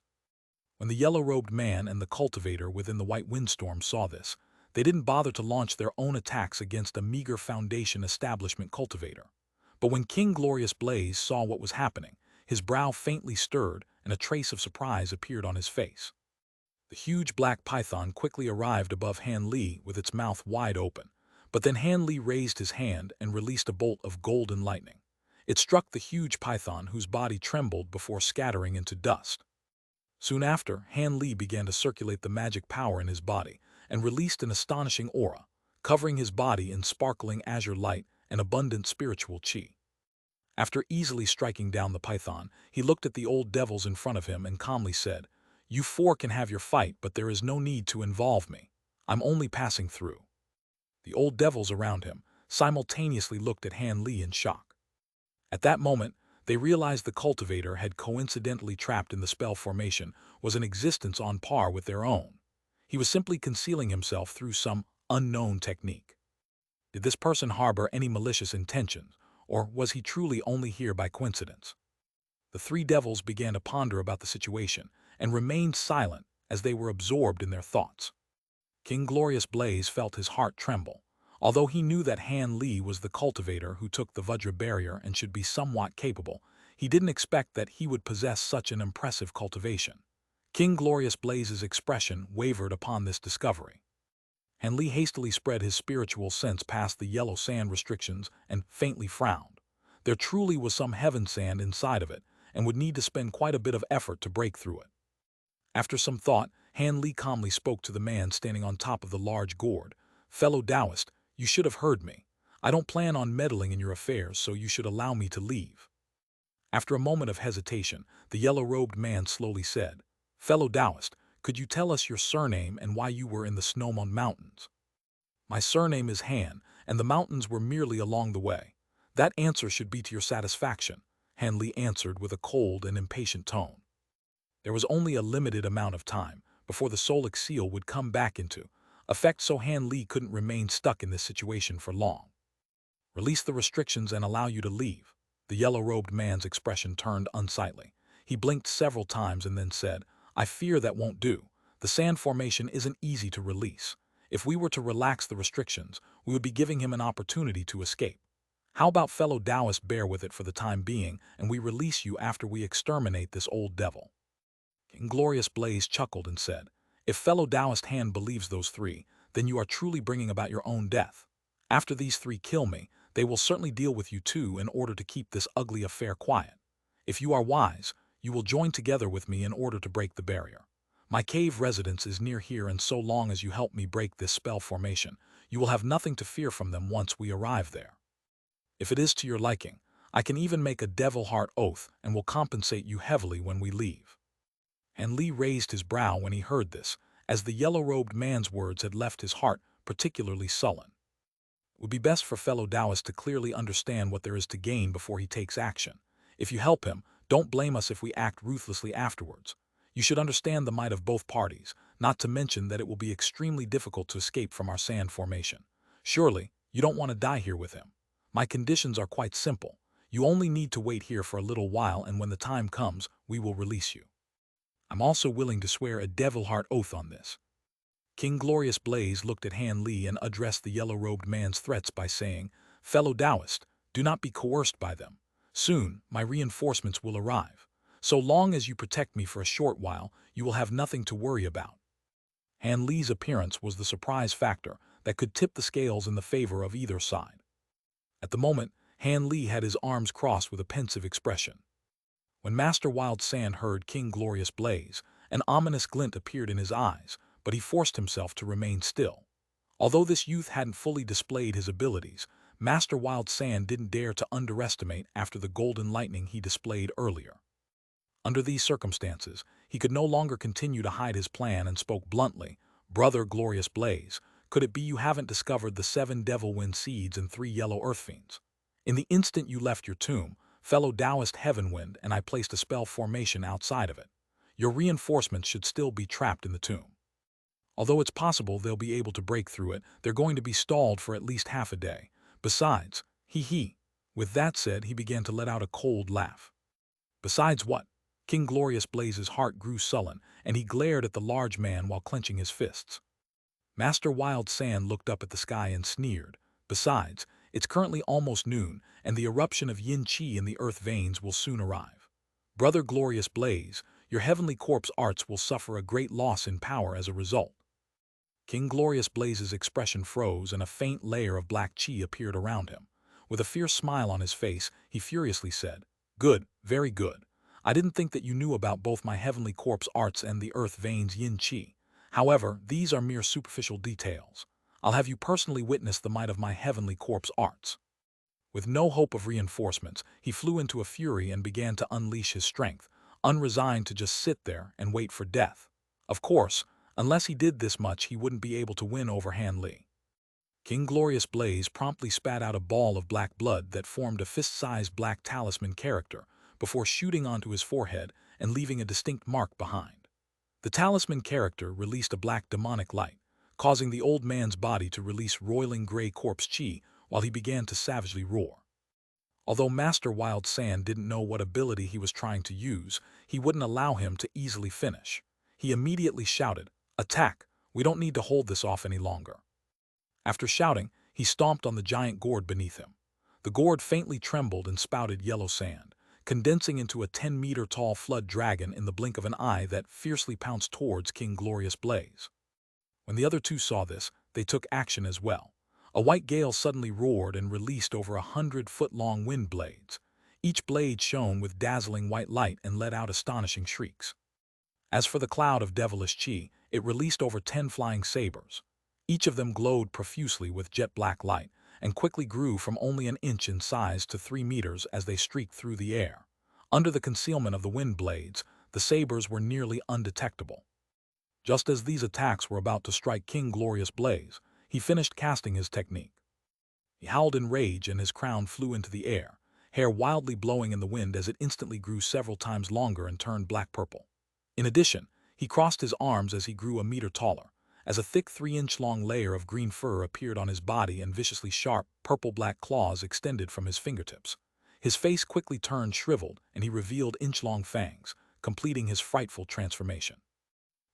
Speaker 1: When the yellow-robed man and the cultivator within the white windstorm saw this, they didn't bother to launch their own attacks against a meager Foundation establishment cultivator. But when King Glorious Blaze saw what was happening, his brow faintly stirred and a trace of surprise appeared on his face. The huge black python quickly arrived above Han Li with its mouth wide open, but then Han Li raised his hand and released a bolt of golden lightning. It struck the huge python, whose body trembled before scattering into dust. Soon after, Han Li began to circulate the magic power in his body and released an astonishing aura, covering his body in sparkling azure light and abundant spiritual qi. After easily striking down the python, he looked at the old devils in front of him and calmly said, "You four can have your fight, but there is no need to involve me. I'm only passing through." The old devils around him simultaneously looked at Han Li in shock. At that moment, they realized the cultivator had coincidentally trapped in the spell formation was an existence on par with their own. He was simply concealing himself through some unknown technique. Did this person harbor any malicious intentions, or was he truly only here by coincidence? The three devils began to ponder about the situation and remained silent as they were absorbed in their thoughts. King Glorious Blaze felt his heart tremble. Although he knew that Han Li was the cultivator who took the Vajra barrier and should be somewhat capable, he didn't expect that he would possess such an impressive cultivation. King Glorious Blaze's expression wavered upon this discovery. Han Li hastily spread his spiritual sense past the yellow sand restrictions and faintly frowned. There truly was some heaven sand inside of it, and would need to spend quite a bit of effort to break through it. After some thought, Han Li calmly spoke to the man standing on top of the large gourd. "Fellow Taoist, you should have heard me. I don't plan on meddling in your affairs, so you should allow me to leave." After a moment of hesitation, the yellow-robed man slowly said, "Fellow Taoist, could you tell us your surname and why you were in the Snowmon Mountains?" "My surname is Han, and the mountains were merely along the way. That answer should be to your satisfaction," Han Li answered with a cold and impatient tone. There was only a limited amount of time before the Solic seal would come back into effect, so Han Li couldn't remain stuck in this situation for long. "Release the restrictions and allow you to leave." The yellow-robed man's expression turned unsightly. He blinked several times and then said, "I fear that won't do. The sand formation isn't easy to release. If we were to relax the restrictions, we would be giving him an opportunity to escape. How about fellow Taoist bear with it for the time being, and we release you after we exterminate this old devil?" King Glorious Blaze chuckled and said, "If fellow Taoist Han believes those three, then you are truly bringing about your own death. After these three kill me, they will certainly deal with you too in order to keep this ugly affair quiet. If you are wise, you will join together with me in order to break the barrier. My cave residence is near here, and so long as you help me break this spell formation, you will have nothing to fear from them once we arrive there. If it is to your liking, I can even make a devil heart oath and will compensate you heavily when we leave." Han Li raised his brow when he heard this, as the yellow-robed man's words had left his heart particularly sullen. It would be best for fellow Taoist to clearly understand what there is to gain before he takes action. If you help him, don't blame us if we act ruthlessly afterwards. You should understand the might of both parties, not to mention that it will be extremely difficult to escape from our sand formation. Surely, you don't want to die here with him. My conditions are quite simple. You only need to wait here for a little while, and when the time comes, we will release you. I'm also willing to swear a devil heart oath on this." King Glorious Blaze looked at Han Li and addressed the yellow-robed man's threats by saying, "Fellow Taoist, do not be coerced by them. Soon, my reinforcements will arrive. So long as you protect me for a short while, you will have nothing to worry about." Han Li's appearance was the surprise factor that could tip the scales in the favor of either side. At the moment, Han Li had his arms crossed with a pensive expression. When Master Wild Sand heard King Glorious Blaze, an ominous glint appeared in his eyes, but he forced himself to remain still. Although this youth hadn't fully displayed his abilities, Master Wild Sand didn't dare to underestimate after the golden lightning he displayed earlier. Under these circumstances, he could no longer continue to hide his plan and spoke bluntly, "Brother Glorious Blaze, could it be you haven't discovered the 7 devil wind seeds and 3 yellow earth fiends? In the instant you left your tomb, fellow Taoist Heaven Wind and I placed a spell formation outside of it. Your reinforcements should still be trapped in the tomb. Although it's possible they'll be able to break through it, they're going to be stalled for at least half a day. Besides, With that said, he began to let out a cold laugh. Besides what? King Glorious Blaze's heart grew sullen, and he glared at the large man while clenching his fists. Master Wild Sand looked up at the sky and sneered. Besides, it's currently almost noon, and the eruption of yin qi in the earth veins will soon arrive. Brother Glorious Blaze, your heavenly corpse arts will suffer a great loss in power as a result. King Glorious Blaze's expression froze and a faint layer of black qi appeared around him. With a fierce smile on his face, he furiously said, "Good, very good. I didn't think that you knew about both my heavenly corpse arts and the earth veins yin qi. However, these are mere superficial details. I'll have you personally witness the might of my heavenly corpse arts." With no hope of reinforcements, he flew into a fury and began to unleash his strength, unresigned to just sit there and wait for death. Of course, unless he did this much, he wouldn't be able to win over Han Li. King Glorious Blaze promptly spat out a ball of black blood that formed a fist-sized black talisman character before shooting onto his forehead and leaving a distinct mark behind. The talisman character released a black demonic light, causing the old man's body to release roiling gray corpse chi while he began to savagely roar. Although Master Wild Sand didn't know what ability he was trying to use, he wouldn't allow him to easily finish. He immediately shouted, "Attack! We don't need to hold this off any longer." After shouting, he stomped on the giant gourd beneath him. The gourd faintly trembled and spouted yellow sand, condensing into a 10-meter-tall flood dragon in the blink of an eye that fiercely pounced towards King Glorious Blaze. When the other two saw this, they took action as well. A white gale suddenly roared and released over 100-foot-long wind blades. Each blade shone with dazzling white light and let out astonishing shrieks. As for the cloud of devilish chi, it released over 10 flying sabers. Each of them glowed profusely with jet-black light and quickly grew from only an inch in size to 3 meters as they streaked through the air. Under the concealment of the wind blades, the sabers were nearly undetectable. Just as these attacks were about to strike King Glorious Blaze, he finished casting his technique. He howled in rage and his crown flew into the air, hair wildly blowing in the wind as it instantly grew several times longer and turned black-purple. In addition, he crossed his arms as he grew a meter taller, as a thick 3-inch-long layer of green fur appeared on his body and viciously sharp, purple-black claws extended from his fingertips. His face quickly turned shriveled and he revealed inch-long fangs, completing his frightful transformation.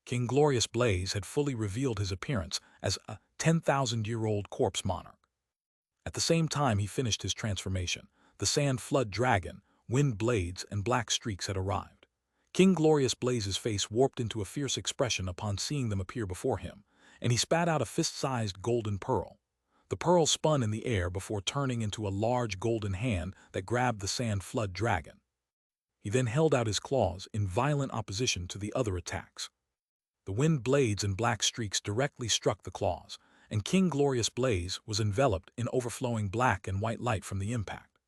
Speaker 1: King Glorious Blaze had fully revealed his appearance as a 10,000-year-old corpse monarch. At the same time he finished his transformation, the sand flood dragon, wind blades, and black streaks had arrived. King Glorious Blaze's face warped into a fierce expression upon seeing them appear before him, and he spat out a fist-sized golden pearl. The pearl spun in the air before turning into a large golden hand that grabbed the sand flood dragon. He then held out his claws in violent opposition to the other attacks. The wind blades and black streaks directly struck the claws, and King Glorious Blaze was enveloped in overflowing black and white light from the impact.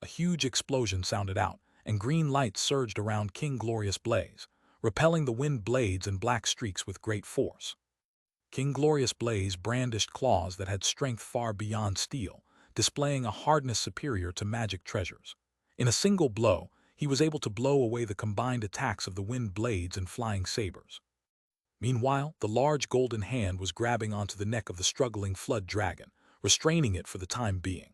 Speaker 1: A huge explosion sounded out, and green light surged around King Glorious Blaze, repelling the wind blades and black streaks with great force. King Glorious Blaze brandished claws that had strength far beyond steel, displaying a hardness superior to magic treasures. In a single blow, he was able to blow away the combined attacks of the wind blades and flying sabers. Meanwhile, the large golden hand was grabbing onto the neck of the struggling flood dragon, restraining it for the time being.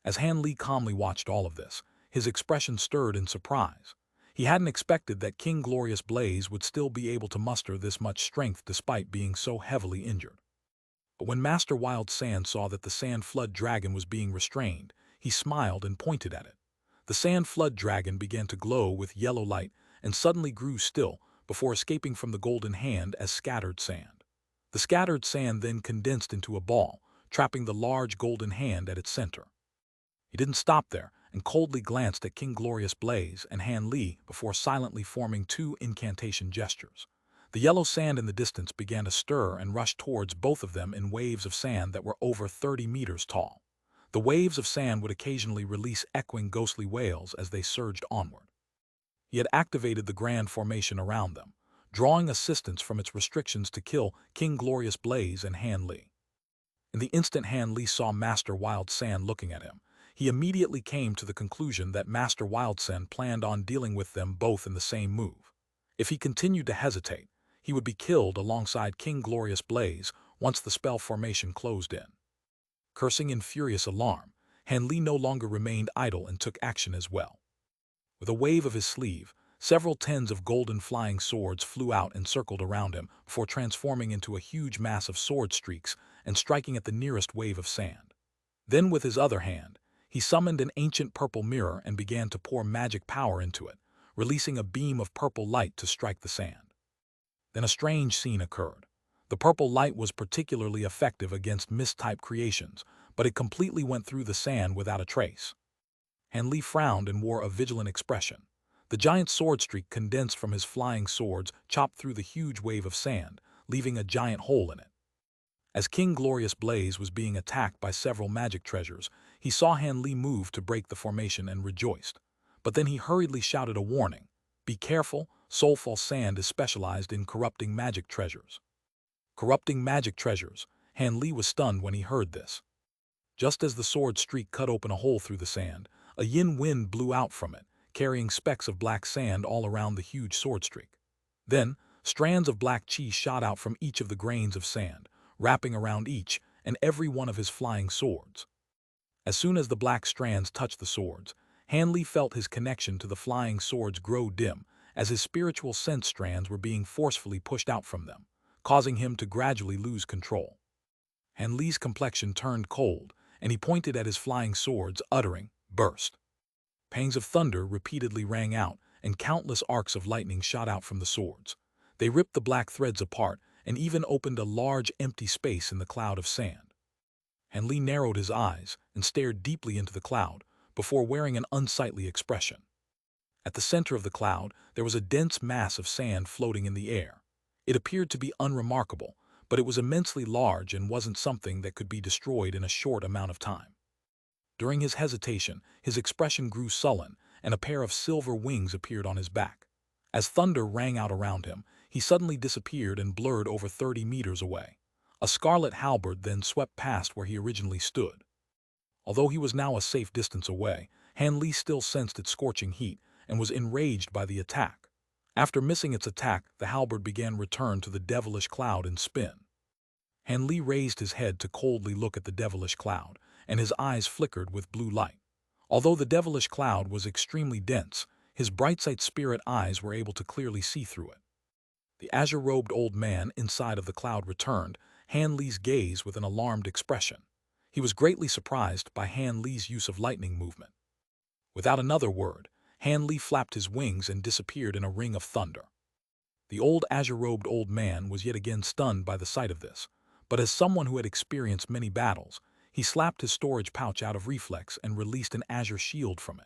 Speaker 1: As Han Li calmly watched all of this, his expression stirred in surprise. He hadn't expected that King Glorious Blaze would still be able to muster this much strength despite being so heavily injured. But when Master Wild Sand saw that the sand flood dragon was being restrained, he smiled and pointed at it. The sand flood dragon began to glow with yellow light and suddenly grew still, before escaping from the golden hand as scattered sand. The scattered sand then condensed into a ball, trapping the large golden hand at its center. He didn't stop there and coldly glanced at King Glorious Blaze and Han Li before silently forming 2 incantation gestures. The yellow sand in the distance began to stir and rush towards both of them in waves of sand that were over 30 meters tall. The waves of sand would occasionally release echoing ghostly wails as they surged onward. He had activated the grand formation around them, drawing assistance from its restrictions to kill King Glorious Blaze and Han Li. In the instant Han Li saw Master Wild Sand looking at him, he immediately came to the conclusion that Master Wild Sand planned on dealing with them both in the same move. If he continued to hesitate, he would be killed alongside King Glorious Blaze once the spell formation closed in. Cursing in furious alarm, Han Li no longer remained idle and took action as well. With a wave of his sleeve, several tens of golden flying swords flew out and circled around him before transforming into a huge mass of sword streaks and striking at the nearest wave of sand. Then with his other hand, he summoned an ancient purple mirror and began to pour magic power into it, releasing a beam of purple light to strike the sand. Then a strange scene occurred. The purple light was particularly effective against mist-type creations, but it completely went through the sand without a trace. Han Li frowned and wore a vigilant expression. The giant sword streak condensed from his flying swords chopped through the huge wave of sand, leaving a giant hole in it. As King Glorious Blaze was being attacked by several magic treasures, he saw Han Li move to break the formation and rejoiced. But then he hurriedly shouted a warning. "Be careful, soulful sand is specialized in corrupting magic treasures." Corrupting magic treasures. Han Li was stunned when he heard this. Just as the sword streak cut open a hole through the sand, a yin wind blew out from it, carrying specks of black sand all around the huge sword streak. Then, strands of black chi shot out from each of the grains of sand, wrapping around each and every one of his flying swords. As soon as the black strands touched the swords, Han Li felt his connection to the flying swords grow dim as his spiritual sense strands were being forcefully pushed out from them, causing him to gradually lose control. Han Li's complexion turned cold, and he pointed at his flying swords, uttering, "Burst." Pangs of thunder repeatedly rang out, and countless arcs of lightning shot out from the swords. They ripped the black threads apart and even opened a large empty space in the cloud of sand. Han Li narrowed his eyes and stared deeply into the cloud before wearing an unsightly expression. At the center of the cloud, there was a dense mass of sand floating in the air. It appeared to be unremarkable, but it was immensely large and wasn't something that could be destroyed in a short amount of time. During his hesitation, his expression grew sullen, and a pair of silver wings appeared on his back. As thunder rang out around him, he suddenly disappeared and blurred over 30 meters away. A scarlet halberd then swept past where he originally stood. Although he was now a safe distance away, Han Li still sensed its scorching heat and was enraged by the attack. After missing its attack, the halberd began return to the devilish cloud and spin. Han Li raised his head to coldly look at the devilish cloud, and his eyes flickered with blue light. Although the devilish cloud was extremely dense, his bright-sight spirit eyes were able to clearly see through it. The azure-robed old man inside of the cloud returned Han Li's gaze with an alarmed expression. He was greatly surprised by Han Li's use of lightning movement. Without another word, Han Li flapped his wings and disappeared in a ring of thunder. The old azure-robed old man was yet again stunned by the sight of this, but as someone who had experienced many battles, he slapped his storage pouch out of reflex and released an azure shield from it.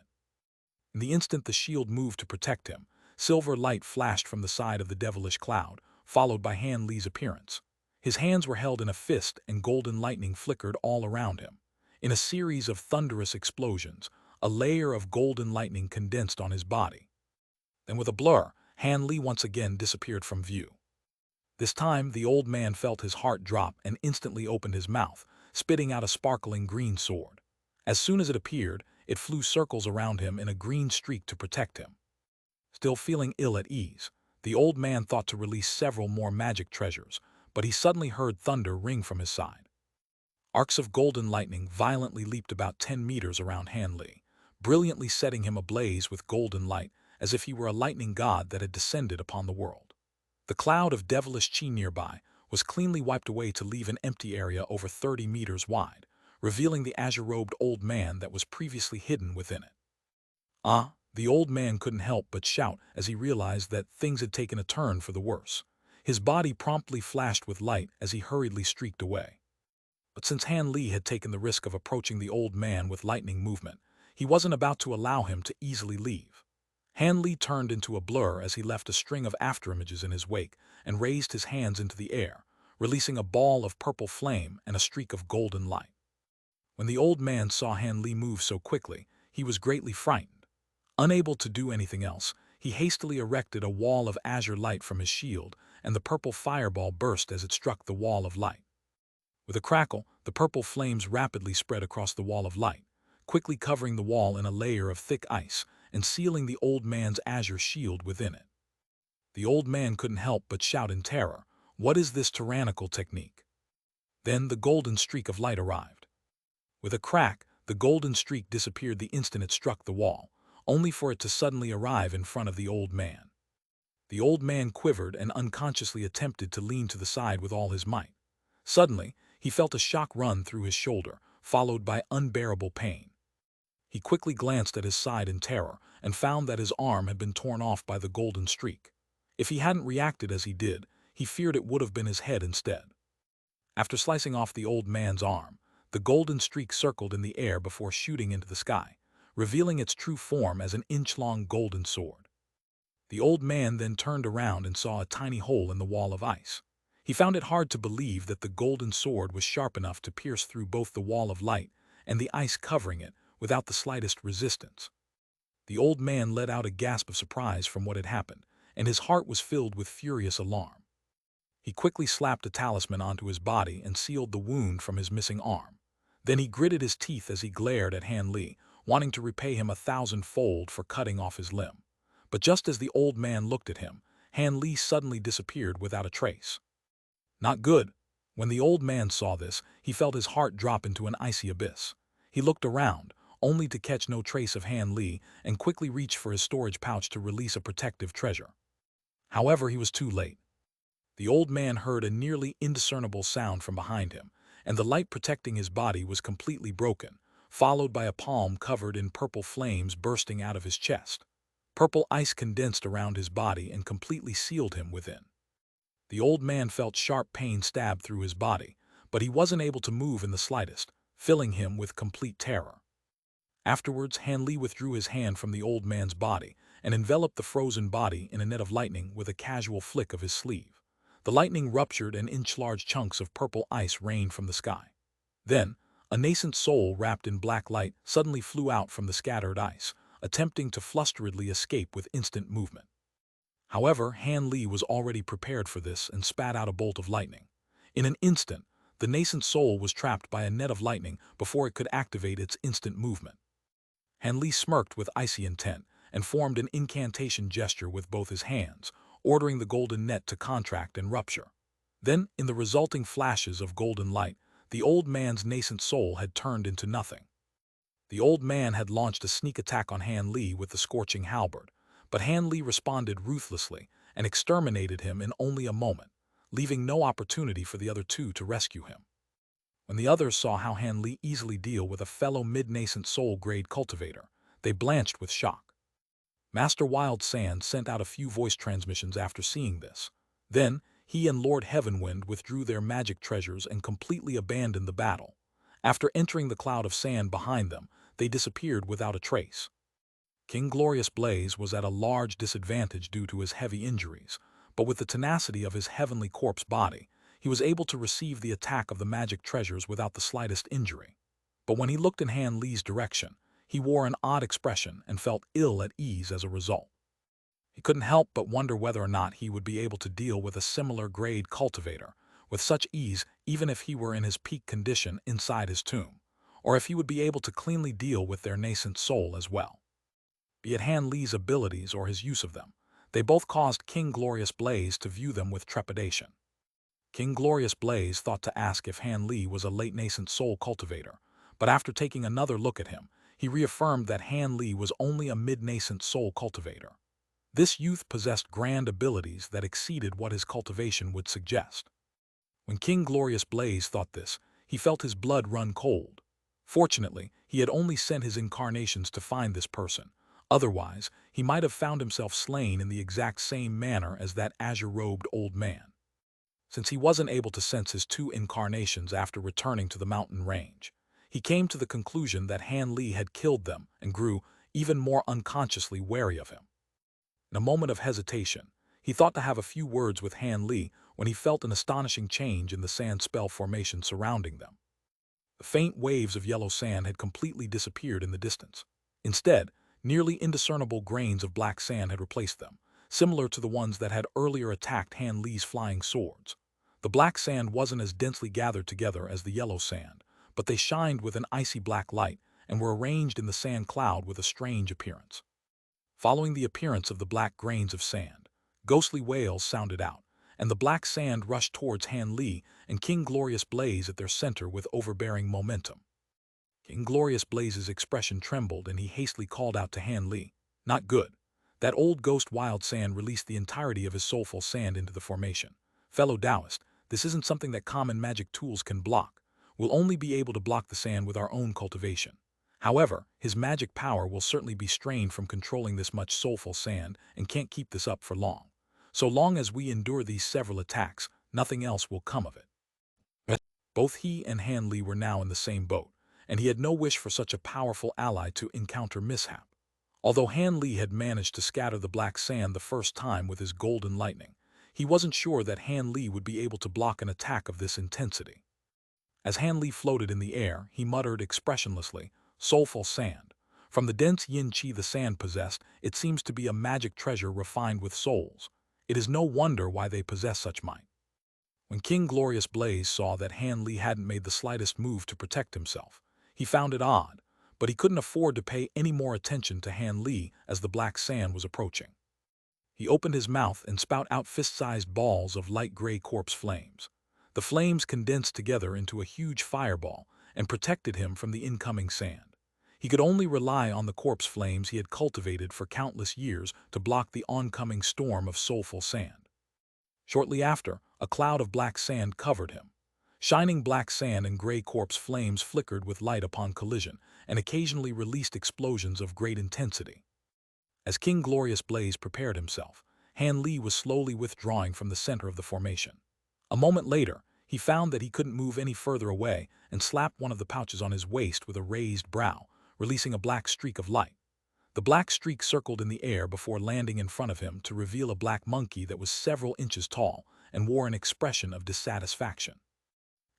Speaker 1: In the instant the shield moved to protect him, silver light flashed from the side of the devilish cloud, followed by Han Li's appearance. His hands were held in a fist and golden lightning flickered all around him. In a series of thunderous explosions, a layer of golden lightning condensed on his body. Then with a blur, Han Li once again disappeared from view. This time, the old man felt his heart drop and instantly opened his mouth, spitting out a sparkling green sword. As soon as it appeared, it flew circles around him in a green streak to protect him. Still feeling ill at ease, the old man thought to release several more magic treasures, but he suddenly heard thunder ring from his side. Arcs of golden lightning violently leaped about 10 meters around Han Li, brilliantly setting him ablaze with golden light, as if he were a lightning god that had descended upon the world. The cloud of devilish chi nearby was cleanly wiped away to leave an empty area over 30 meters wide, revealing the azure-robed old man that was previously hidden within it. The old man couldn't help but shout as he realized that things had taken a turn for the worse. His body promptly flashed with light as he hurriedly streaked away. But since Han Li had taken the risk of approaching the old man with lightning movement, he wasn't about to allow him to easily leave. Han Li turned into a blur as he left a string of afterimages in his wake and raised his hands into the air, releasing a ball of purple flame and a streak of golden light. When the old man saw Han Li move so quickly, he was greatly frightened. Unable to do anything else, he hastily erected a wall of azure light from his shield, and the purple fireball burst as it struck the wall of light. With a crackle, the purple flames rapidly spread across the wall of light, quickly covering the wall in a layer of thick ice and sealing the old man's azure shield within it. The old man couldn't help but shout in terror, "What is this tyrannical technique?" Then the golden streak of light arrived. With a crack, The golden streak disappeared the instant it struck the wall, only for it to suddenly arrive in front of the old man. The old man quivered and unconsciously attempted to lean to the side with all his might. Suddenly, he felt a shock run through his shoulder, followed by unbearable pain. He quickly glanced at his side in terror and found that his arm had been torn off by the golden streak. If he hadn't reacted as he did, he feared it would have been his head instead. After slicing off the old man's arm, the golden streak circled in the air before shooting into the sky, revealing its true form as an inch-long golden sword. The old man then turned around and saw a tiny hole in the wall of ice. He found it hard to believe that the golden sword was sharp enough to pierce through both the wall of light and the ice covering it without the slightest resistance. The old man let out a gasp of surprise from what had happened, and his heart was filled with furious alarm. He quickly slapped a talisman onto his body and sealed the wound from his missing arm. Then he gritted his teeth as he glared at Han Li, wanting to repay him 1,000-fold for cutting off his limb. But just as the old man looked at him, Han Li suddenly disappeared without a trace. Not good. When the old man saw this, he felt his heart drop into an icy abyss. He looked around, only to catch no trace of Han Li, and quickly reached for his storage pouch to release a protective treasure. However, he was too late. The old man heard a nearly indiscernible sound from behind him, and the light protecting his body was completely broken, followed by a palm covered in purple flames bursting out of his chest. Purple ice condensed around his body and completely sealed him within. The old man felt sharp pain stab through his body, but he wasn't able to move in the slightest, filling him with complete terror. Afterwards, Han Li withdrew his hand from the old man's body and enveloped the frozen body in a net of lightning with a casual flick of his sleeve. The lightning ruptured and inch-large chunks of purple ice rained from the sky. Then, a nascent soul wrapped in black light suddenly flew out from the scattered ice, attempting to flusteredly escape with instant movement. However, Han Li was already prepared for this and spat out a bolt of lightning. In an instant, the nascent soul was trapped by a net of lightning before it could activate its instant movement. Han Li smirked with icy intent and formed an incantation gesture with both his hands, ordering the golden net to contract and rupture. Then, in the resulting flashes of golden light, the old man's nascent soul had turned into nothing. The old man had launched a sneak attack on Han Li with the scorching halberd, but Han Li responded ruthlessly and exterminated him in only a moment, leaving no opportunity for the other two to rescue him. When the others saw how Han Li easily deal with a fellow mid-nascent soul-grade cultivator, they blanched with shock. Master Wild Sand sent out a few voice transmissions after seeing this. Then, he and Lord Heavenwind withdrew their magic treasures and completely abandoned the battle. After entering the cloud of sand behind them, they disappeared without a trace. King Glorious Blaze was at a large disadvantage due to his heavy injuries, but with the tenacity of his heavenly corpse body, he was able to receive the attack of the magic treasures without the slightest injury. But when he looked in Han Li's direction, he wore an odd expression and felt ill at ease as a result. He couldn't help but wonder whether or not he would be able to deal with a similar grade cultivator with such ease even if he were in his peak condition inside his tomb, or if he would be able to cleanly deal with their nascent soul as well. Be it Han Li's abilities or his use of them, they both caused King Glorious Blaze to view them with trepidation. King Glorious Blaze thought to ask if Han Li was a late nascent soul cultivator, but after taking another look at him, he reaffirmed that Han Li was only a mid-nascent soul cultivator. This youth possessed grand abilities that exceeded what his cultivation would suggest. When King Glorious Blaze thought this, he felt his blood run cold. Fortunately, he had only sent his incarnations to find this person. Otherwise, he might have found himself slain in the exact same manner as that azure-robed old man. Since he wasn't able to sense his two incarnations after returning to the mountain range, he came to the conclusion that Han Li had killed them and grew even more unconsciously wary of him. In a moment of hesitation, he thought to have a few words with Han Li when he felt an astonishing change in the sand spell formation surrounding them. The faint waves of yellow sand had completely disappeared in the distance. Instead, nearly indiscernible grains of black sand had replaced them, similar to the ones that had earlier attacked Han Li's flying swords. The black sand wasn't as densely gathered together as the yellow sand, but they shined with an icy black light and were arranged in the sand cloud with a strange appearance. Following the appearance of the black grains of sand, ghostly wails sounded out, and the black sand rushed towards Han Li and King Glorious Blaze at their center with overbearing momentum. Inglorious Blaze's expression trembled and he hastily called out to Han Li. Not good. That old ghost wild sand released the entirety of his soulful sand into the formation. Fellow Taoist, this isn't something that common magic tools can block. We'll only be able to block the sand with our own cultivation. However, his magic power will certainly be strained from controlling this much soulful sand and can't keep this up for long. So long as we endure these several attacks, nothing else will come of it. Both he and Han Li were now in the same boat, and he had no wish for such a powerful ally to encounter mishap. Although Han Li had managed to scatter the black sand the first time with his golden lightning, he wasn't sure that Han Li would be able to block an attack of this intensity. As Han Li floated in the air, he muttered expressionlessly, "Soulful sand. From the dense yin qi the sand possessed, it seems to be a magic treasure refined with souls. It is no wonder why they possess such might." When King Glorious Blaze saw that Han Li hadn't made the slightest move to protect himself, he found it odd, but he couldn't afford to pay any more attention to Han Li as the black sand was approaching. He opened his mouth and spat out fist-sized balls of light gray corpse flames. The flames condensed together into a huge fireball and protected him from the incoming sand. He could only rely on the corpse flames he had cultivated for countless years to block the oncoming storm of soulful sand. Shortly after, a cloud of black sand covered him. Shining black sand and gray corpse flames flickered with light upon collision and occasionally released explosions of great intensity. As King Glorious Blaze prepared himself, Han Li was slowly withdrawing from the center of the formation. A moment later, he found that he couldn't move any further away and slapped one of the pouches on his waist with a raised brow, releasing a black streak of light. The black streak circled in the air before landing in front of him to reveal a black monkey that was several inches tall and wore an expression of dissatisfaction.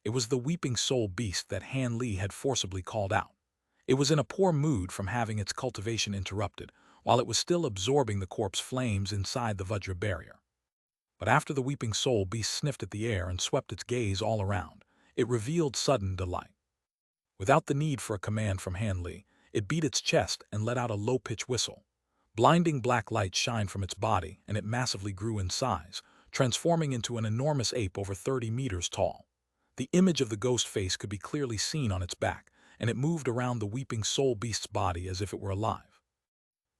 Speaker 1: It was the weeping soul beast that Han Li had forcibly called out. It was in a poor mood from having its cultivation interrupted, while it was still absorbing the corpse flames inside the Vajra barrier. But after the weeping soul beast sniffed at the air and swept its gaze all around, it revealed sudden delight. Without the need for a command from Han Li, it beat its chest and let out a low-pitched whistle. Blinding black light shined from its body, and it massively grew in size, transforming into an enormous ape over 30 meters tall. The image of the ghost face could be clearly seen on its back, and it moved around the weeping soul beast's body as if it were alive.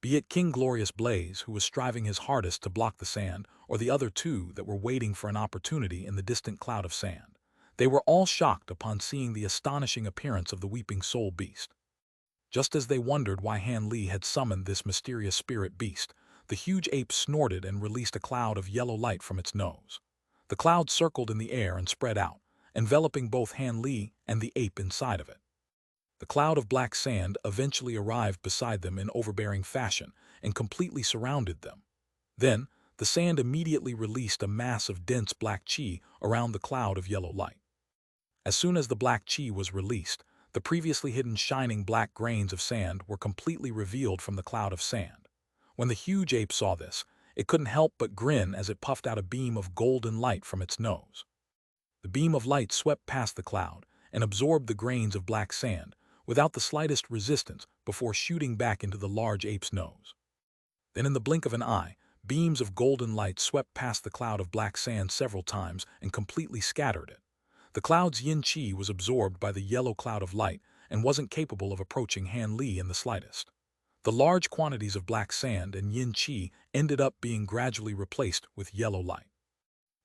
Speaker 1: Be it King Glorious Blaze, who was striving his hardest to block the sand, or the other two that were waiting for an opportunity in the distant cloud of sand, they were all shocked upon seeing the astonishing appearance of the weeping soul beast. Just as they wondered why Han Li had summoned this mysterious spirit beast, the huge ape snorted and released a cloud of yellow light from its nose. The cloud circled in the air and spread out, enveloping both Han Li and the ape inside of it. The cloud of black sand eventually arrived beside them in overbearing fashion and completely surrounded them. Then, the sand immediately released a mass of dense black qi around the cloud of yellow light. As soon as the black qi was released, the previously hidden shining black grains of sand were completely revealed from the cloud of sand. When the huge ape saw this, it couldn't help but grin as it puffed out a beam of golden light from its nose. The beam of light swept past the cloud and absorbed the grains of black sand without the slightest resistance before shooting back into the large ape's nose. Then in the blink of an eye, beams of golden light swept past the cloud of black sand several times and completely scattered it. The cloud's yin qi was absorbed by the yellow cloud of light and wasn't capable of approaching Han Li in the slightest. The large quantities of black sand and yin qi ended up being gradually replaced with yellow light.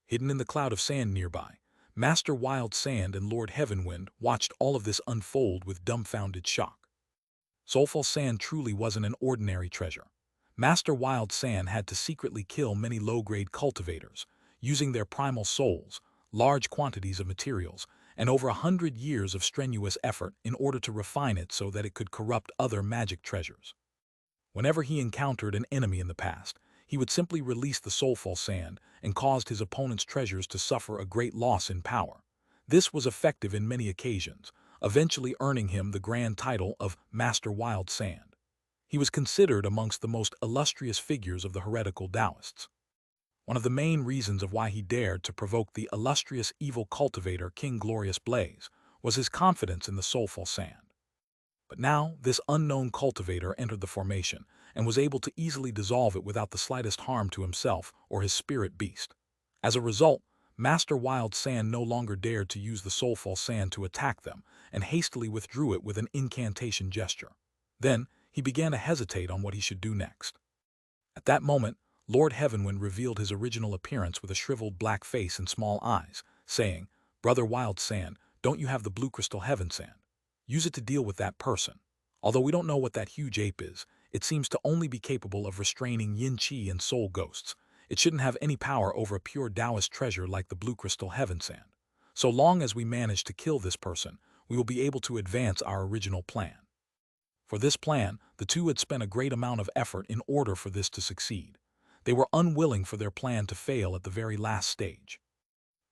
Speaker 1: Hidden in the cloud of sand nearby, Master Wild Sand and Lord Heavenwind watched all of this unfold with dumbfounded shock. Soulful sand truly wasn't an ordinary treasure. Master Wild Sand had to secretly kill many low-grade cultivators, using their primal souls, large quantities of materials, and over 100 years of strenuous effort in order to refine it so that it could corrupt other magic treasures. Whenever he encountered an enemy in the past, he would simply release the soulful sand and caused his opponent's treasures to suffer a great loss in power. This was effective in many occasions, eventually earning him the grand title of Master Wild Sand. He was considered amongst the most illustrious figures of the heretical Taoists. One of the main reasons of why he dared to provoke the illustrious evil cultivator King Glorious Blaze was his confidence in the soulful sand. But now this unknown cultivator entered the formation and was able to easily dissolve it without the slightest harm to himself or his spirit beast. As a result, Master Wild Sand no longer dared to use the soulful sand to attack them, and hastily withdrew it with an incantation gesture. Then, he began to hesitate on what he should do next. At that moment, Lord Heavenwind revealed his original appearance with a shriveled black face and small eyes, saying, "Brother Wild Sand, don't you have the blue crystal heaven sand? Use it to deal with that person. Although we don't know what that huge ape is, it seems to only be capable of restraining yin qi and soul ghosts. It shouldn't have any power over a pure Taoist treasure like the blue crystal heaven sand. So long as we manage to kill this person, we will be able to advance our original plan." For this plan, the two had spent a great amount of effort in order for this to succeed. They were unwilling for their plan to fail at the very last stage.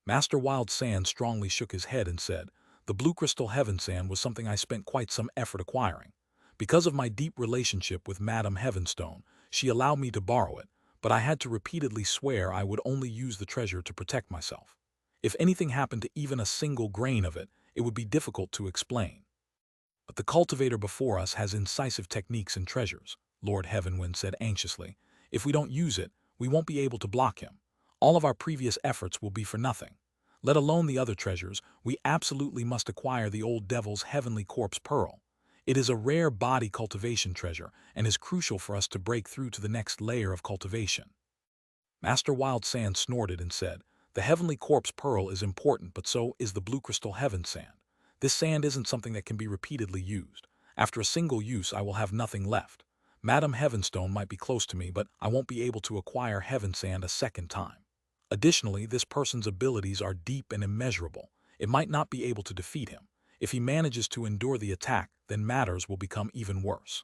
Speaker 1: Master Wild Sand strongly shook his head and said, "The blue crystal heaven sand was something I spent quite some effort acquiring. Because of my deep relationship with Madame Heavenstone, she allowed me to borrow it, but I had to repeatedly swear I would only use the treasure to protect myself. If anything happened to even a single grain of it, it would be difficult to explain. But the cultivator before us has incisive techniques and treasures," Lord Heavenwind said anxiously. "If we don't use it, we won't be able to block him. All of our previous efforts will be for nothing. Let alone the other treasures, we absolutely must acquire the old devil's heavenly corpse pearl. It is a rare body cultivation treasure and is crucial for us to break through to the next layer of cultivation." Master Wild Sand snorted and said, "The heavenly corpse pearl is important, but so is the blue crystal heaven sand. This sand isn't something that can be repeatedly used. After a single use, I will have nothing left. Madame Heavenstone might be close to me, but I won't be able to acquire heaven sand a second time. Additionally, this person's abilities are deep and immeasurable. It might not be able to defeat him. If he manages to endure the attack, then matters will become even worse."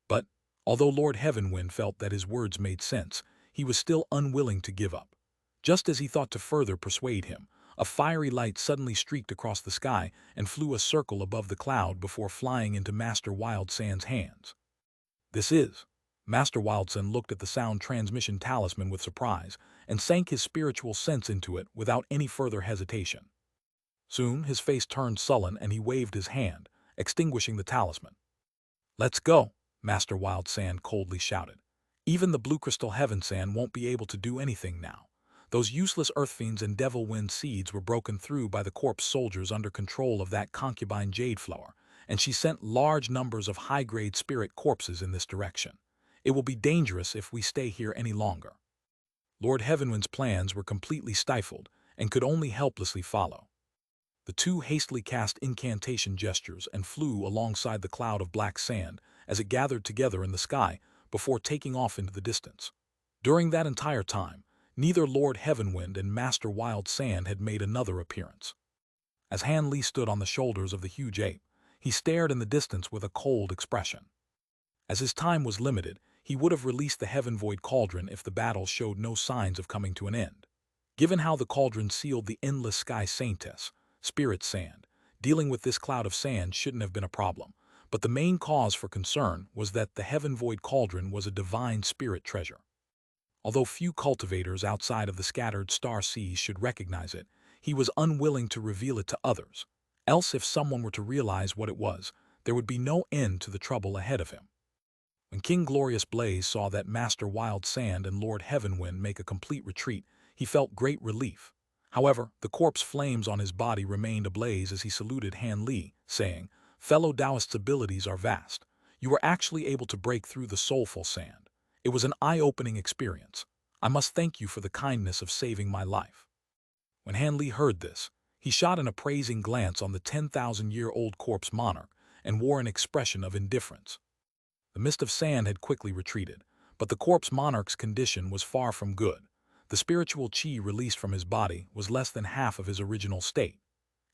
Speaker 1: But, although Lord Heavenwind felt that his words made sense, he was still unwilling to give up. Just as he thought to further persuade him, a fiery light suddenly streaked across the sky and flew a circle above the cloud before flying into Master Wild Sand's hands. "This is—" Master Wildsand looked at the sound transmission talisman with surprise and sank his spiritual sense into it without any further hesitation. Soon his face turned sullen and he waved his hand, extinguishing the talisman. "Let's go," Master Wild Sand coldly shouted. "Even the blue crystal heaven sand won't be able to do anything now. Those useless earth fiends and devil wind seeds were broken through by the corpse soldiers under control of that concubine Jade flower, and she sent large numbers of high-grade spirit corpses in this direction. It will be dangerous if we stay here any longer." Lord Heavenwind's plans were completely stifled and could only helplessly follow. The two hastily cast incantation gestures and flew alongside the cloud of black sand as it gathered together in the sky before taking off into the distance. During that entire time, neither Lord Heavenwind and Master Wild Sand had made another appearance. As Han Li stood on the shoulders of the huge ape, he stared in the distance with a cold expression. As his time was limited, he would have released the Heaven Void Cauldron if the battle showed no signs of coming to an end. Given how the cauldron sealed the endless sky saintess, Spirit Sand, dealing with this cloud of sand shouldn't have been a problem, but the main cause for concern was that the Heaven Void Cauldron was a divine spirit treasure. Although few cultivators outside of the scattered star seas should recognize it, he was unwilling to reveal it to others. Else, if someone were to realize what it was, there would be no end to the trouble ahead of him. When King Glorious Blaze saw that Master Wild Sand and Lord Heavenwind make a complete retreat, he felt great relief. However, the corpse flames on his body remained ablaze as he saluted Han Li, saying, "Fellow Taoist's abilities are vast. You were actually able to break through the soulful sand. It was an eye-opening experience. I must thank you for the kindness of saving my life." When Han Li heard this, he shot an appraising glance on the 10,000-year-old corpse monarch and wore an expression of indifference. The mist of sand had quickly retreated, but the corpse monarch's condition was far from good. The spiritual qi released from his body was less than half of his original state.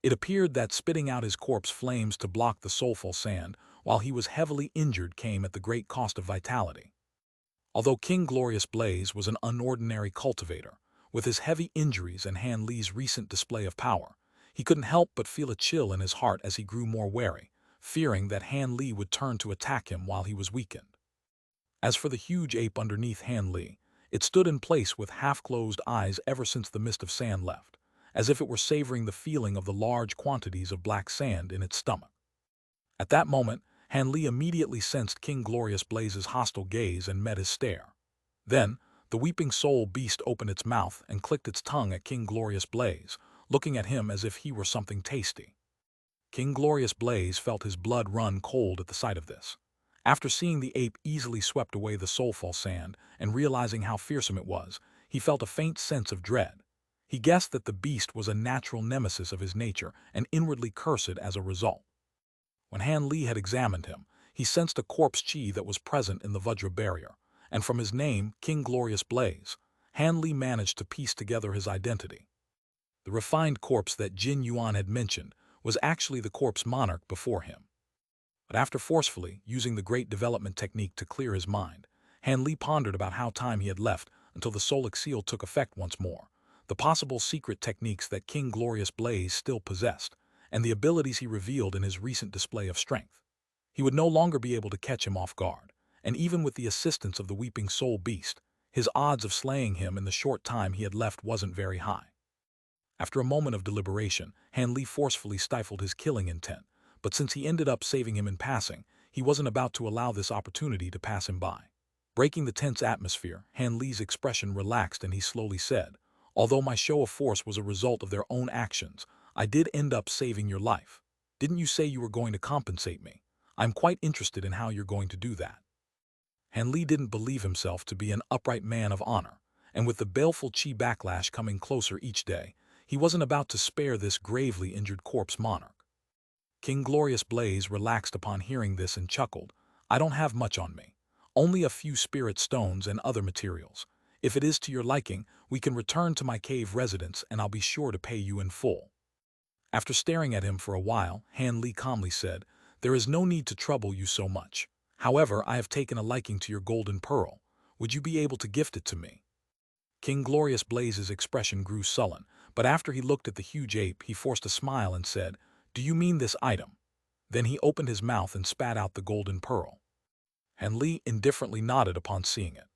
Speaker 1: It appeared that spitting out his corpse flames to block the soulful sand while he was heavily injured came at the great cost of vitality. Although King Glorious Blaze was an unordinary cultivator, with his heavy injuries and Han Li's recent display of power, he couldn't help but feel a chill in his heart as he grew more wary, fearing that Han Li would turn to attack him while he was weakened. As for the huge ape underneath Han Li, it stood in place with half-closed eyes ever since the mist of sand left, as if it were savoring the feeling of the large quantities of black sand in its stomach. At that moment, Han Li immediately sensed King Glorious Blaze's hostile gaze and met his stare. Then, The weeping soul beast opened its mouth and clicked its tongue at King Glorious Blaze, looking at him as if he were something tasty. King Glorious Blaze felt his blood run cold at the sight of this. After seeing the ape easily swept away the soulful sand and realizing how fearsome it was, he felt a faint sense of dread. He guessed that the beast was a natural nemesis of his nature and inwardly cursed it as a result. When Han Li had examined him, he sensed a corpse chi that was present in the Vajra barrier, and from his name, King Glorious Blaze, Han Li managed to piece together his identity. The refined corpse that Jin Yuan had mentioned was actually the corpse monarch before him. But after forcefully using the great development technique to clear his mind, Han Li pondered about how time he had left until the Solic seal took effect once more, the possible secret techniques that King Glorious Blaze still possessed, and the abilities he revealed in his recent display of strength. He would no longer be able to catch him off guard, and even with the assistance of the Weeping Soul Beast, his odds of slaying him in the short time he had left wasn't very high. After a moment of deliberation, Han Li forcefully stifled his killing intent, but since he ended up saving him in passing, he wasn't about to allow this opportunity to pass him by. Breaking the tense atmosphere, Han Li's expression relaxed and he slowly said, "Although my show of force was a result of their own actions, I did end up saving your life. Didn't you say you were going to compensate me? I'm quite interested in how you're going to do that." Han Li didn't believe himself to be an upright man of honor, and with the baleful chi backlash coming closer each day, he wasn't about to spare this gravely injured corpse monarch. King Glorious Blaze relaxed upon hearing this and chuckled, "I don't have much on me. Only a few spirit stones and other materials. If it is to your liking, we can return to my cave residence and I'll be sure to pay you in full." After staring at him for a while, Han Li calmly said, "There is no need to trouble you so much. However, I have taken a liking to your golden pearl. Would you be able to gift it to me?" King Glorious Blaze's expression grew sullen, but after he looked at the huge ape, he forced a smile and said, "Do you mean this item?" Then he opened his mouth and spat out the golden pearl. Han Li indifferently nodded upon seeing it.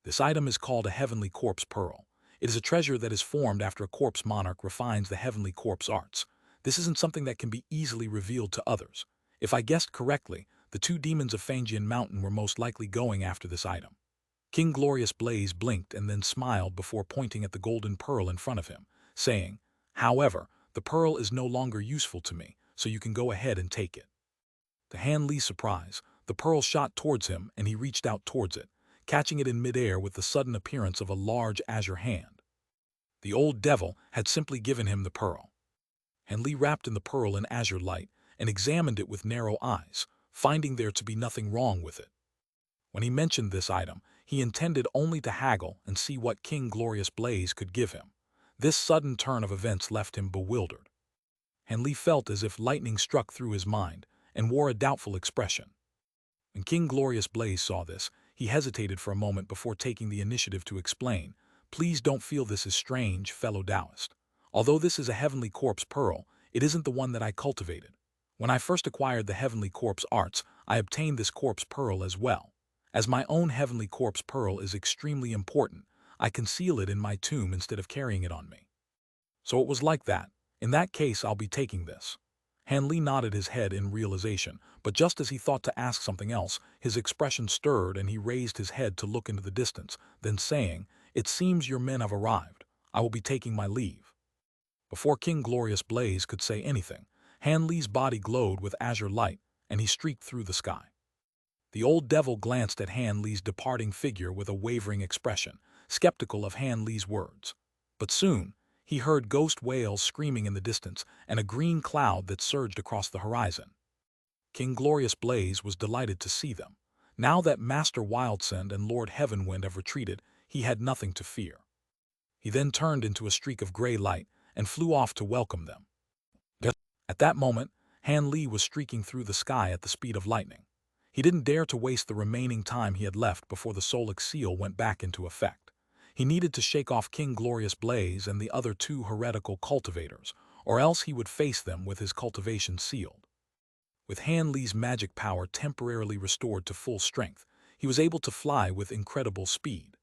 Speaker 1: This item is called a heavenly corpse pearl. It is a treasure that is formed after a corpse monarch refines the heavenly corpse arts. This isn't something that can be easily revealed to others. If I guessed correctly, the two demons of Fangian Mountain were most likely going after this item. King Glorious Blaze blinked and then smiled before pointing at the golden pearl in front of him, saying, "However, the pearl is no longer useful to me, so you can go ahead and take it." To Han Li's surprise, the pearl shot towards him and he reached out towards it, catching it in midair with the sudden appearance of a large azure hand. The old devil had simply given him the pearl. Han Li wrapped in the pearl in azure light and examined it with narrow eyes, finding there to be nothing wrong with it. When he mentioned this item, he intended only to haggle and see what King Glorious Blaze could give him. This sudden turn of events left him bewildered. Han Li felt as if lightning struck through his mind and wore a doubtful expression. When King Glorious Blaze saw this, he hesitated for a moment before taking the initiative to explain, "Please don't feel this is strange, fellow Taoist. Although this is a heavenly corpse pearl, it isn't the one that I cultivated. When I first acquired the heavenly corpse arts, I obtained this corpse pearl as well. As my own heavenly corpse pearl is extremely important, I conceal it in my tomb instead of carrying it on me." So it was like that. In that case, I'll be taking this. Han Li nodded his head in realization, but just as he thought to ask something else, his expression stirred and he raised his head to look into the distance, then saying, "It seems your men have arrived. I will be taking my leave." Before King Glorious Blaze could say anything, Han Li's body glowed with azure light, and he streaked through the sky. The old devil glanced at Han Li's departing figure with a wavering expression, skeptical of Han Li's words. But soon, he heard ghost wails screaming in the distance and a green cloud that surged across the horizon. King Glorious Blaze was delighted to see them. Now that Master Wildsend and Lord Heavenwind have retreated, he had nothing to fear. He then turned into a streak of gray light and flew off to welcome them. At that moment, Han Li was streaking through the sky at the speed of lightning. He didn't dare to waste the remaining time he had left before the Solic seal went back into effect. He needed to shake off King Glorious Blaze and the other two heretical cultivators, or else he would face them with his cultivation sealed. With Han Li's magic power temporarily restored to full strength, he was able to fly with incredible speed.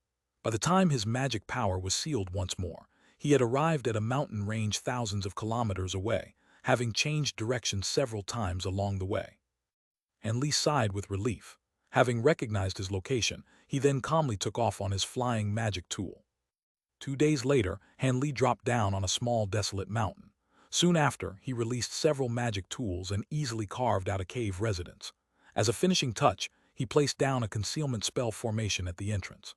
Speaker 1: By the time his magic power was sealed once more, he had arrived at a mountain range thousands of kilometers away, having changed direction several times along the way. Han Li sighed with relief. Having recognized his location, he then calmly took off on his flying magic tool. 2 days later, Han Li dropped down on a small desolate mountain. Soon after, he released several magic tools and easily carved out a cave residence. As a finishing touch, he placed down a concealment spell formation at the entrance.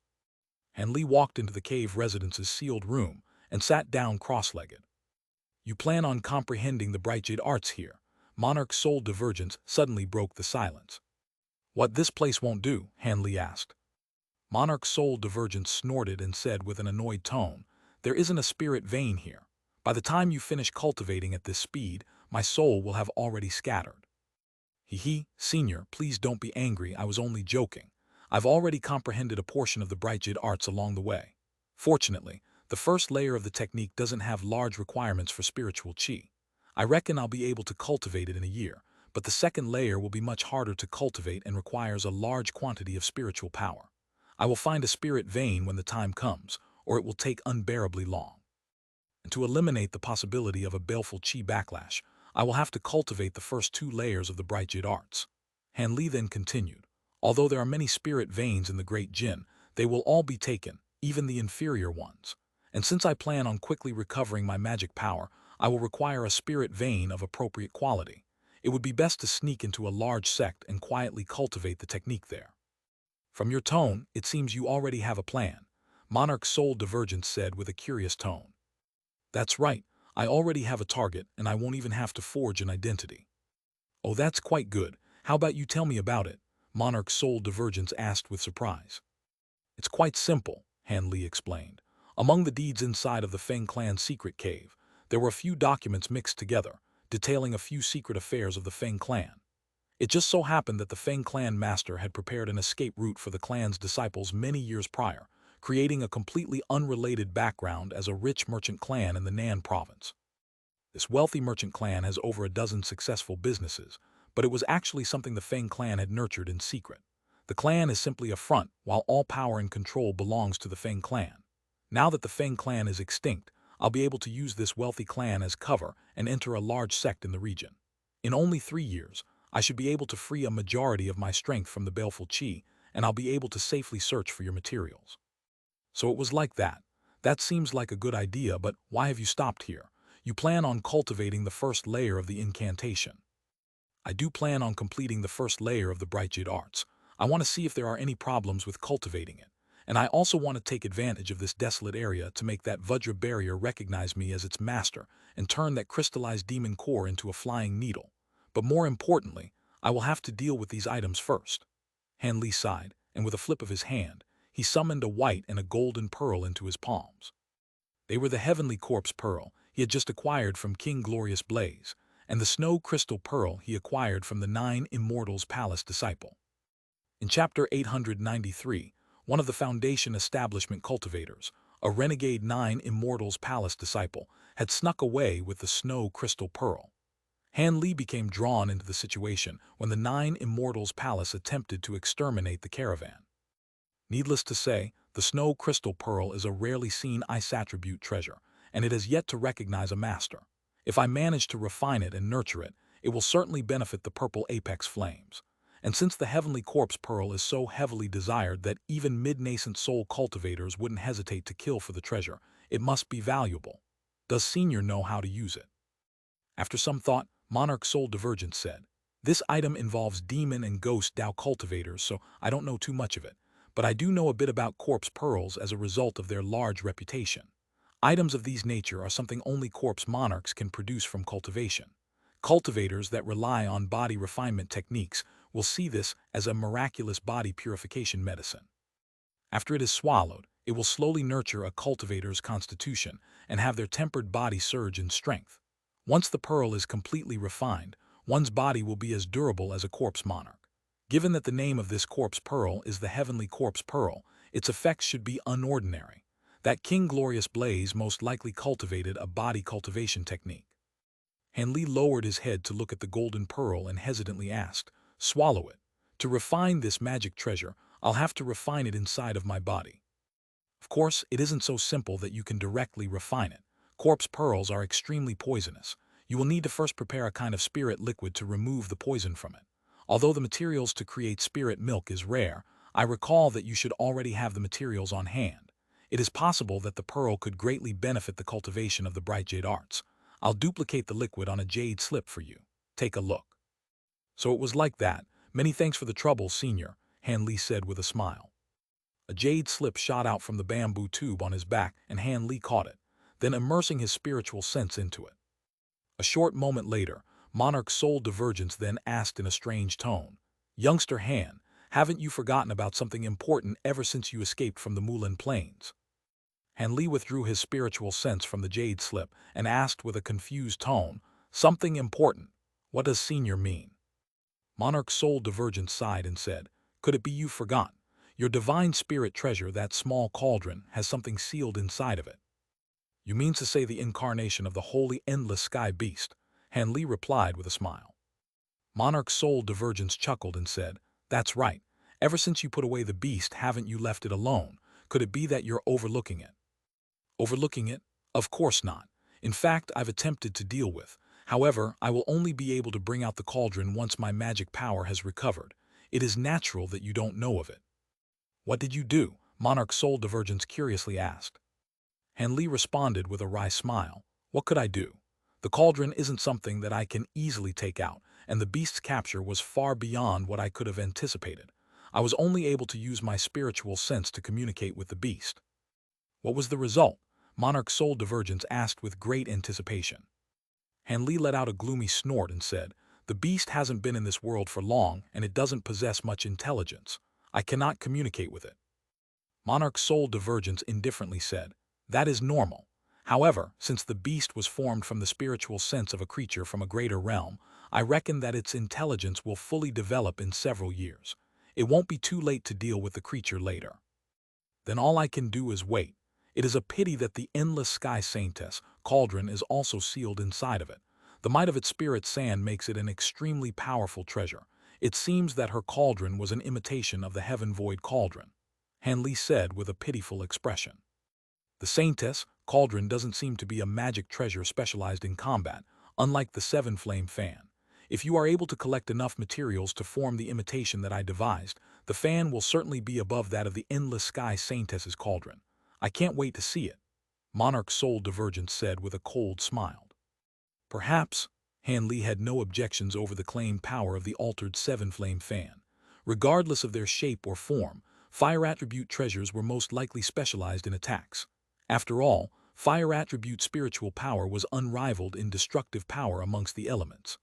Speaker 1: Han Li walked into the cave residence's sealed room and sat down cross-legged. You plan on comprehending the bright Jade arts here. Monarch's soul divergence suddenly broke the silence. What this place won't do? Han Li asked. Monarch's soul divergence snorted and said with an annoyed tone, there isn't a spirit vein here. By the time you finish cultivating at this speed, my soul will have already scattered. Senior, please don't be angry, I was only joking. I've already comprehended a portion of the bright Jade arts along the way. Fortunately, the first layer of the technique doesn't have large requirements for spiritual qi. I reckon I'll be able to cultivate it in a year, but the second layer will be much harder to cultivate and requires a large quantity of spiritual power. I will find a spirit vein when the time comes, or it will take unbearably long. And to eliminate the possibility of a baleful qi backlash, I will have to cultivate the first 2 layers of the bright Jade arts. Han Li then continued, although there are many spirit veins in the Great Jin, they will all be taken, even the inferior ones. And since I plan on quickly recovering my magic power, I will require a spirit vein of appropriate quality. It would be best to sneak into a large sect and quietly cultivate the technique there. From your tone, it seems you already have a plan, Monarch's soul divergence said with a curious tone. That's right, I already have a target and I won't even have to forge an identity. Oh, that's quite good. How about you tell me about it? Monarch's soul divergence asked with surprise. It's quite simple, Han Li explained. Among the deeds inside of the Feng clan's secret cave, there were a few documents mixed together, detailing a few secret affairs of the Feng clan. It just so happened that the Feng clan master had prepared an escape route for the clan's disciples many years prior, creating a completely unrelated background as a rich merchant clan in the Nan province. This wealthy merchant clan has over a dozen successful businesses, but it was actually something the Feng clan had nurtured in secret. The clan is simply a front, while all power and control belongs to the Feng clan. Now that the Feng clan is extinct, I'll be able to use this wealthy clan as cover and enter a large sect in the region. In only 3 years, I should be able to free a majority of my strength from the baleful qi, and I'll be able to safely search for your materials. So it was like that. That seems like a good idea, but why have you stopped here? You plan on cultivating the first layer of the incantation. I do plan on completing the first layer of the bright Jade arts. I want to see if there are any problems with cultivating it. And I also want to take advantage of this desolate area to make that Vajra barrier recognize me as its master and turn that crystallized demon core into a flying needle. But more importantly, I will have to deal with these items first. Han Li sighed, and with a flip of his hand, he summoned a white and a golden pearl into his palms. They were the heavenly corpse pearl he had just acquired from King Glorious Blaze, and the snow crystal pearl he acquired from the 9 Immortals Palace disciple. In Chapter 893, one of the Foundation establishment cultivators, a renegade 9 Immortals Palace disciple, had snuck away with the snow crystal pearl. Han Li became drawn into the situation when the 9 Immortals Palace attempted to exterminate the caravan. Needless to say, the snow crystal pearl is a rarely seen ice attribute treasure, and it has yet to recognize a master. If I manage to refine it and nurture it, it will certainly benefit the purple apex flames. And since the heavenly corpse pearl is so heavily desired that even mid-nascent soul cultivators wouldn't hesitate to kill for the treasure, it must be valuable. Does Senior know how to use it? After some thought, Monarch Soul Divergence said, this item involves demon and ghost Dao cultivators, so I don't know too much of it, but I do know a bit about corpse pearls as a result of their large reputation. Items of these nature are something only corpse monarchs can produce from cultivation. Cultivators that rely on body refinement techniques will see this as a miraculous body purification medicine. After it is swallowed, it will slowly nurture a cultivator's constitution and have their tempered body surge in strength. Once the pearl is completely refined, one's body will be as durable as a corpse monarch. Given that the name of this corpse pearl is the heavenly corpse pearl, its effects should be unordinary. That King Glorious Blaze most likely cultivated a body cultivation technique. Han Li lowered his head to look at the golden pearl and hesitantly asked, swallow it. To refine this magic treasure, I'll have to refine it inside of my body. Of course, it isn't so simple that you can directly refine it. Corpse pearls are extremely poisonous. You will need to first prepare a kind of spirit liquid to remove the poison from it. Although the materials to create spirit milk is rare, I recall that you should already have the materials on hand. It is possible that the pearl could greatly benefit the cultivation of the bright jade arts. I'll duplicate the liquid on a jade slip for you. Take a look. So it was like that. Many thanks for the trouble, Senior, Han Li said with a smile. A jade slip shot out from the bamboo tube on his back, and Han Li caught it, then immersing his spiritual sense into it. A short moment later, Monarch's soul divergence then asked in a strange tone, "Youngster Han, haven't you forgotten about something important ever since you escaped from the Mulan Plains?" Han Li withdrew his spiritual sense from the jade slip and asked with a confused tone, "Something important? What does Senior mean?" Monarch's soul divergence sighed and said, "Could it be you've forgotten? Your divine spirit treasure, that small cauldron, has something sealed inside of it." "You mean to say the incarnation of the holy endless sky beast?" Han Li replied with a smile. Monarch's soul divergence chuckled and said, "That's right. Ever since you put away the beast, haven't you left it alone? Could it be that you're overlooking it?" "Overlooking it? Of course not. In fact, I've attempted to deal with. However, I will only be able to bring out the cauldron once my magic power has recovered. It is natural that you don't know of it." "What did you do?" Monarch's soul divergence curiously asked. Han Li responded with a wry smile. "What could I do? The cauldron isn't something that I can easily take out, and the beast's capture was far beyond what I could have anticipated. I was only able to use my spiritual sense to communicate with the beast." "What was the result?" Monarch's soul divergence asked with great anticipation. Han Li let out a gloomy snort and said, "The beast hasn't been in this world for long, and it doesn't possess much intelligence. I cannot communicate with it." Monarch's soul divergence indifferently said, "That is normal. However, since the beast was formed from the spiritual sense of a creature from a greater realm, I reckon that its intelligence will fully develop in several years. It won't be too late to deal with the creature later. Then all I can do is wait. It is a pity that the endless sky saintess cauldron is also sealed inside of it. The might of its spirit sand makes it an extremely powerful treasure. It seems that her cauldron was an imitation of the heaven void cauldron," Han Li said with a pitiful expression. "The saintess cauldron doesn't seem to be a magic treasure specialized in combat, unlike the seven flame fan. If you are able to collect enough materials to form the imitation that I devised, the fan will certainly be above that of the endless sky saintess's cauldron. I can't wait to see it," Monarch's soul divergence said with a cold smile. Perhaps. Han Li had no objections over the claimed power of the altered seven flame fan. Regardless of their shape or form, fire attribute treasures were most likely specialized in attacks. After all, fire attribute spiritual power was unrivaled in destructive power amongst the elements.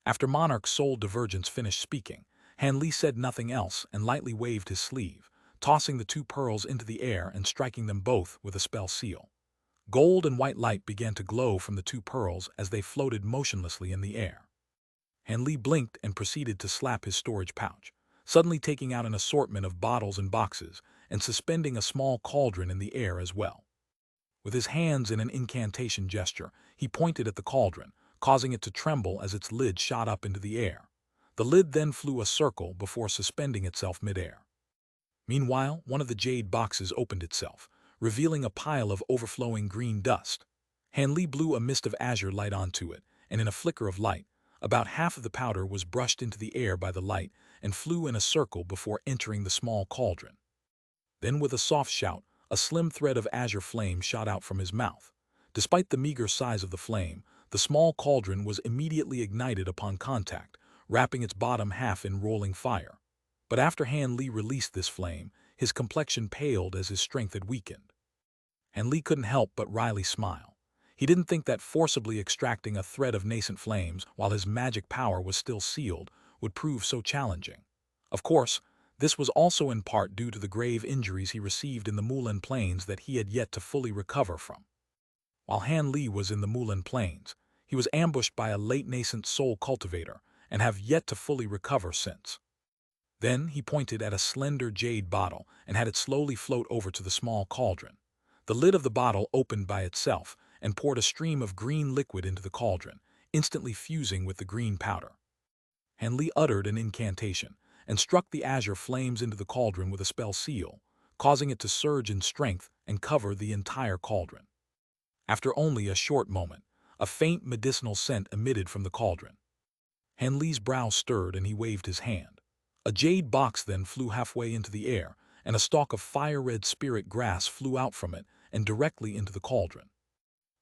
Speaker 1: After Monarch's soul divergence finished speaking, Han Li said nothing else and lightly waved his sleeve, tossing the two pearls into the air and striking them both with a spell seal. Gold and white light began to glow from the two pearls as they floated motionlessly in the air. Han Li blinked and proceeded to slap his storage pouch, suddenly taking out an assortment of bottles and boxes and suspending a small cauldron in the air as well. With his hands in an incantation gesture, he pointed at the cauldron, causing it to tremble as its lid shot up into the air. The lid then flew a circle before suspending itself midair. Meanwhile, one of the jade boxes opened itself, revealing a pile of overflowing green dust. Han Li blew a mist of azure light onto it, and in a flicker of light, about half of the powder was brushed into the air by the light and flew in a circle before entering the small cauldron. Then with a soft shout, a slim thread of azure flame shot out from his mouth. Despite the meager size of the flame, the small cauldron was immediately ignited upon contact, wrapping its bottom half in rolling fire. But after Han Li released this flame, his complexion paled as his strength had weakened. Han Li couldn't help but wryly smile. He didn't think that forcibly extracting a thread of nascent flames while his magic power was still sealed would prove so challenging. Of course, this was also in part due to the grave injuries he received in the Mulan Plains that he had yet to fully recover from. While Han Li was in the Mulan Plains, he was ambushed by a late nascent soul cultivator and have yet to fully recover since. Then he pointed at a slender jade bottle and had it slowly float over to the small cauldron. The lid of the bottle opened by itself and poured a stream of green liquid into the cauldron, instantly fusing with the green powder. Han Li uttered an incantation and struck the azure flames into the cauldron with a spell seal, causing it to surge in strength and cover the entire cauldron. After only a short moment, a faint medicinal scent emitted from the cauldron. Han Li's brow stirred and he waved his hand. A jade box then flew halfway into the air, and a stalk of fire-red spirit grass flew out from it and directly into the cauldron.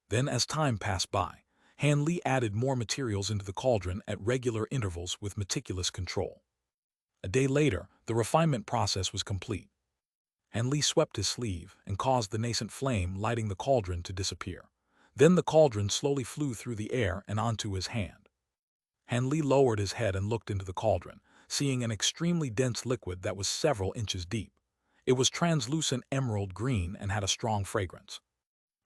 Speaker 1: Then, as time passed by, Han Li added more materials into the cauldron at regular intervals with meticulous control. A day later, the refinement process was complete. Han Li swept his sleeve and caused the nascent flame lighting the cauldron to disappear. Then the cauldron slowly flew through the air and onto his hand. Han Li lowered his head and looked into the cauldron, seeing an extremely dense liquid that was several inches deep. It was translucent emerald green and had a strong fragrance.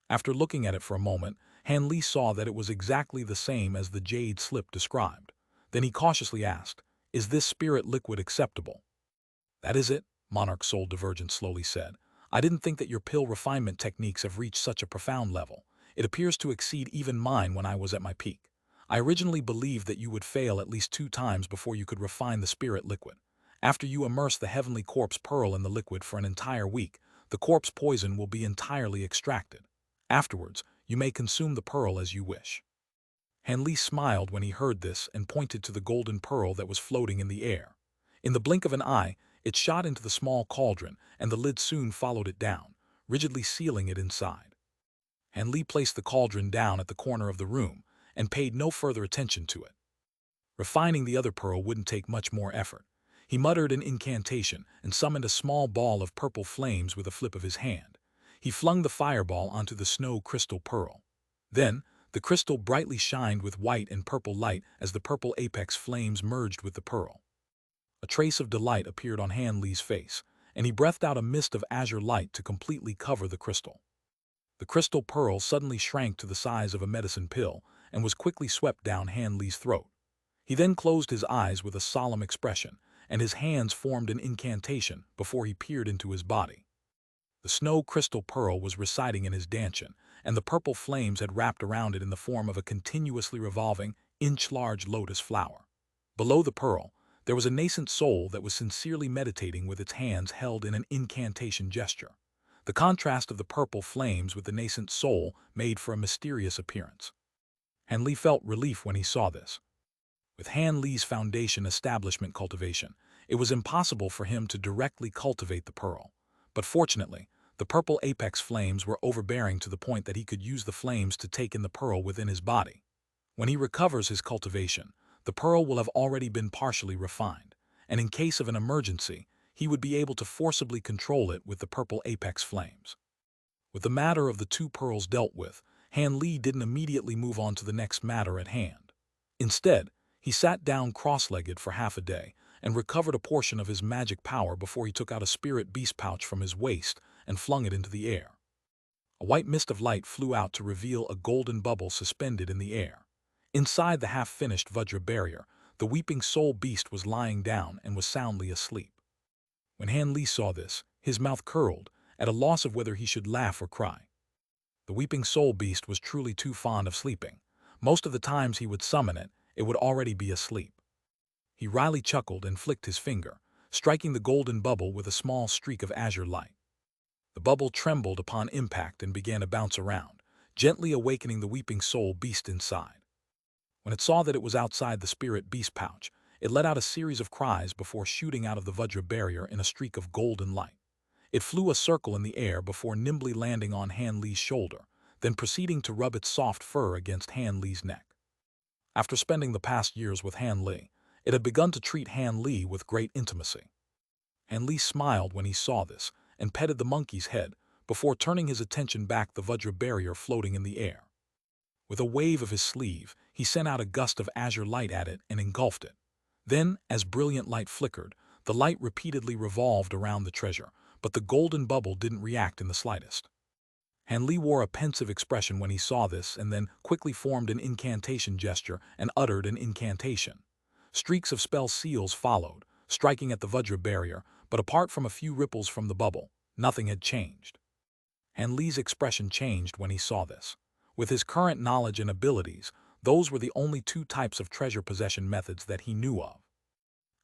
Speaker 1: After looking at it for a moment, Han Li saw that it was exactly the same as the jade slip described. Then he cautiously asked, "Is this spirit liquid acceptable?" "That is it," Monarch Soul Divergent slowly said. "I didn't think that your pill refinement techniques have reached such a profound level. It appears to exceed even mine when I was at my peak. I originally believed that you would fail at least 2 times before you could refine the spirit liquid. After you immerse the heavenly corpse pearl in the liquid for an entire week, the corpse poison will be entirely extracted. Afterwards, you may consume the pearl as you wish." Han Li smiled when he heard this and pointed to the golden pearl that was floating in the air. In the blink of an eye, it shot into the small cauldron, and the lid soon followed it down, rigidly sealing it inside. Han Li placed the cauldron down at the corner of the room and paid no further attention to it. Refining the other pearl wouldn't take much more effort. He muttered an incantation and summoned a small ball of purple flames with a flip of his hand. He flung the fireball onto the snow crystal pearl. Then, the crystal brightly shined with white and purple light as the purple apex flames merged with the pearl. A trace of delight appeared on Han Li's face, and he breathed out a mist of azure light to completely cover the crystal. The crystal pearl suddenly shrank to the size of a medicine pill and was quickly swept down Han Li's throat. He then closed his eyes with a solemn expression, and his hands formed an incantation before he peered into his body. The snow crystal pearl was residing in his dantian, and the purple flames had wrapped around it in the form of a continuously revolving, inch-large lotus flower. Below the pearl, there was a nascent soul that was sincerely meditating with its hands held in an incantation gesture. The contrast of the purple flames with the nascent soul made for a mysterious appearance. Han Li felt relief when he saw this. With Han Li's foundation establishment cultivation, it was impossible for him to directly cultivate the pearl. But fortunately, the purple apex flames were overbearing to the point that he could use the flames to take in the pearl within his body. When he recovers his cultivation, the pearl will have already been partially refined, and in case of an emergency, he would be able to forcibly control it with the purple apex flames. With the matter of the 2 pearls dealt with, Han Li didn't immediately move on to the next matter at hand. Instead, he sat down cross-legged for half a day and recovered a portion of his magic power before he took out a spirit beast pouch from his waist and flung it into the air. A white mist of light flew out to reveal a golden bubble suspended in the air. Inside the half-finished Vajra barrier, the weeping soul beast was lying down and was soundly asleep. When Han Li saw this, his mouth curled, at a loss of whether he should laugh or cry. The weeping soul beast was truly too fond of sleeping. Most of the times he would summon it, it would already be asleep. He wryly chuckled and flicked his finger, striking the golden bubble with a small streak of azure light. The bubble trembled upon impact and began to bounce around, gently awakening the weeping soul beast inside. When it saw that it was outside the spirit beast pouch, it let out a series of cries before shooting out of the Vajra barrier in a streak of golden light. It flew a circle in the air before nimbly landing on Han Li's shoulder, then proceeding to rub its soft fur against Han Li's neck. After spending the past years with Han Li, it had begun to treat Han Li with great intimacy. Han Li smiled when he saw this and petted the monkey's head before turning his attention back the Vajra barrier floating in the air. With a wave of his sleeve, he sent out a gust of azure light at it and engulfed it. Then, as brilliant light flickered, the light repeatedly revolved around the treasure, but the golden bubble didn't react in the slightest. Han Li wore a pensive expression when he saw this and then quickly formed an incantation gesture and uttered an incantation. Streaks of spell seals followed, striking at the Vajra barrier, but apart from a few ripples from the bubble, nothing had changed. Han Li's expression changed when he saw this. With his current knowledge and abilities, those were the only 2 types of treasure possession methods that he knew of.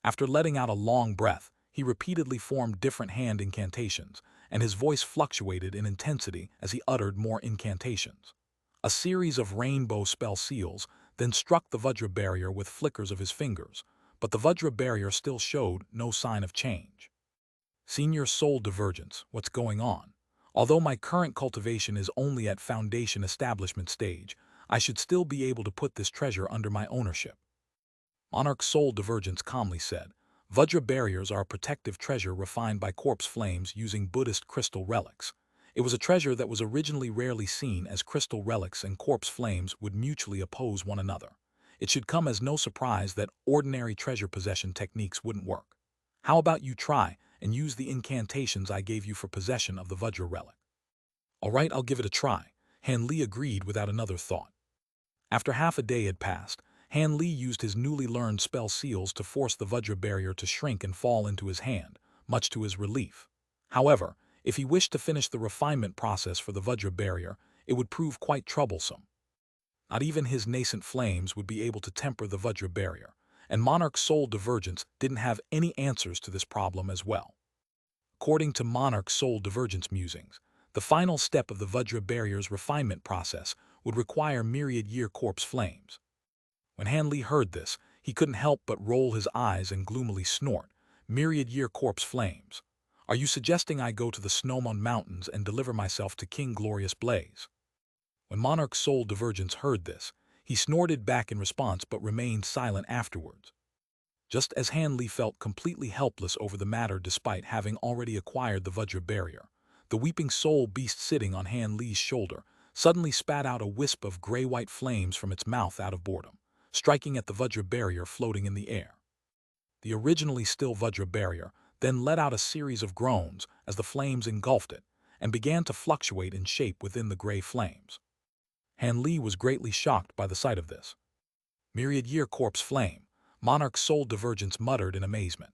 Speaker 1: After letting out a long breath, he repeatedly formed different hand incantations, and his voice fluctuated in intensity as he uttered more incantations. A series of rainbow spell seals then struck the Vajra barrier with flickers of his fingers, but the Vajra barrier still showed no sign of change. Senior Soul Divergence, what's going on? Although my current cultivation is only at foundation establishment stage, I should still be able to put this treasure under my ownership. Monarch Soul Divergence calmly said, Vajra barriers are a protective treasure refined by corpse flames using Buddhist crystal relics. It was a treasure that was originally rarely seen, as crystal relics and corpse flames would mutually oppose one another. It should come as no surprise that ordinary treasure possession techniques wouldn't work. How about you try and use the incantations I gave you for possession of the Vajra relic? All right, I'll give it a try, Han Li agreed without another thought. After half a day had passed, Han Li used his newly learned spell seals to force the Vajra barrier to shrink and fall into his hand, much to his relief. However, if he wished to finish the refinement process for the Vajra barrier, it would prove quite troublesome. Not even his nascent flames would be able to temper the Vajra barrier, and Monarch Soul Divergence didn't have any answers to this problem as well. According to Monarch Soul Divergence musings, the final step of the Vajra barrier's refinement process would require myriad-year corpse flames. When Han Li heard this, he couldn't help but roll his eyes and gloomily snort, myriad-year corpse flames. Are you suggesting I go to the Snowmoon Mountains and deliver myself to King Glorious Blaze? When Monarch Soul Divergence heard this, he snorted back in response but remained silent afterwards. Just as Han Li felt completely helpless over the matter despite having already acquired the Vajra barrier, the weeping soul beast sitting on Han Li's shoulder suddenly spat out a wisp of gray-white flames from its mouth out of boredom, striking at the Vajra barrier floating in the air. The originally still Vajra barrier then let out a series of groans as the flames engulfed it and began to fluctuate in shape within the gray flames. Han Li was greatly shocked by the sight of this. Myriad-year corpse flame, Monarch Soul Divergence muttered in amazement.